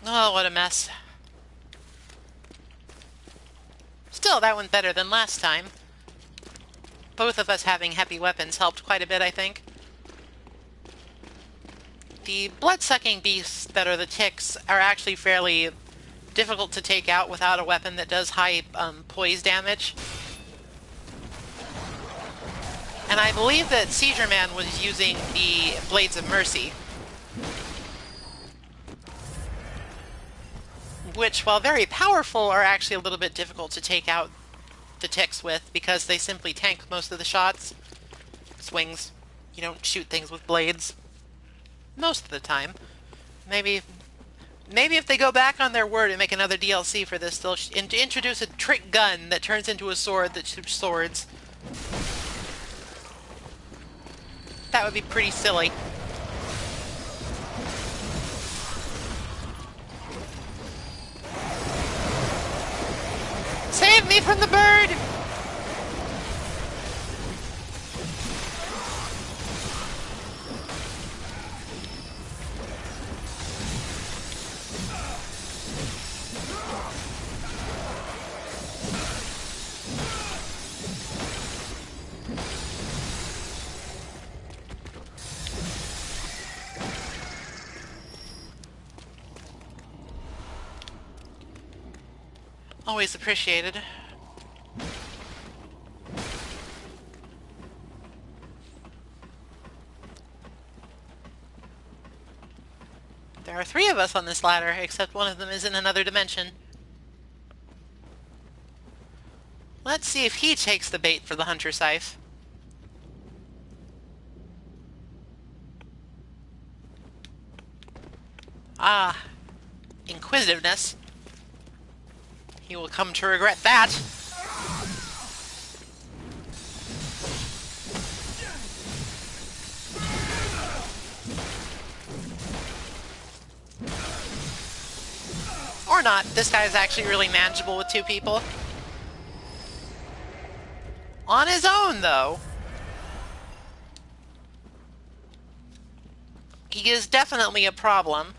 Oh, what a mess. Still, that went better than last time. Both of us having heavy weapons helped quite a bit, I think. The blood-sucking beasts that are the ticks are actually fairly difficult to take out without a weapon that does high poise damage. And I believe that Seizure Man was using the Blades of Mercy, which, while very powerful, are actually a little bit difficult to take out the ticks with because they simply tank most of the shots. Swings. You don't shoot things with blades. Most of the time. Maybe if they go back on their word and make another DLC for this, they'll introduce a trick gun that turns into a sword that shoots swords. That would be pretty silly. Save me from the bird! Always appreciated. There are 3 of us on this ladder, except one of them is in another dimension. Let's see if he takes the bait for the Hunter Scythe. Ah, inquisitiveness. He will come to regret that. Or not. This guy is actually really manageable with 2 people. On his own, though, he is definitely a problem.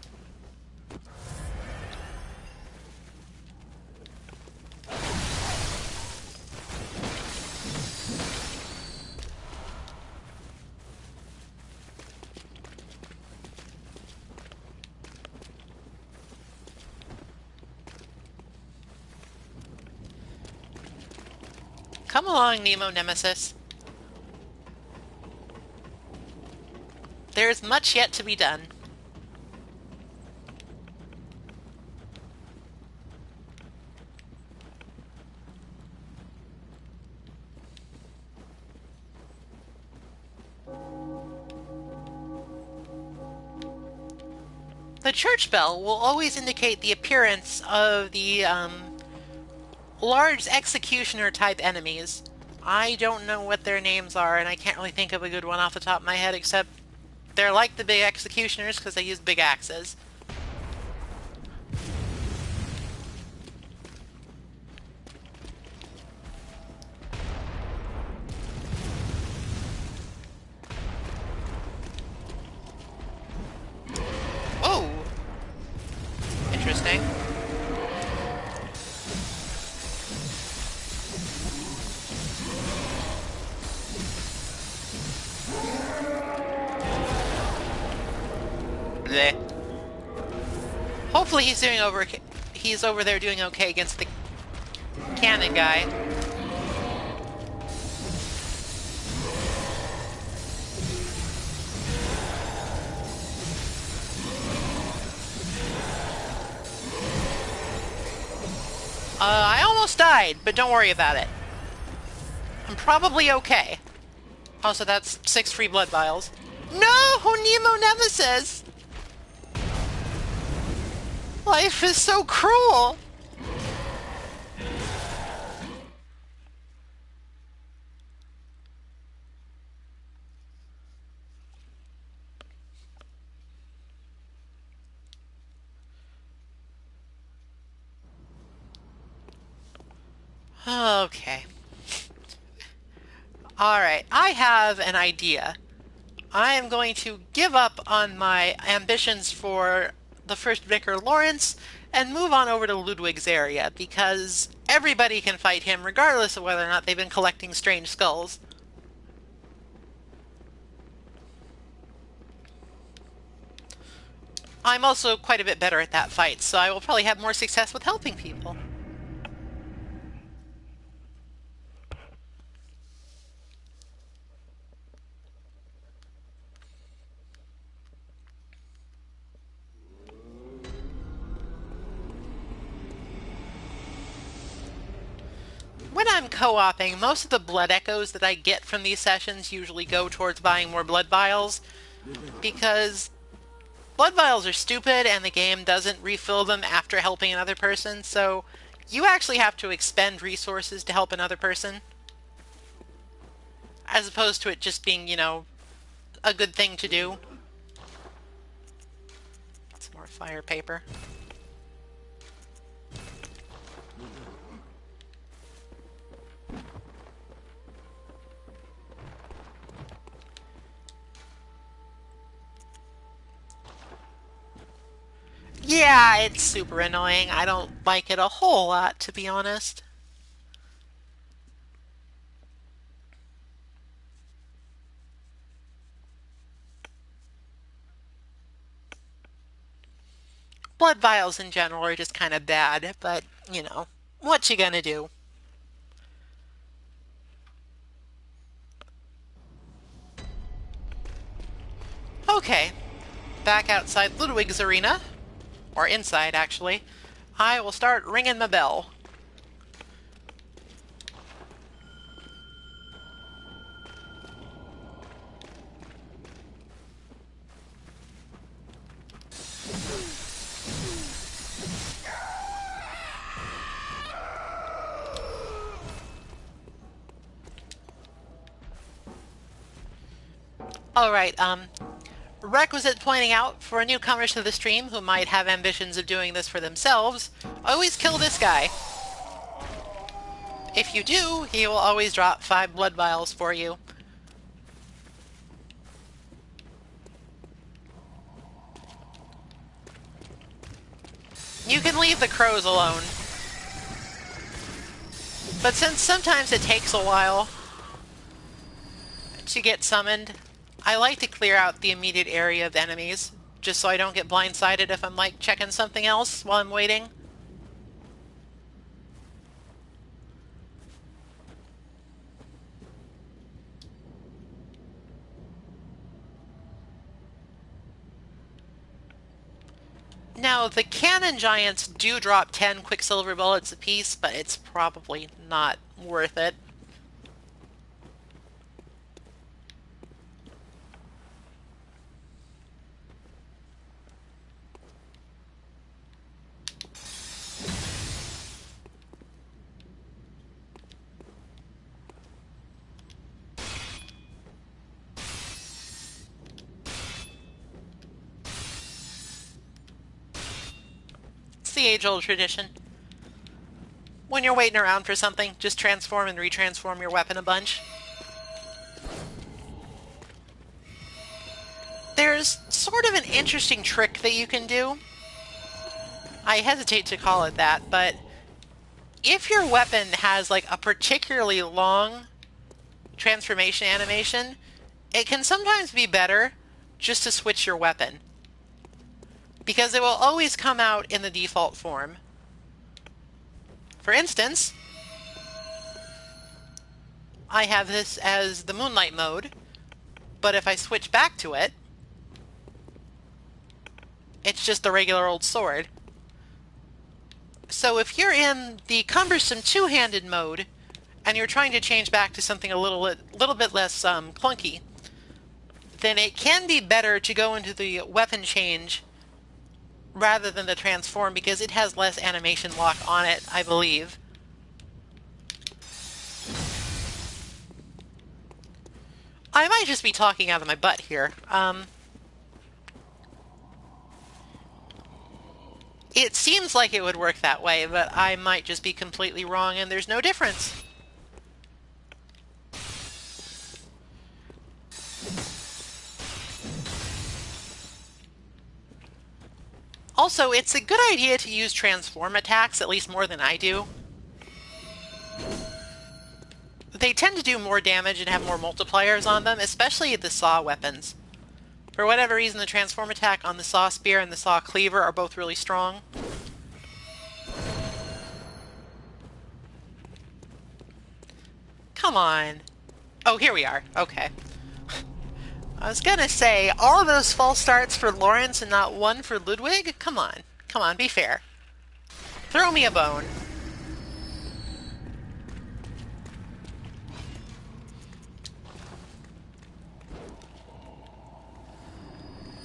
Come along, Nemo Nemesis. There is much yet to be done. The church bell will always indicate the appearance of the large executioner-type enemies. I don't know what their names are, and I can't really think of a good one off the top of my head, except they're like the big executioners because they use big axes. Oh! Interesting. Bleh. Hopefully he's over there doing okay against the cannon guy. I almost died, but don't worry about it. I'm probably okay. Also, that's 6 free blood vials. No, Nemo Nemesis! Life is so cruel! Okay. Alright, I have an idea. I am going to give up on my ambitions for the first Vicar Lawrence and move on over to Ludwig's area, because everybody can fight him regardless of whether or not they've been collecting strange skulls. I'm also quite a bit better at that fight, so I will probably have more success with helping people. When I'm co-oping, most of the blood echoes that I get from these sessions usually go towards buying more blood vials, because blood vials are stupid and the game doesn't refill them after helping another person, so you actually have to expend resources to help another person, as opposed to it just being, you know, a good thing to do. Some more fire paper. Yeah, it's super annoying. I don't like it a whole lot, to be honest. Blood vials in general are just kind of bad, but, you know, what you gonna do? Okay, back outside Ludwig's arena, or inside actually. I will start ringing my bell. Alright, requisite pointing out for newcomers to the stream who might have ambitions of doing this for themselves, always kill this guy. If you do, he will always drop 5 blood vials for you. You can leave the crows alone. But since sometimes it takes a while to get summoned, I like to clear out the immediate area of enemies, just so I don't get blindsided if I'm like checking something else while I'm waiting. Now, the cannon giants do drop 10 quicksilver bullets apiece, but it's probably not worth it. The age-old tradition. When you're waiting around for something, just transform and retransform your weapon a bunch. There's sort of an interesting trick that you can do. I hesitate to call it that, but if your weapon has like a particularly long transformation animation, it can sometimes be better just to switch your weapon, because it will always come out in the default form. For instance, I have this as the Moonlight mode, but if I switch back to it, it's just a regular old sword. So if you're in the cumbersome two-handed mode, and you're trying to change back to something a little bit less clunky, then it can be better to go into the weapon change rather than the transform, because it has less animation lock on it, I believe. I might just be talking out of my butt here. It seems like it would work that way, but I might just be completely wrong and there's no difference. Also, it's a good idea to use transform attacks, at least more than I do. They tend to do more damage and have more multipliers on them, especially the saw weapons. For whatever reason, the transform attack on the saw spear and the saw cleaver are both really strong. Come on. Oh, here we are. Okay. I was gonna say, all of those false starts for Lawrence and not one for Ludwig? Come on. Come on, be fair. Throw me a bone.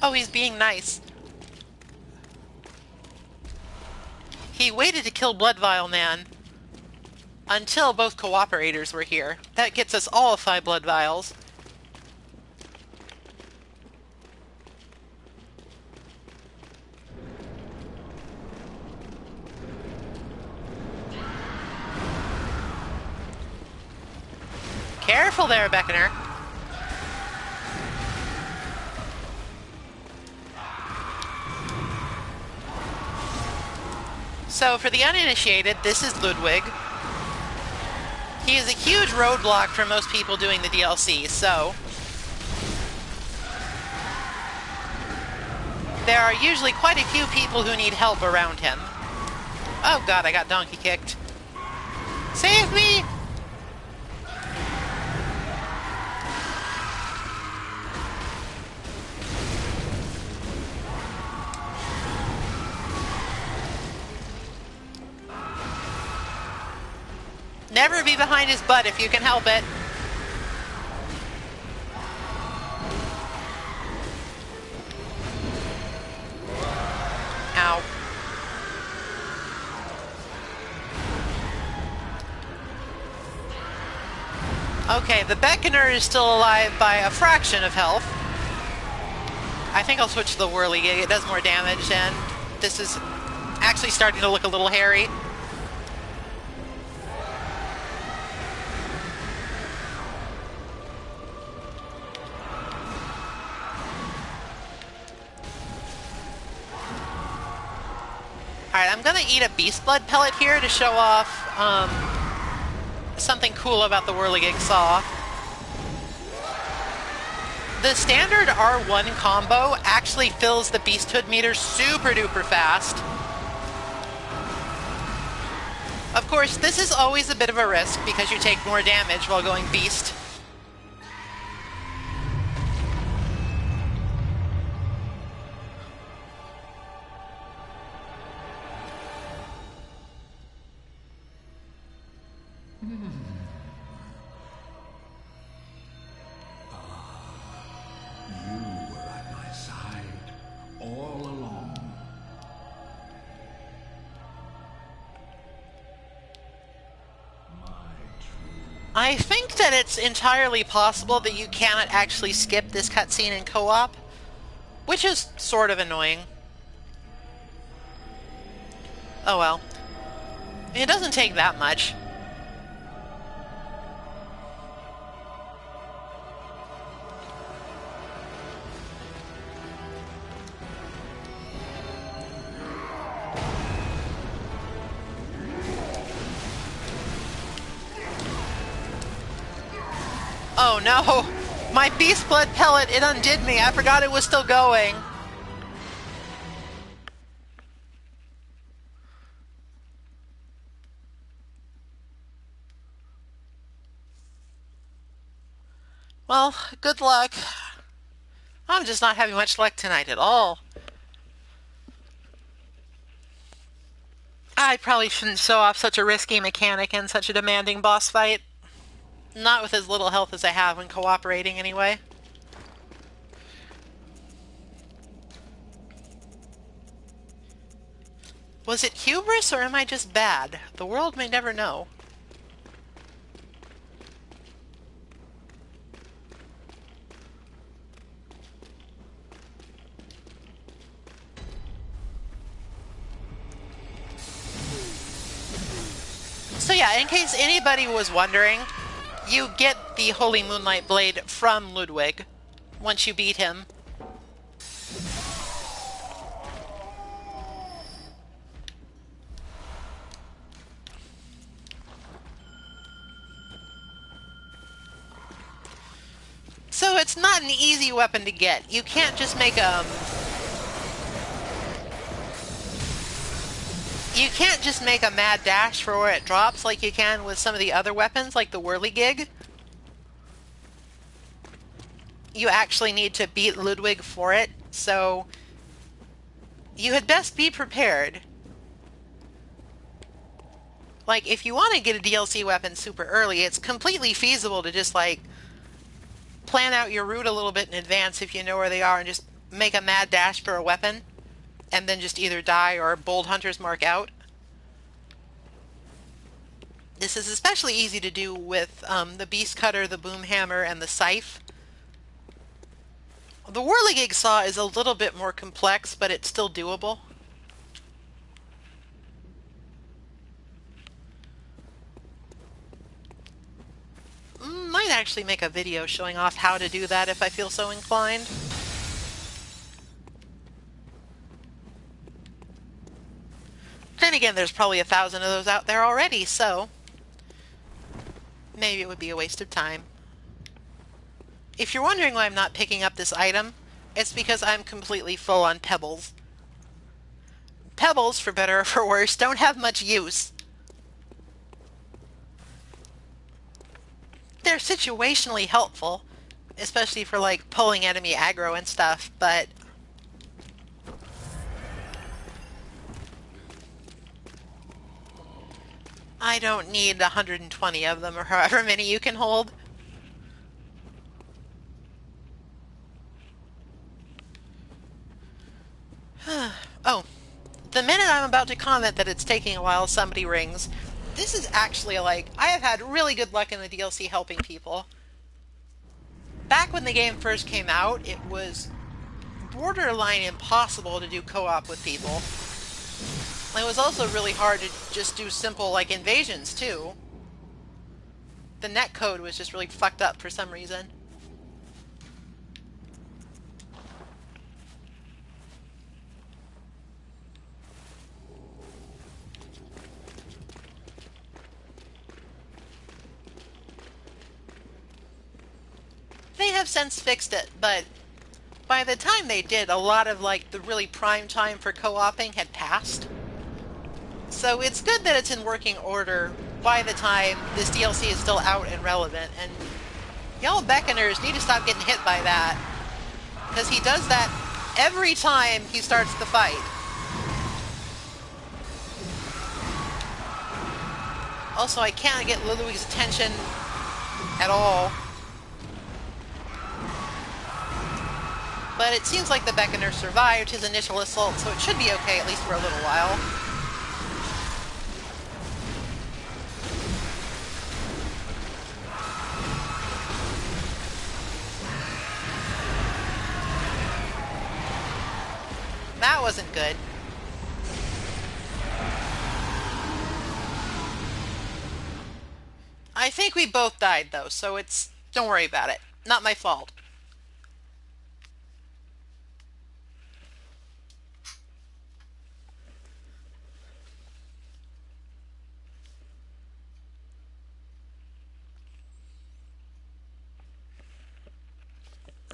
Oh, he's being nice. He waited to kill Bloodvial Man until both cooperators were here. That gets us all 5 blood vials. Careful there, Beckoner. So, for the uninitiated, this is Ludwig. He is a huge roadblock for most people doing the DLC, so there are usually quite a few people who need help around him. Oh god, I got donkey kicked. Save me! Never be behind his butt if you can help it. Ow. Okay, the Beckoner is still alive by a fraction of health. I think I'll switch to the Whirligig. It does more damage, and this is actually starting to look a little hairy. Alright, I'm gonna eat a Beast Blood pellet here to show off something cool about the Whirligig Saw. The standard R1 combo actually fills the Beasthood meter super duper fast. Of course, this is always a bit of a risk because you take more damage while going Beast. I think that it's entirely possible that you cannot actually skip this cutscene in co-op, which is sort of annoying. Oh well. It doesn't take that much. Oh no! My Beast Blood pellet, it undid me. I forgot it was still going. Well, good luck. I'm just not having much luck tonight at all. I probably shouldn't show off such a risky mechanic in such a demanding boss fight. Not with as little health as I have when cooperating, anyway. Was it hubris, or am I just bad? The world may never know. So yeah, in case anybody was wondering, you get the Holy Moonlight Blade from Ludwig once you beat him. So it's not an easy weapon to get. You can't just make You can't just make a mad dash for where it drops like you can with some of the other weapons, like the Whirligig. You actually need to beat Ludwig for it, so you had best be prepared. Like, if you want to get a DLC weapon super early, it's completely feasible to just, like, plan out your route a little bit in advance if you know where they are and just make a mad dash for a weapon. And then just either die or Bold Hunter's Mark out. This is especially easy to do with the Beast Cutter, the Boom Hammer, and the Scythe. The Whirligig Saw is a little bit more complex, but it's still doable. Might actually make a video showing off how to do that if I feel so inclined. Then again, there's probably 1,000 of those out there already, so maybe it would be a waste of time. If you're wondering why I'm not picking up this item, it's because I'm completely full on pebbles. Pebbles, for better or for worse, don't have much use. They're situationally helpful, especially for like pulling enemy aggro and stuff, but I don't need 120 of them, or however many you can hold. Oh, the minute I'm about to comment that it's taking a while, somebody rings. This is actually, like, I have had really good luck in the DLC helping people. Back when the game first came out, it was borderline impossible to do co-op with people. It was also really hard to just do simple, like, invasions, too. The netcode was just really fucked up for some reason. They have since fixed it, but by the time they did, a lot of, like, the really prime time for co-oping had passed. So it's good that it's in working order by the time this DLC is still out and relevant, and y'all Beckoners need to stop getting hit by that, because he does that every time he starts the fight. Also, I can't get Ludwig's attention at all. But it seems like the Beckoner survived his initial assault, so it should be okay, at least for a little while. That wasn't good. I think we both died, though, so don't worry about it. Not my fault.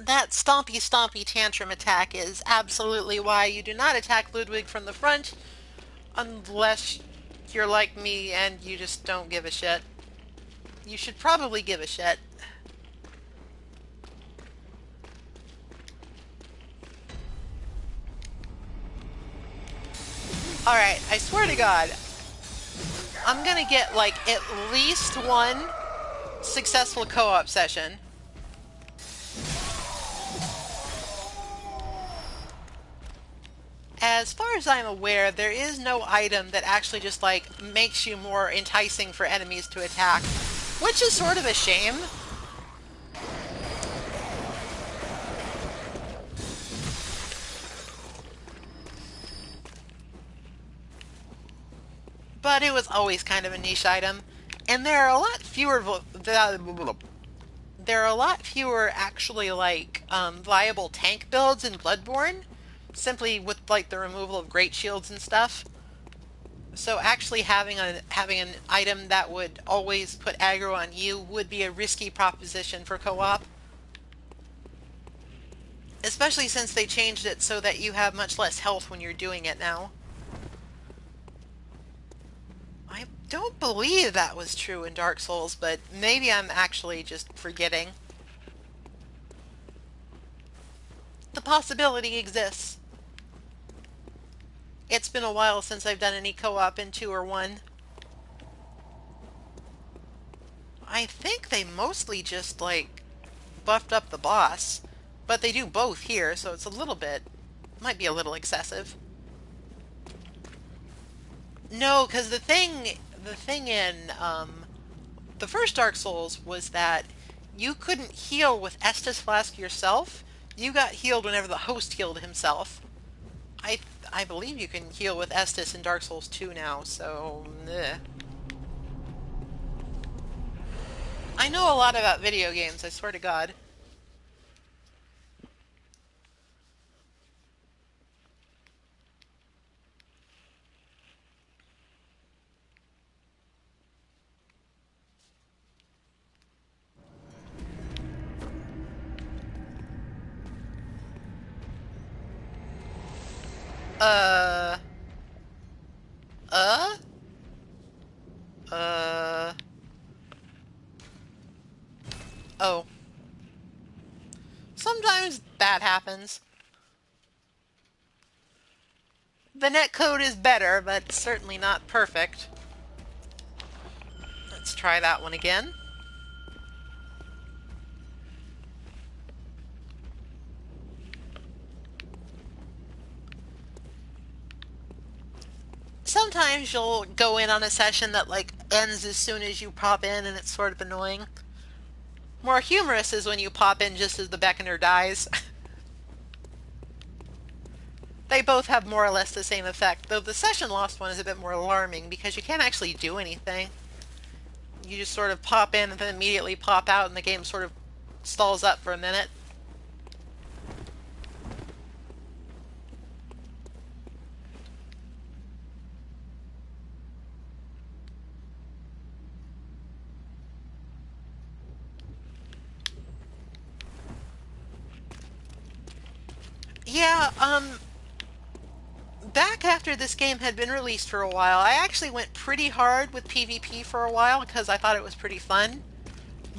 That stompy tantrum attack is absolutely why you do not attack Ludwig from the front unless you're like me and you just don't give a shit. You should probably give a shit. Alright, I swear to God, I'm gonna get like at least one successful co-op session. As as far as I'm aware, there is no item that actually just, like, makes you more enticing for enemies to attack, which is sort of a shame. But it was always kind of a niche item, and there are a lot fewer actually like viable tank builds in Bloodborne, simply with like the removal of great shields and stuff. So actually having an item that would always put aggro on you would be a risky proposition for co-op. Especially since they changed it so that you have much less health when you're doing it now. I don't believe that was true in Dark Souls, but maybe I'm actually just forgetting. The possibility exists. It's been a while since I've done any co-op in 2 or 1. I think they mostly just, like, buffed up the boss. But they do both here, so it's a little bit... might be a little excessive. No, because the thing in the first Dark Souls was that you couldn't heal with Estus Flask yourself. You got healed whenever the host healed himself. I believe you can heal with Estus in Dark Souls 2 now, so... Bleh. I know a lot about video games, I swear to God. Oh. Sometimes that happens. The netcode is better, but certainly not perfect. Let's try that one again. Sometimes you'll go in on a session that like ends as soon as you pop in and it's sort of annoying. More humorous is when you pop in just as the Beckoner dies. They both have more or less the same effect, though the session lost one is a bit more alarming because you can't actually do anything. You just sort of pop in and then immediately pop out and the game sort of stalls up for a minute. Yeah, back after this game had been released for a while, I actually went pretty hard with PvP for a while because I thought it was pretty fun.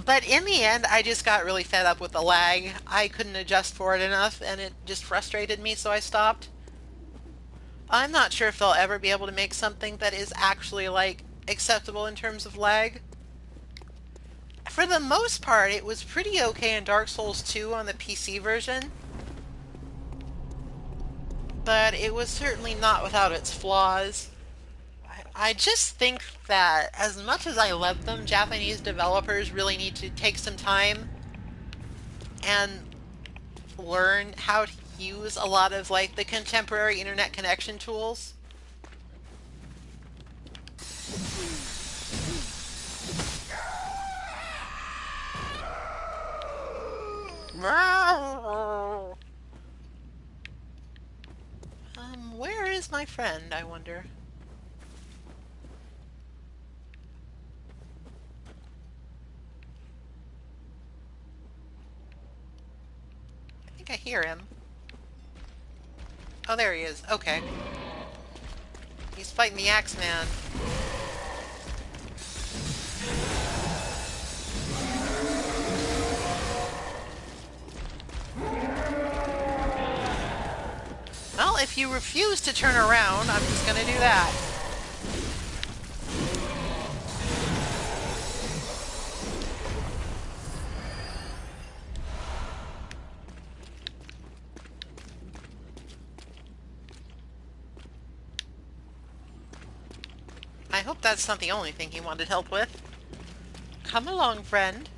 But in the end, I just got really fed up with the lag. I couldn't adjust for it enough, and it just frustrated me, so I stopped. I'm not sure if they'll ever be able to make something that is actually, like, acceptable in terms of lag. For the most part, it was pretty okay in Dark Souls 2 on the PC version. But it was certainly not without its flaws. I just think that as much as I love them, Japanese developers really need to take some time and learn how to use a lot of like the contemporary internet connection tools. Where is my friend, I wonder? I think I hear him. Oh, there he is. Okay. He's fighting the Axeman. Well, if you refuse to turn around, I'm just gonna do that. I hope that's not the only thing he wanted help with. Come along, friend.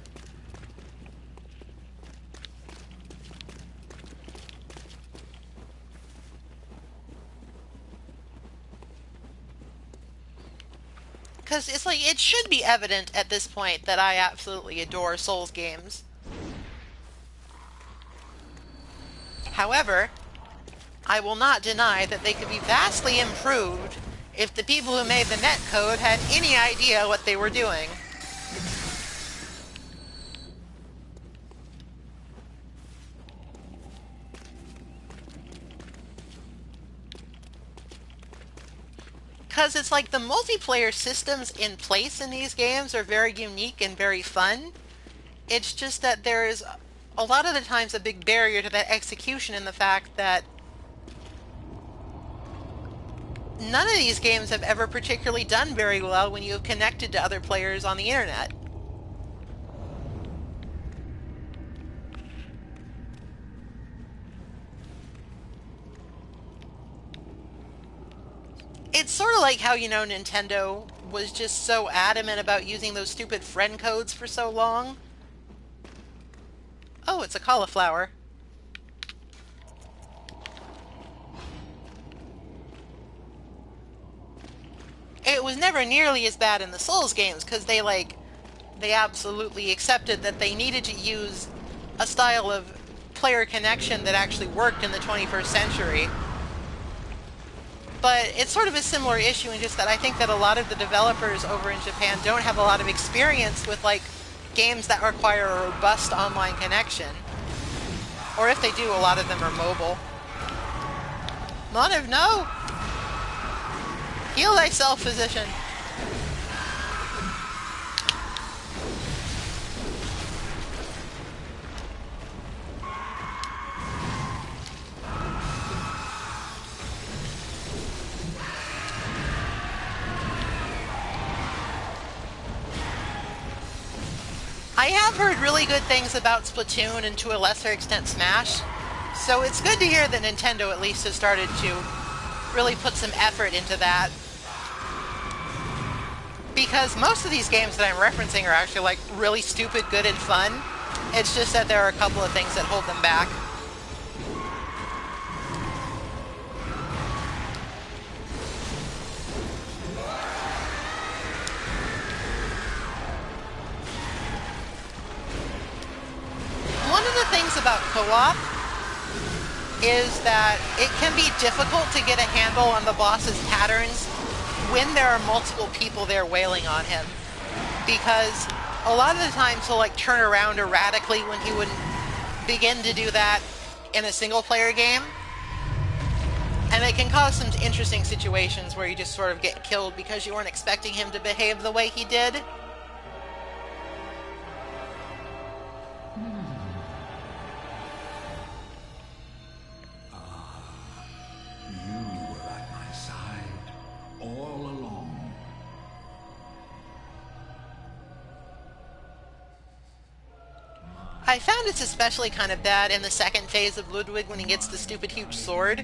Because it's like, it should be evident at this point that I absolutely adore Souls games. However, I will not deny that they could be vastly improved if the people who made the netcode had any idea what they were doing. Because it's like the multiplayer systems in place in these games are very unique and very fun. It's just that there is a lot of the times a big barrier to that execution in the fact that none of these games have ever particularly done very well when you have connected to other players on the internet. It's sort of like how, you know, Nintendo was just so adamant about using those stupid friend codes for so long. Oh, it's a cauliflower. It was never nearly as bad in the Souls games because they absolutely accepted that they needed to use a style of player connection that actually worked in the 21st century. But it's sort of a similar issue in just that I think that a lot of the developers over in Japan don't have a lot of experience with like games that require a robust online connection. Or if they do, a lot of them are mobile. Monav, no! Heal thyself, physician. I have heard really good things about Splatoon and to a lesser extent Smash, so it's good to hear that Nintendo at least has started to really put some effort into that. Because most of these games that I'm referencing are actually like really stupid, good, and fun. It's just that there are a couple of things that hold them back. One of the things about co-op is that it can be difficult to get a handle on the boss's patterns when there are multiple people there wailing on him. Because a lot of the times he'll like turn around erratically when he wouldn't begin to do that in a single player game. And it can cause some interesting situations where you just sort of get killed because you weren't expecting him to behave the way he did. I found it's especially kind of bad in the second phase of Ludwig when he gets the stupid huge sword.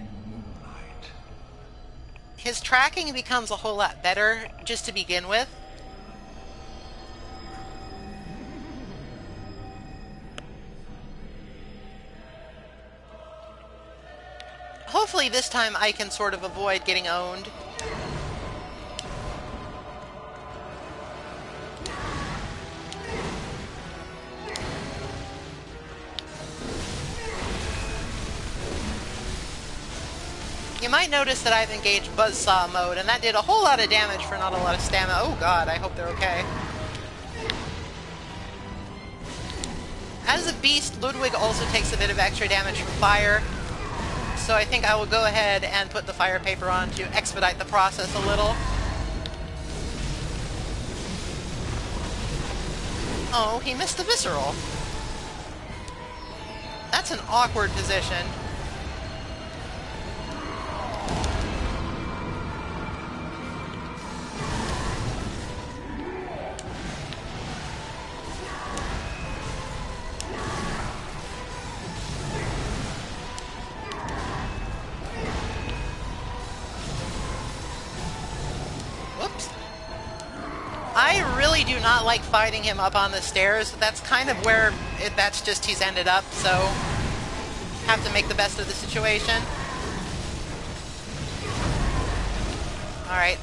His tracking becomes a whole lot better just to begin with. Hopefully this time I can sort of avoid getting owned. You might notice that I've engaged Buzzsaw mode, and that did a whole lot of damage for not a lot of stamina. Oh god, I hope they're okay. As a beast, Ludwig also takes a bit of extra damage from fire, so I think I will go ahead and put the fire paper on to expedite the process a little. Oh, he missed the visceral. That's an awkward position. Whoops. really do not like fighting him up on the stairs. That's kind of where that's just he's ended up, so have to make the best of the situation. Alright.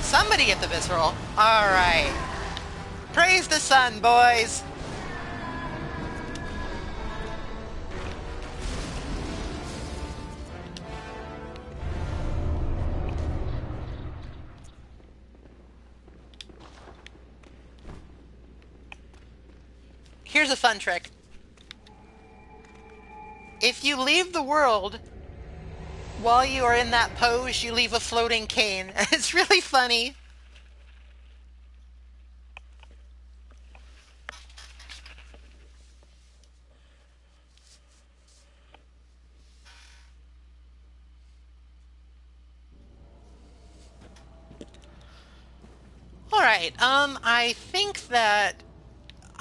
Somebody get the visceral. Alright. Praise the sun, boys! Here's a fun trick. If you leave the world while you are in that pose, you leave a floating cane. It's really funny. Alright, I think that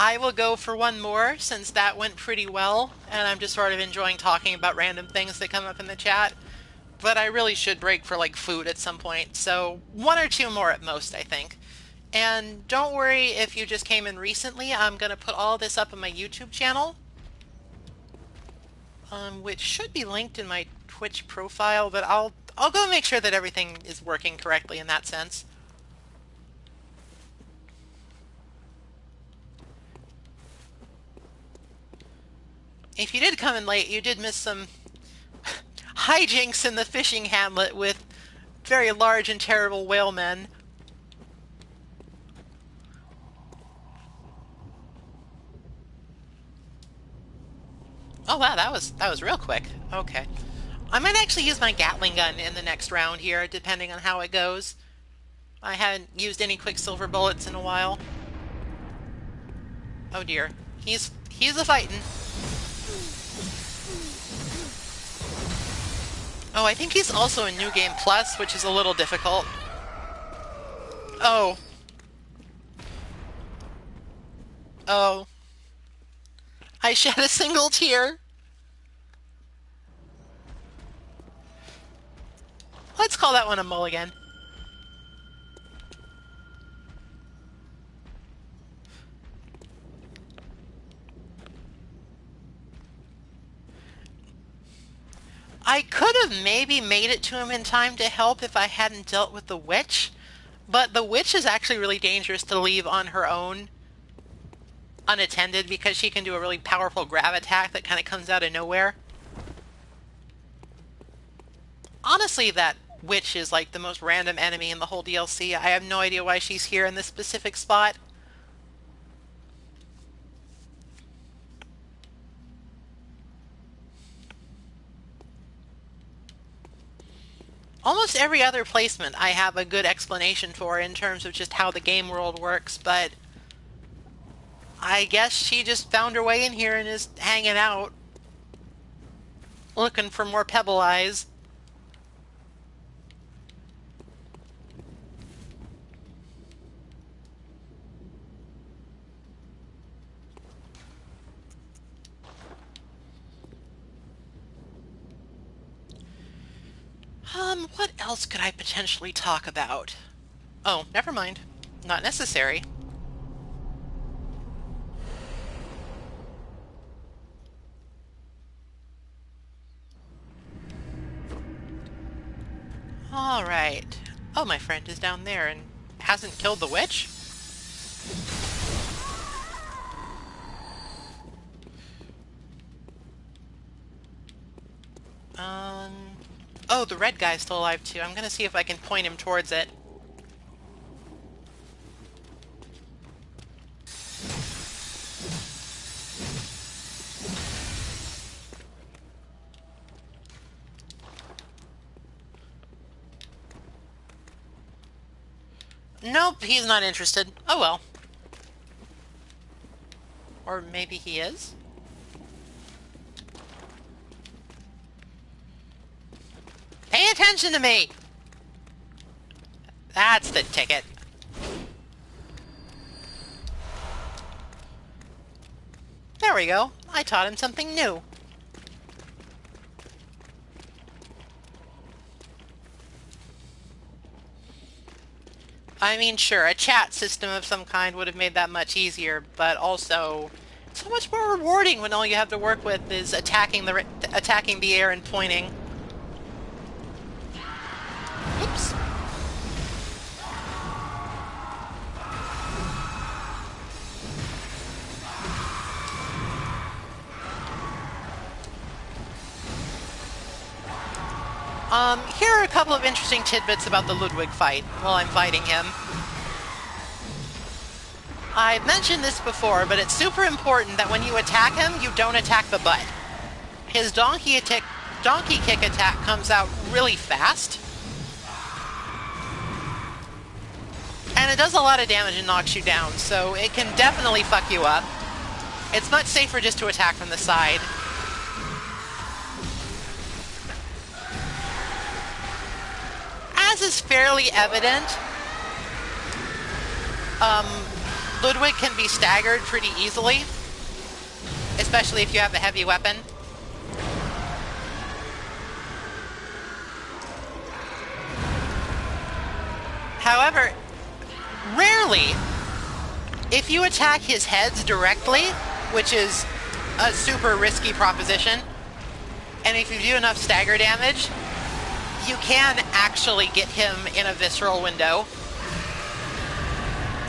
I will go for one more since that went pretty well, and I'm just sort of enjoying talking about random things that come up in the chat. But I really should break for like food at some point, so one or two more at most, I think. And don't worry if you just came in recently, I'm going to put all this up on my YouTube channel, which should be linked in my Twitch profile, but I'll go make sure that everything is working correctly in that sense. If you did come in late, you did miss some hijinks in the fishing hamlet with very large and terrible whalemen. Oh wow, that was real quick. Okay. I might actually use my Gatling gun in the next round here, depending on how it goes. I haven't used any Quicksilver bullets in a while. Oh dear. He's a fightin'. Oh, I think he's also in New Game Plus, which is a little difficult. Oh. Oh. I shed a single tear. Let's call that one a mulligan. I could have maybe made it to him in time to help if I hadn't dealt with the witch, but the witch is actually really dangerous to leave on her own unattended because she can do a really powerful grab attack that kind of comes out of nowhere. Honestly, that witch is like the most random enemy in the whole DLC. I have no idea why she's here in this specific spot. Almost every other placement I have a good explanation for in terms of just how the game world works, but I guess she just found her way in here and is hanging out, looking for more Pebble Eyes. What else could I potentially talk about? Oh, never mind. Not necessary. Alright. Oh, my friend is down there and hasn't killed the witch? Oh, the red guy's still alive too. I'm gonna see if I can point him towards it. Nope, he's not interested. Oh well. Or maybe he is? Pay attention to me! That's the ticket. There we go. I taught him something new. I mean, sure, a chat system of some kind would have made that much easier, but also so much more rewarding when all you have to work with is attacking the air and pointing. Oops. Here are a couple of interesting tidbits about the Ludwig fight while I'm fighting him. I've mentioned this before, but it's super important that when you attack him, you don't attack the butt. His donkey kick attack comes out really fast. And it does a lot of damage and knocks you down, so it can definitely fuck you up. It's much safer just to attack from the side. As is fairly evident, Ludwig can be staggered pretty easily, especially if you have a heavy weapon. However, rarely, if you attack his heads directly, which is a super risky proposition, and if you do enough stagger damage, you can actually get him in a visceral window.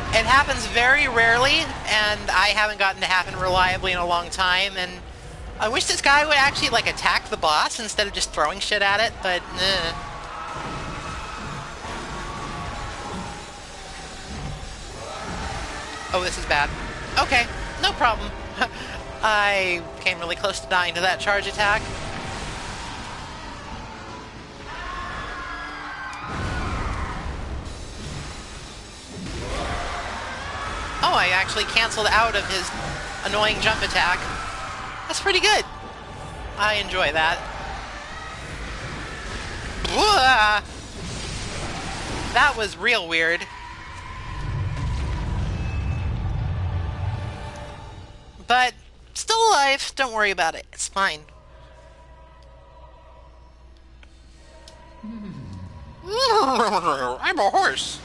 It happens very rarely, and I haven't gotten to happen reliably in a long time, and I wish this guy would actually, like, attack the boss instead of just throwing shit at it, but Oh, this is bad. Okay, no problem. I came really close to dying to that charge attack. Oh, I actually canceled out of his annoying jump attack. That's pretty good. I enjoy that. Whoa! That was real weird. But still alive. Don't worry about it. It's fine. I'm a horse.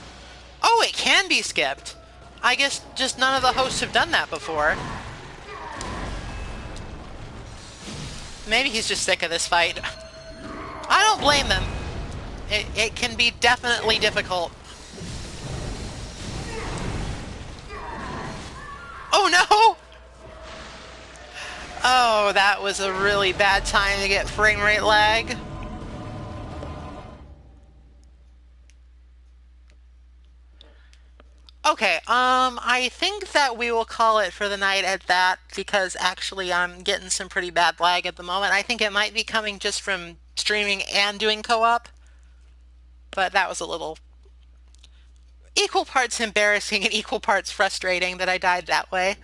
Oh, it can be skipped. I guess just none of the hosts have done that before. Maybe he's just sick of this fight. I don't blame them. It can be definitely difficult. Oh no! Oh, that was a really bad time to get frame rate lag. Okay, I think that we will call it for the night at that, because actually I'm getting some pretty bad lag at the moment. I think it might be coming just from streaming and doing co-op, but that was a little equal parts embarrassing and equal parts frustrating that I died that way.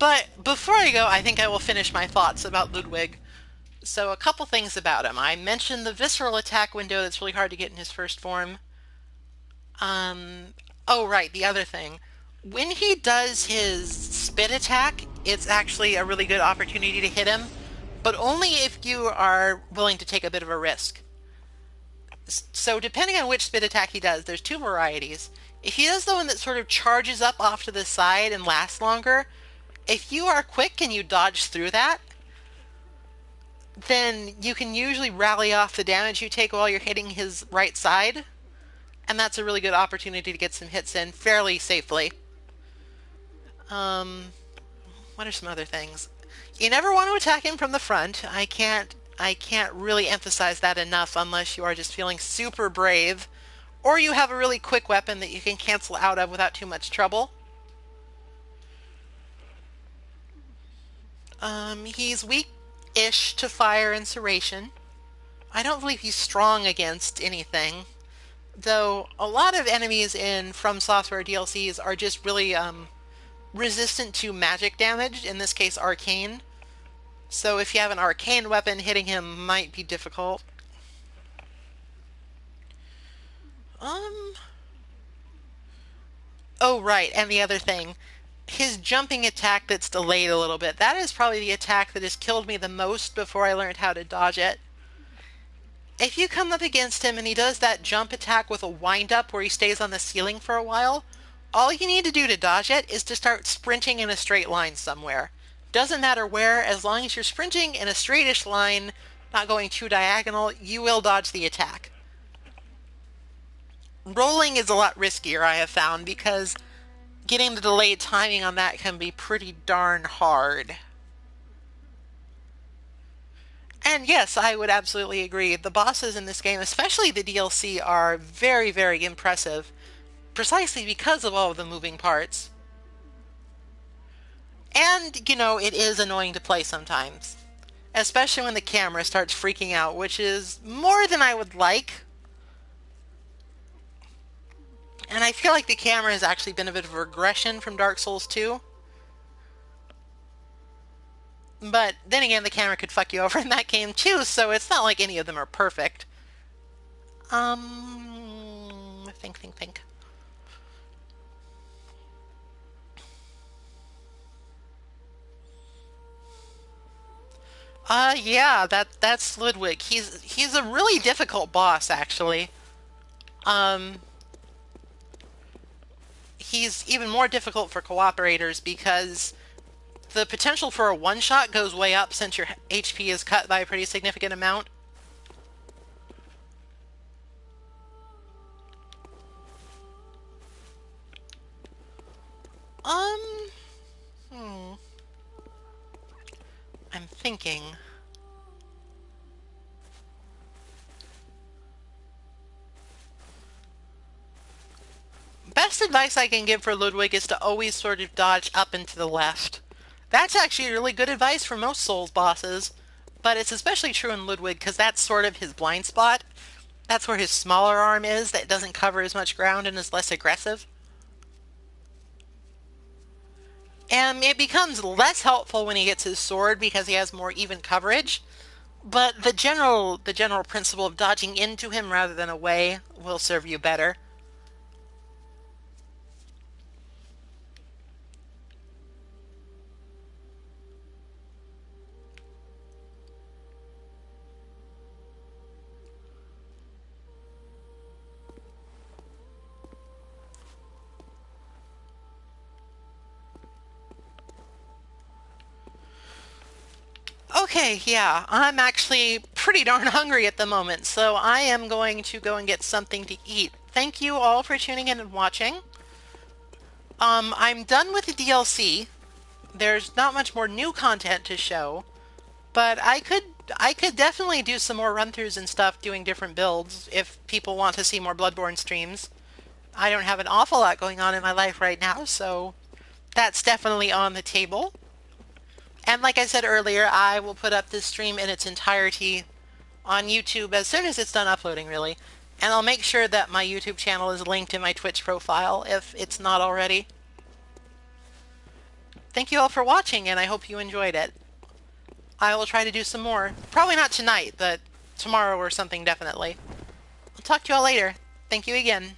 But before I go, I think I will finish my thoughts about Ludwig. So a couple things about him. I mentioned the visceral attack window that's really hard to get in his first form. Oh right, the other thing. When he does his spit attack, it's actually a really good opportunity to hit him, but only if you are willing to take a bit of a risk. So depending on which spit attack he does, there's two varieties. If he does the one that sort of charges up off to the side and lasts longer, if you are quick and you dodge through that, then you can usually rally off the damage you take while you're hitting his right side, and that's a really good opportunity to get some hits in fairly safely. What are some other things? You never want to attack him from the front. I can't really emphasize that enough unless you are just feeling super brave, or you have a really quick weapon that you can cancel out of without too much trouble. He's weak-ish to fire and serration. I don't believe he's strong against anything, though a lot of enemies in From Software DLCs are just really resistant to magic damage, in this case arcane. So if you have an arcane weapon, hitting him might be difficult. Oh right, and the other thing. His jumping attack that's delayed a little bit, that is probably the attack that has killed me the most before I learned how to dodge it. if you come up against him and he does that jump attack with a wind-up where he stays on the ceiling for a while, all you need to do to dodge it is to start sprinting in a straight line somewhere. Doesn't matter where, as long as you're sprinting in a straightish line, not going too diagonal, you will dodge the attack. Rolling is a lot riskier, I have found, because getting the delayed timing on that can be pretty darn hard. And yes, I would absolutely agree. The bosses in this game, especially the DLC, are very, very impressive, precisely because of all of the moving parts. And, you know, it is annoying to play sometimes, especially when the camera starts freaking out, which is more than I would like. And I feel like the camera has actually been a bit of a regression from Dark Souls 2. But then again, the camera could fuck you over in that game too, so it's not like any of them are perfect. Think. Yeah, that's Ludwig. He's a really difficult boss, actually. He's even more difficult for cooperators because the potential for a one-shot goes way up since your HP is cut by a pretty significant amount. I'm thinking. Best advice I can give for Ludwig is to always sort of dodge up and to the left. That's actually really good advice for most Souls bosses, but it's especially true in Ludwig because that's sort of his blind spot. That's where his smaller arm is that doesn't cover as much ground and is less aggressive. And it becomes less helpful when he gets his sword because he has more even coverage, but the general principle of dodging into him rather than away will serve you better. Okay, yeah, I'm actually pretty darn hungry at the moment, so I am going to go and get something to eat. Thank you all for tuning in and watching. I'm done with the DLC. There's not much more new content to show, but I could definitely do some more run-throughs and stuff doing different builds if people want to see more Bloodborne streams. I don't have an awful lot going on in my life right now, so that's definitely on the table. And like I said earlier, I will put up this stream in its entirety on YouTube as soon as it's done uploading, really. And I'll make sure that my YouTube channel is linked in my Twitch profile if it's not already. Thank you all for watching, and I hope you enjoyed it. I will try to do some more. Probably not tonight, but tomorrow or something definitely. I'll talk to you all later. Thank you again.